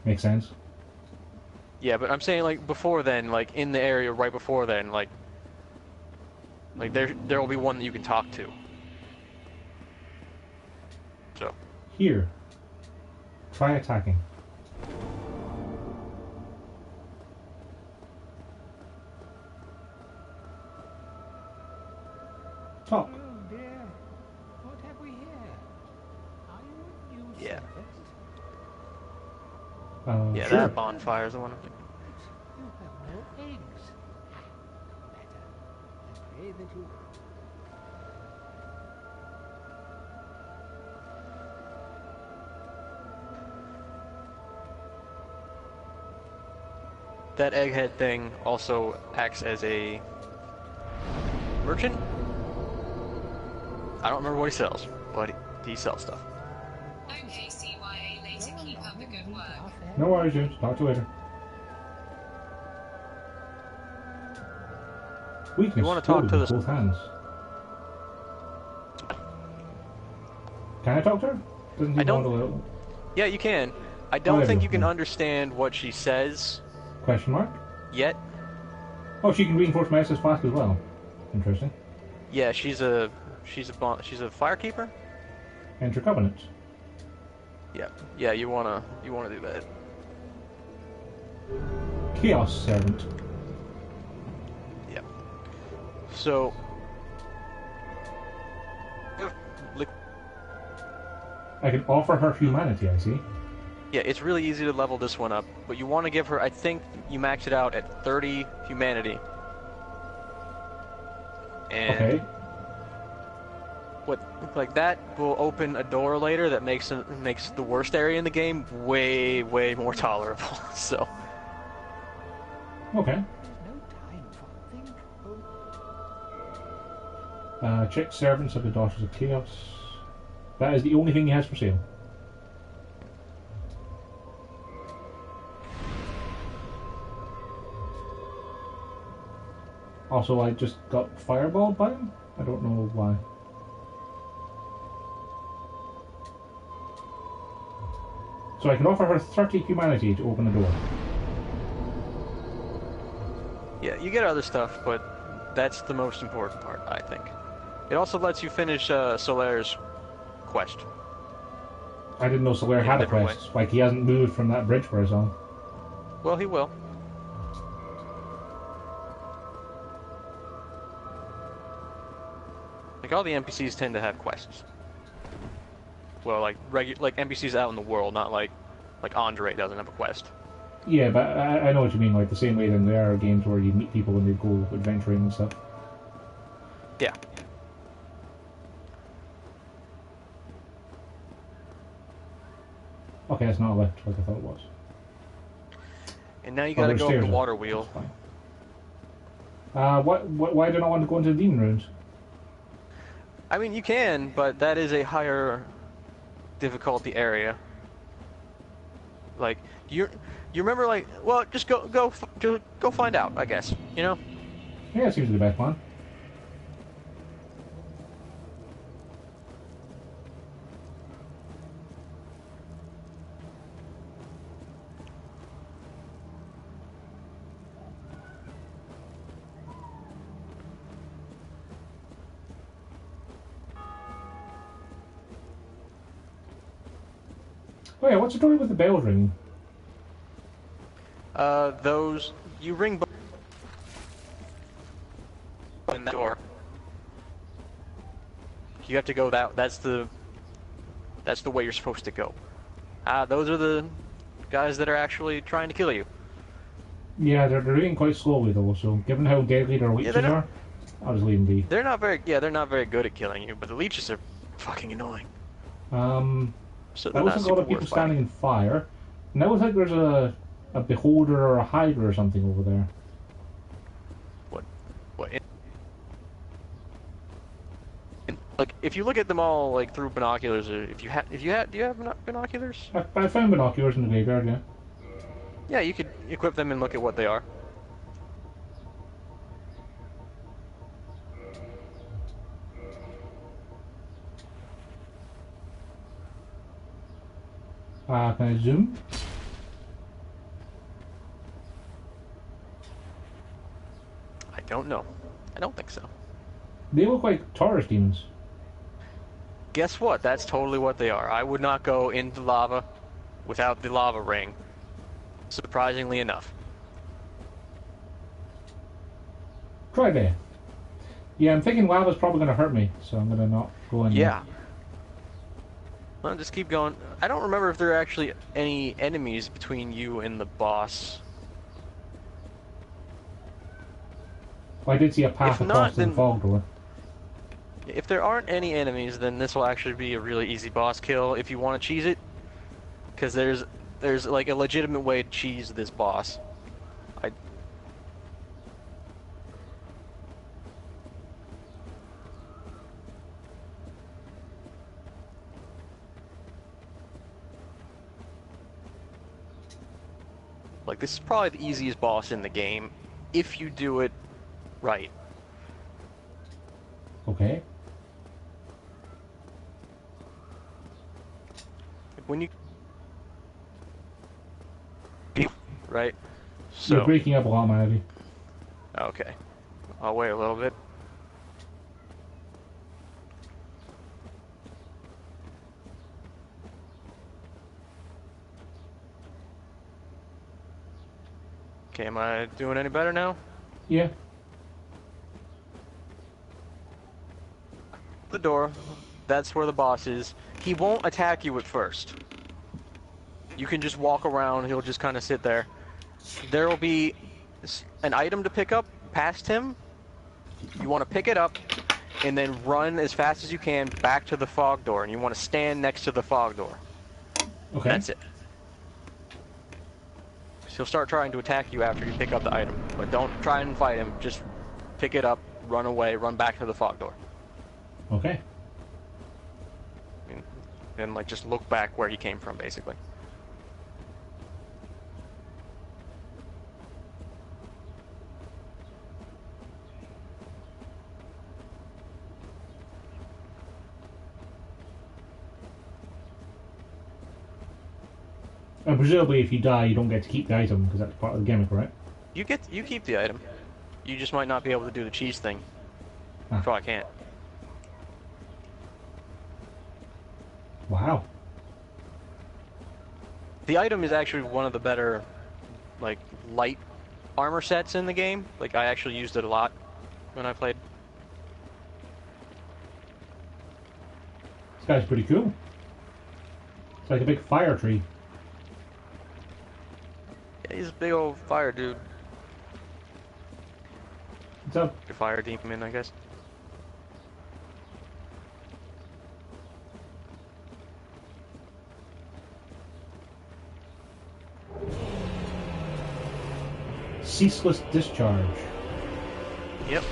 makes sense. Yeah, but I'm saying, like, before then, like, in the area right before then, like there will be one that you can talk to. So. Here. Try attacking. Talk. Hello, dear. What have we here? Are you a new Yeah. servant? Yeah, Sure. that bonfire is the one. You have no eggs. Better. I pray that you... That egghead thing also acts as a merchant. I don't remember what he sells, but he sells stuff. Okay, CYA later. Keep up the good work. No worries, James. Talk to you later. Weakness. You wanna talk low to with the- both hands. Can I talk to her? Doesn't he I don't- want a little Yeah, you can. I don't Oh, think yeah. you can understand what she says question mark? yet. Oh, she can reinforce my SS flask as well. Interesting. Yeah, she's a firekeeper. Enter covenant. Yeah, yeah. You wanna do that. Chaos servant. Yeah. So. I can offer her humanity. I see. Yeah, it's really easy to level this one up, but you want to give her, I think you max it out at 30 humanity. And Okay. what, like that will open a door later that makes the worst area in the game way more tolerable. So Okay. There's no time for think. Oh, Check servants of the Daughters of Chaos. That is the only thing he has for sale. Also, I just got fireballed by him. I don't know why. So I can offer her 30 humanity to open the door. yeah, you get other stuff, but that's the most important part, I think. It also lets you finish Solaire's quest. I didn't know Solaire In a had a different quest. Like, he hasn't moved from that bridge where he's on. Well, he will. Like, all the NPCs tend to have quests. Well, like like NPCs out in the world, not like Andre doesn't have a quest. Yeah, but I know what you mean. Like, the same way that there are games where you meet people when they go adventuring and stuff. Yeah. Okay, it's not a lift like I thought it was. And now you Oh, gotta there's go up stairs the there. water wheel. That's fine. Why do I not want to go into the demon rooms? I mean, you can, but that is a higher difficulty area. Like, you remember, like, well, just go find out, I guess. You know? Yeah, it seems like the best plan. Oh yeah, what's the story with the bells ringing? Those you ring in the door. You have to go that's the way you're supposed to go. Those are the guys that are actually trying to kill you. Yeah, they're doing quite slowly though, so given how deadly their leeches they're not- are, I'll just leave them be. They're not very good at killing you, but the leeches are fucking annoying. So That they're was not a lot super of people worth standing in fire. Now it's like there's a beholder or a hydra or something over there. fighting. What? Like, if you look at them all like through binoculars, or do you have binoculars? I found binoculars in the graveyard, yeah. Yeah, you could equip them and look at what they are. Can I zoom? I don't know. I don't think so. They look like Taurus demons. Guess what? That's totally what they are. I would not go into lava without the lava ring. Surprisingly enough. Try there. Yeah, I'm thinking lava's probably going to hurt me, so I'm going to not go in there. Yeah. Well, just keep going. I don't remember if there are actually any enemies between you and the boss. Well, I did see a path If across not, to the then- fog door. If there aren't any enemies, then this will actually be a really easy boss kill if you want to cheese it. Because there's like a legitimate way to cheese this boss. Like, this is probably the easiest boss in the game if you do it right. Okay. When you right? You're So breaking up a lot, Mandy. okay. I'll wait a little bit. Okay, am I doing any better now? Yeah. The door. That's where the boss is. He won't attack you at first. You can just walk around. He'll just kind of sit there. There will be an item to pick up past him. You want to pick it up and then run as fast as you can back to the fog door. And you want to stand next to the fog door. Okay. That's it. He'll start trying to attack you after you pick up the item. But don't try and fight him. Just pick it up, run away, run back to the fog door. Okay. And like just look back where he came from, basically. And presumably, if you die, you don't get to keep the item because that's part of the gimmick, right? You keep the item. You just might not be able to do the cheese thing. Ah. Probably can't. Wow. The item is actually one of the better, like, light armor sets in the game. Like, I actually used it a lot when I played. This guy's pretty cool. It's like a big fire tree. Yeah, he's a big old fire dude. What's up? Your fire demon, I guess. Ceaseless discharge. Yep.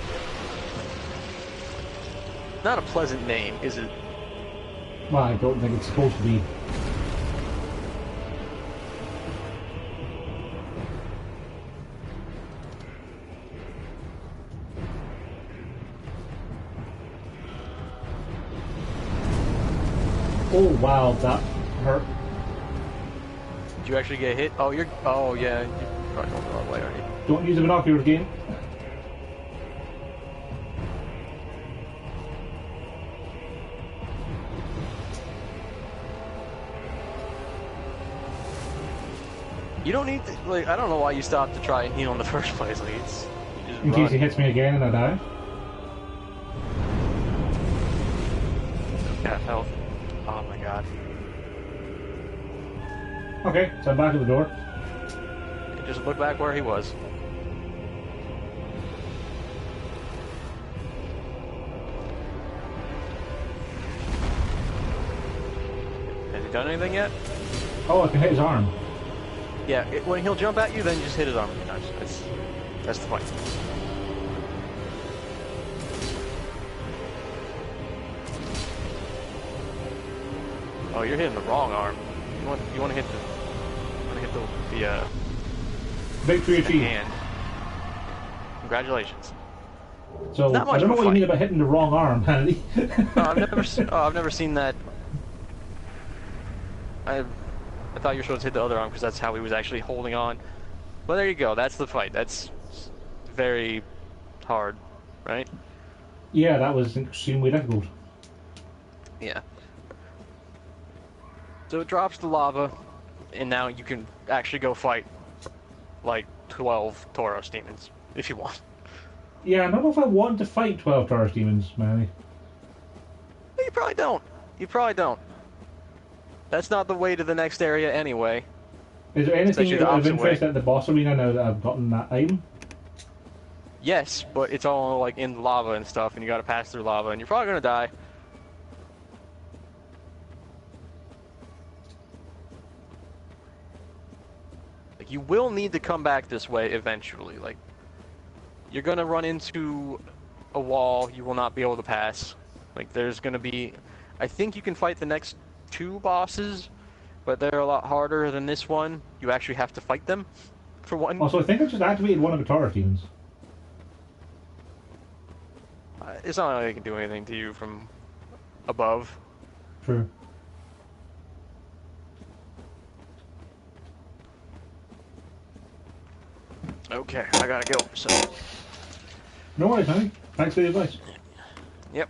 Not a pleasant name, is it? Well, I don't think it's supposed to be. Oh wow, that hurt. Did you actually get hit? Oh, you're. Oh, yeah. You're probably going the wrong way, aren't you? Don't use the binoculars again. You don't need to, like, I don't know why you stopped to try and heal in the first place. Like, it's. You just In run. case he hits me again and I die. Yeah, health. Oh my god. Okay, so I'm back at the door. Just look back where he was. Has he done anything yet? Oh, I can hit his arm. Yeah, when he'll jump at you, then just hit his arm. That's the point. Oh, you're hitting the wrong arm. You want to hit the Victory achieved. hand. Congratulations. So Not much I don't know of a what you fight. mean about hitting the wrong arm, Hannity. I've never seen that. I thought you were supposed to hit the other arm because that's how he was actually holding on. Well, there you go. That's the fight. That's very hard, right? Yeah, that was extremely difficult. Yeah. So it drops the lava, and now you can actually go fight like 12 Tauros demons if you want. Yeah, I don't know if I want to fight 12 Taurus demons, Manny. You probably don't. You probably don't. That's not the way to the next area anyway. Is there anything actually the of opposite interest way. at the boss arena now that I've gotten that item? Yes, but it's all like in lava and stuff, and you gotta pass through lava, and you're probably gonna die. Like, you will need to come back this way eventually. Like, you're gonna run into a wall you will not be able to pass. Like, there's gonna be... I think you can fight the next 2 bosses, but they're a lot harder than this one. You actually have to fight them, for one. Also, I think I just activated one of the Taurus demons. It's not like they can do anything to you from above. True. Okay, I gotta go, so... No worries, Manny. Thanks for the advice. Yep.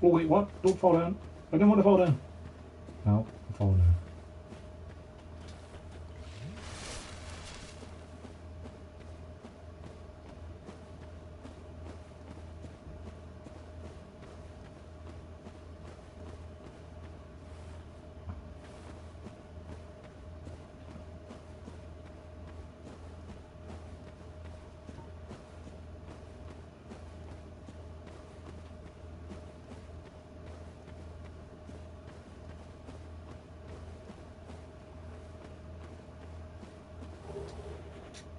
Oh wait, what? Don't fall down. I didn't want to fall down. No, I'm falling down.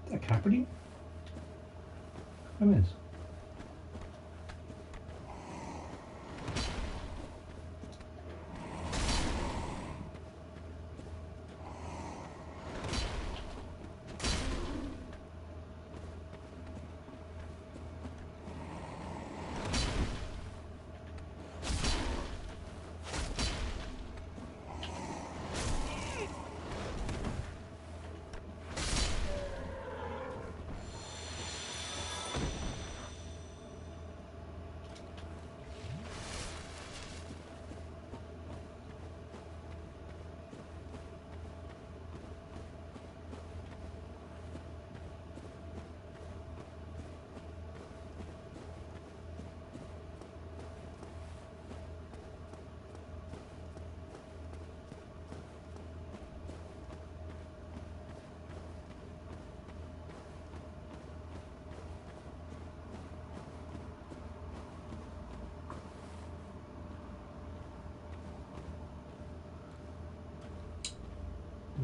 Is that a Capardine? It is.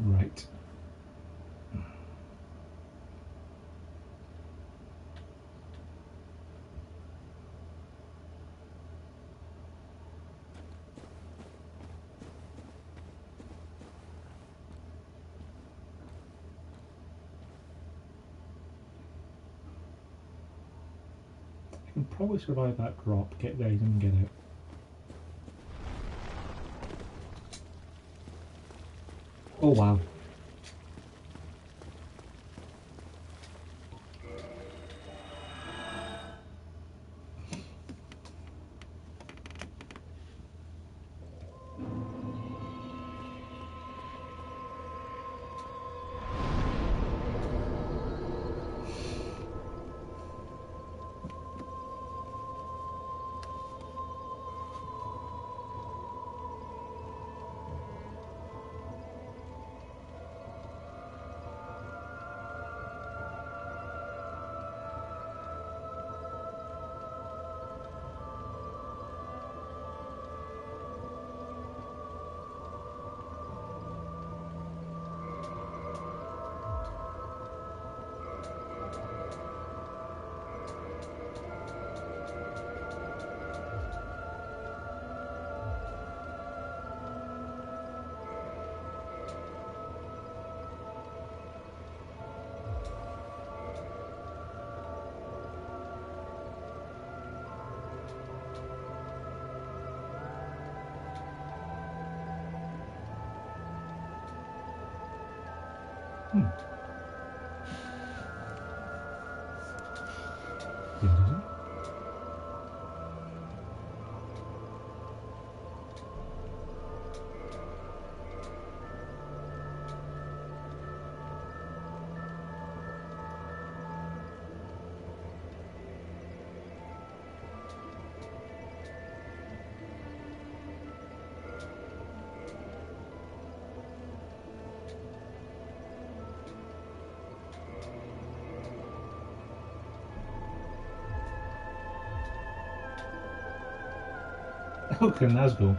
Right. I can probably survive that drop, get the item and get out. Oh wow. Hmm. Interesting. How can that go?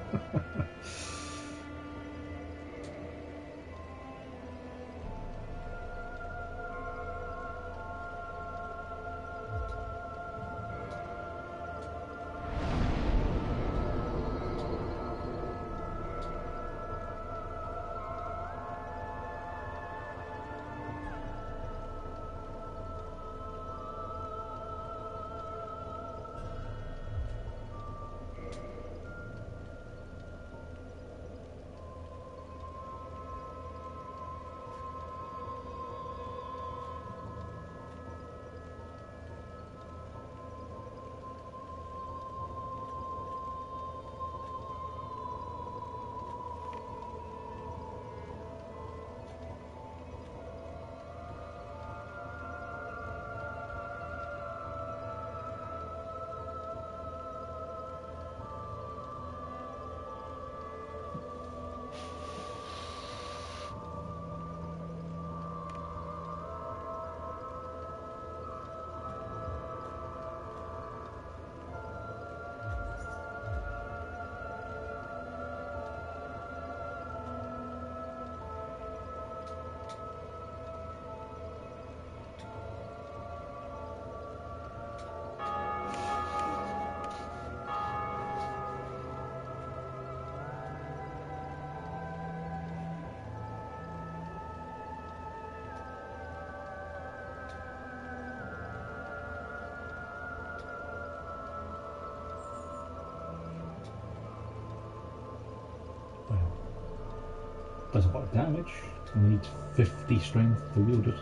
does a lot of damage. Only needs 50 strength to wield it.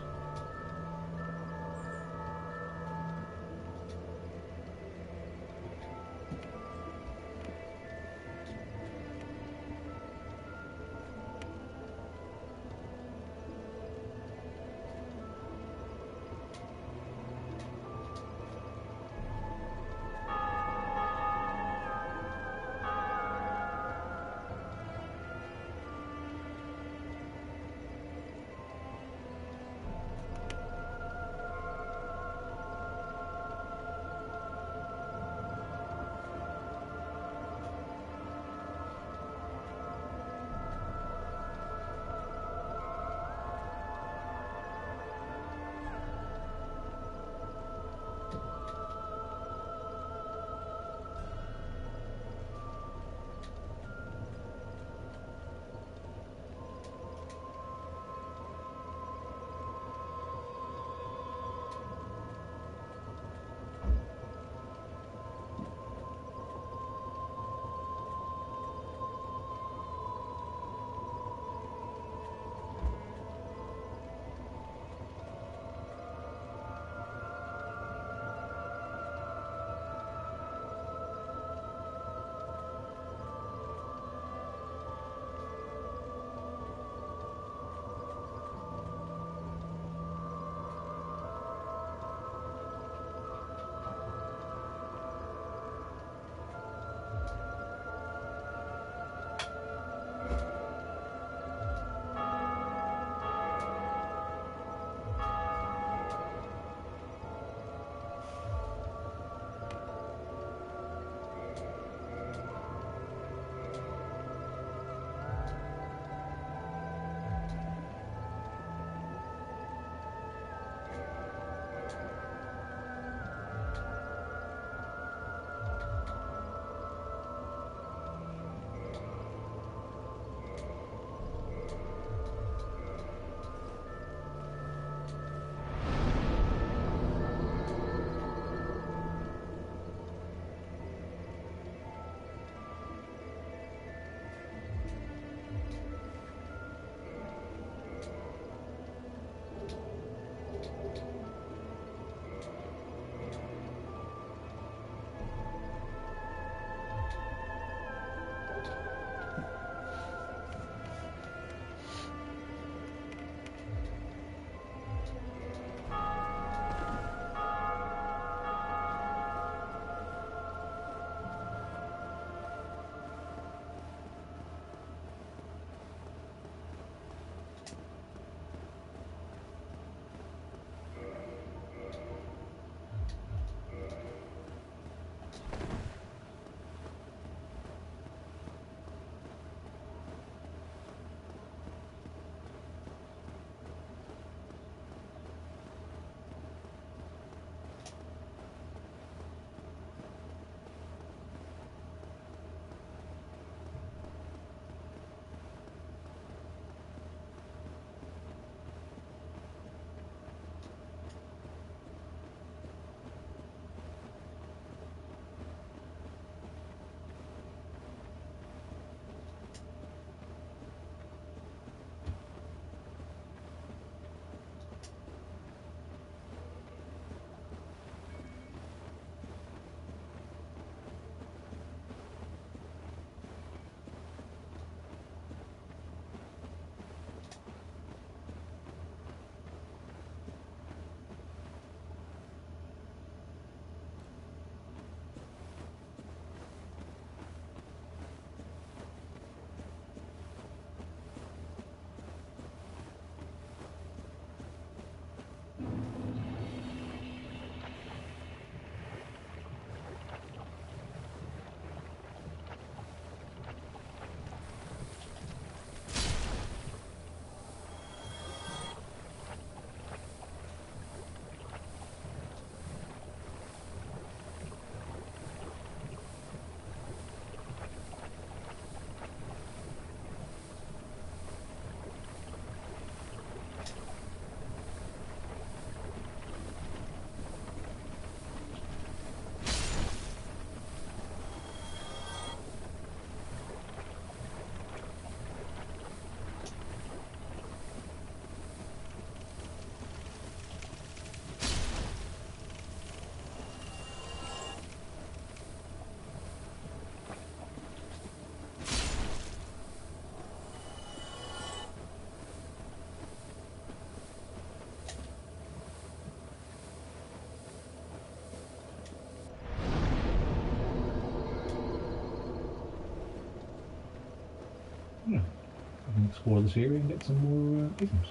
explore this area and get some more items.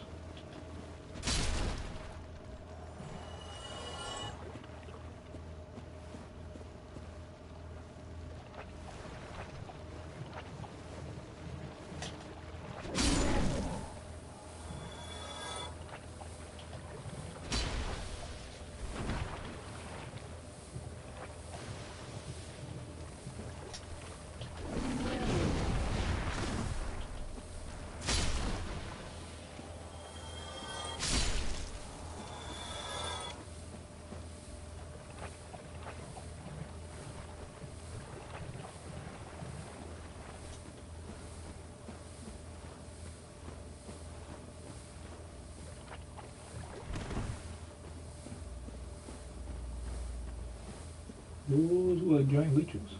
Those were giant leeches.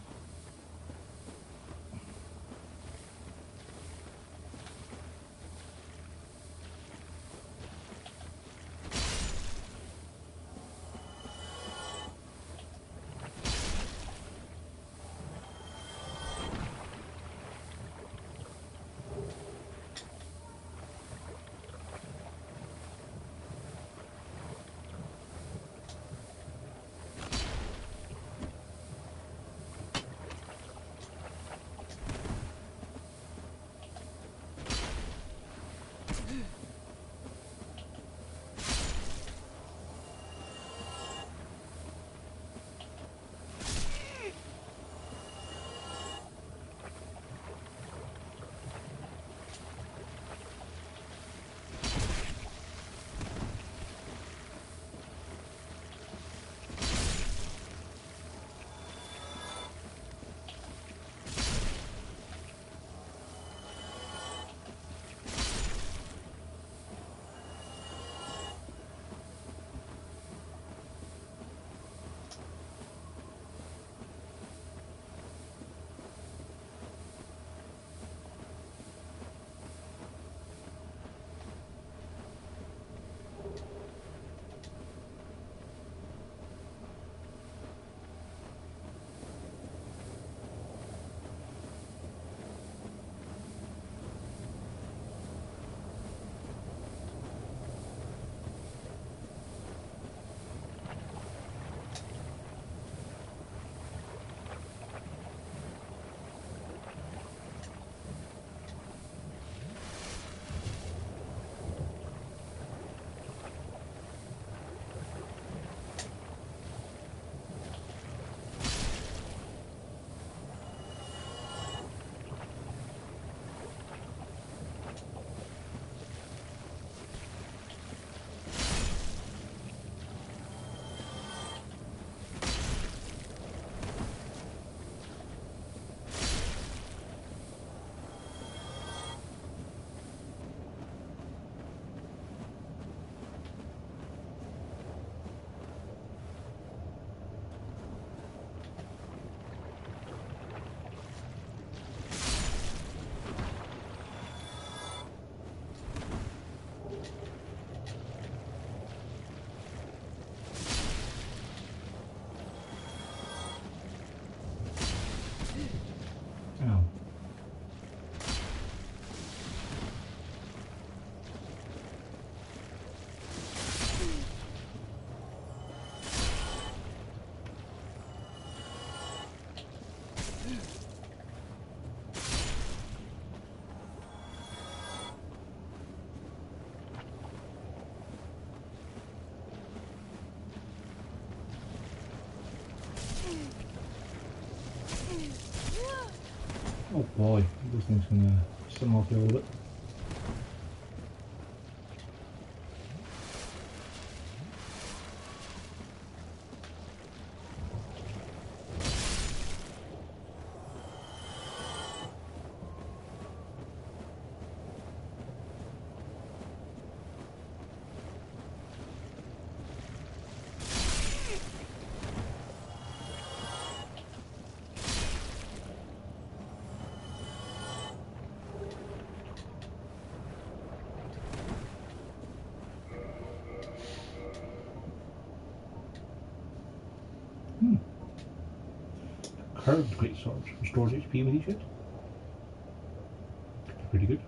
Oh. Oh boy, this thing's gonna stim off here a little bit. Curved great sword restores HP with each hit. Pretty good.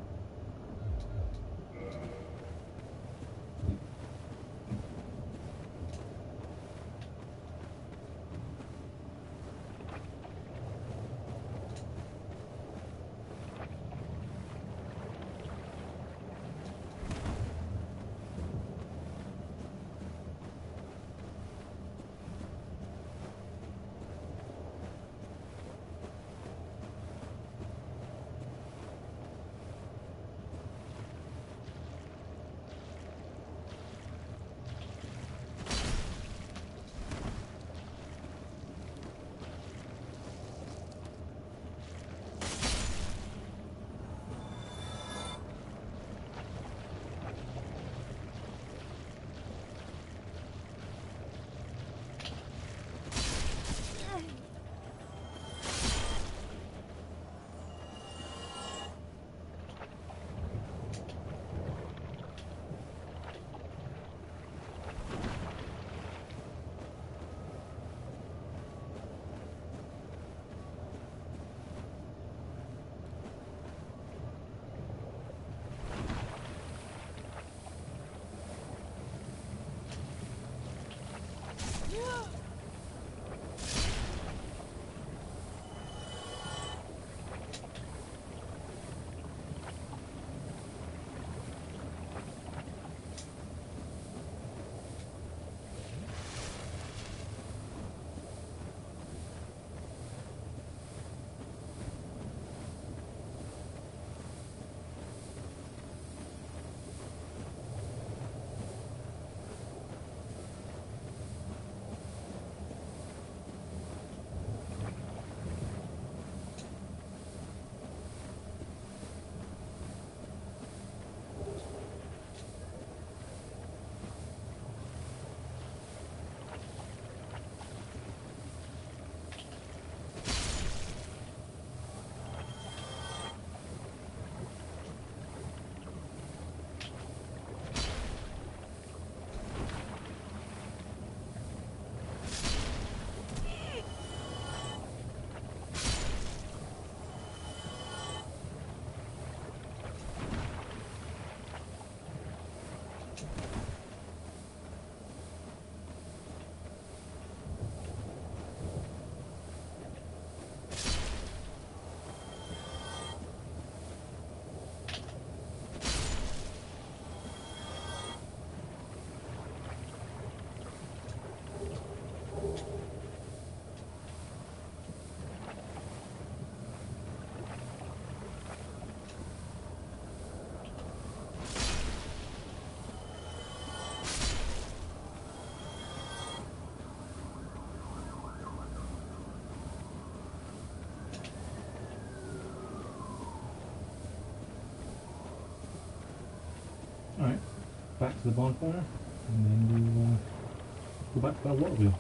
to the bonfire, and then we'll go back to that water wheel.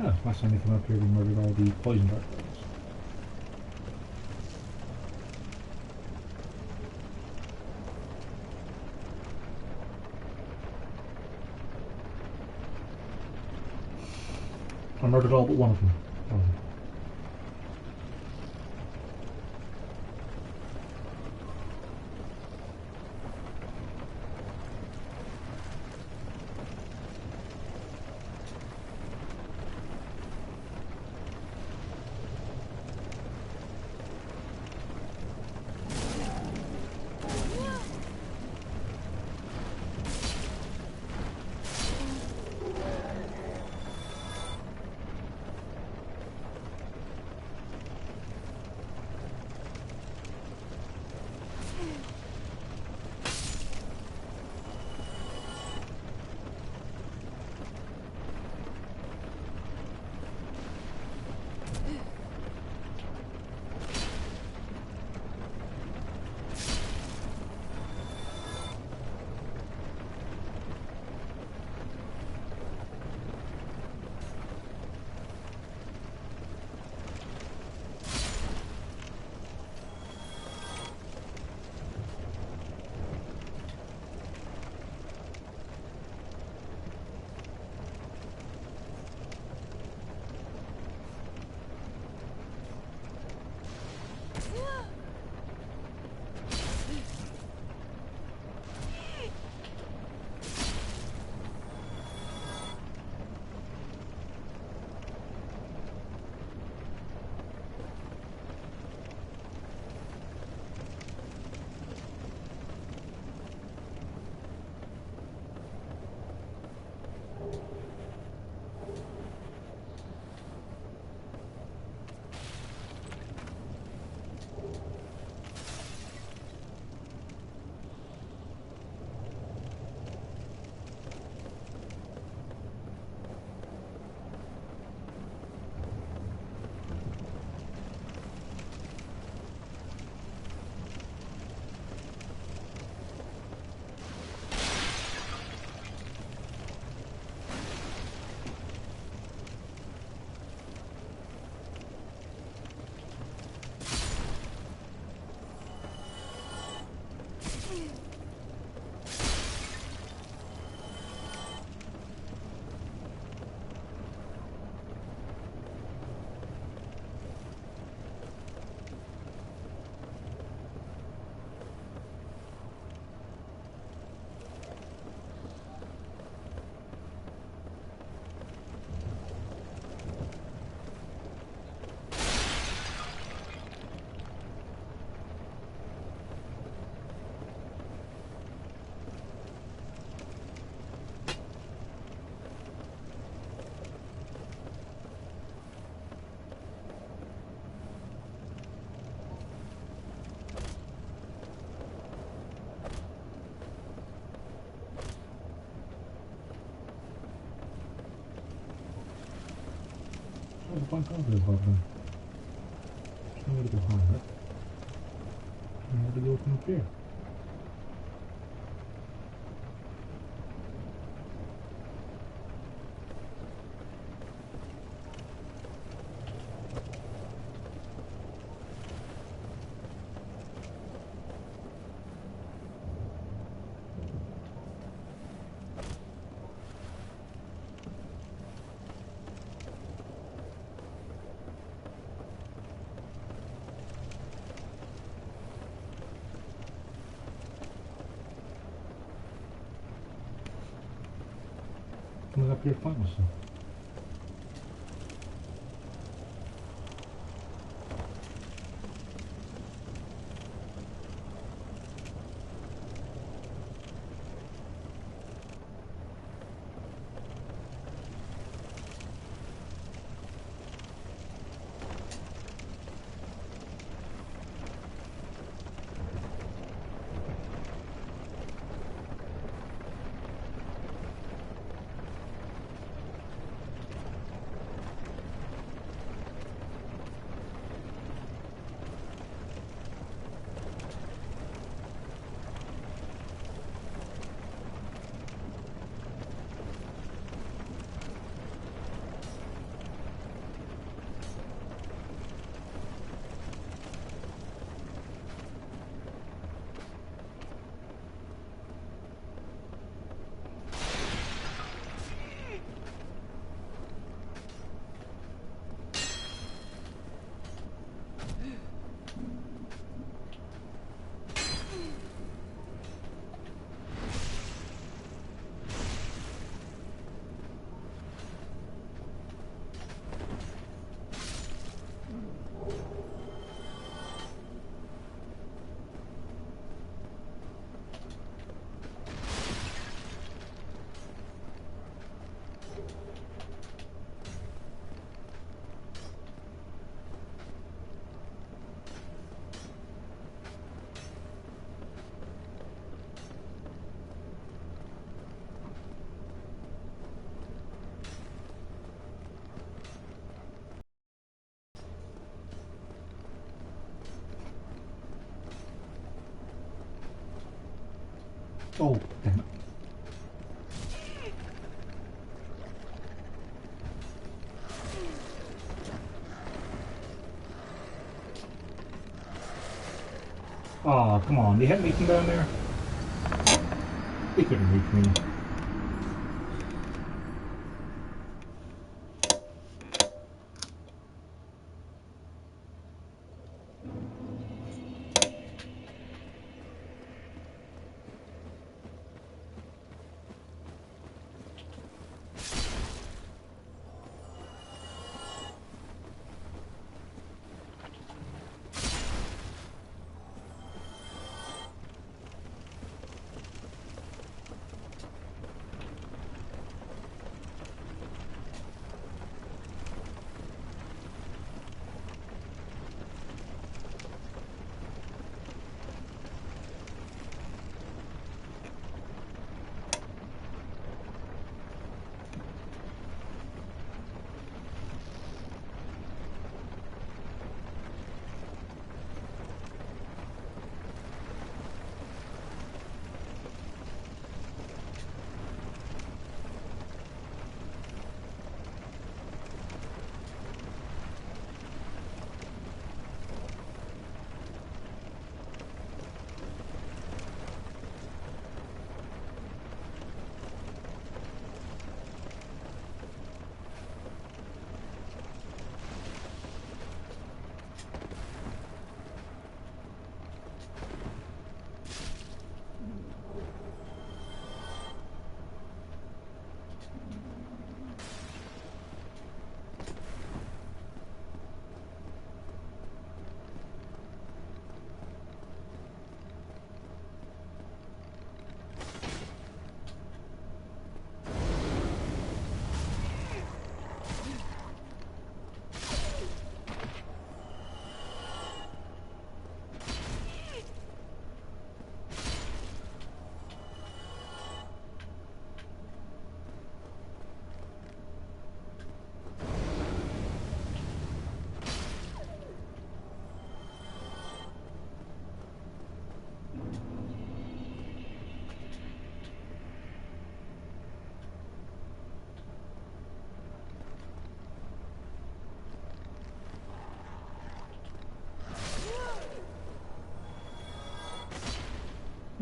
Oh, last time they came up here we murdered all the poison dart bugs. I murdered all but one of them. Oh, the bank over is lovely. There's nowhere to go behind it. And where do we go from up here? coming up here pointless. Oh, damn it. Oh, come on. They hit me from down there. They couldn't reach me.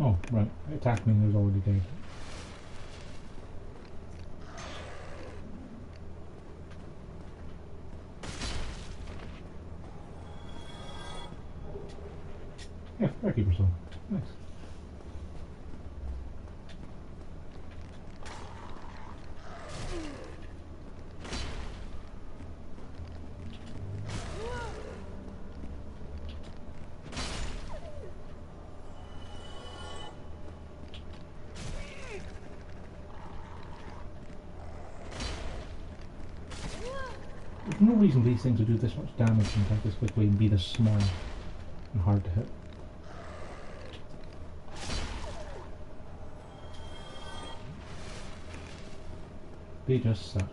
Oh, right. It attacked me and it was already dead. Yeah, Fairkeeper Soul. Nice. There's no reason these things would do this much damage and attack this quickly and be this small and hard to hit. They just suck.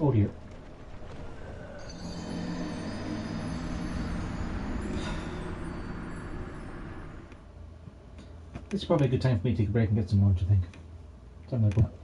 Oh dear. This is probably a good time for me to take a break and get some lunch, I think. So I'm gonna go.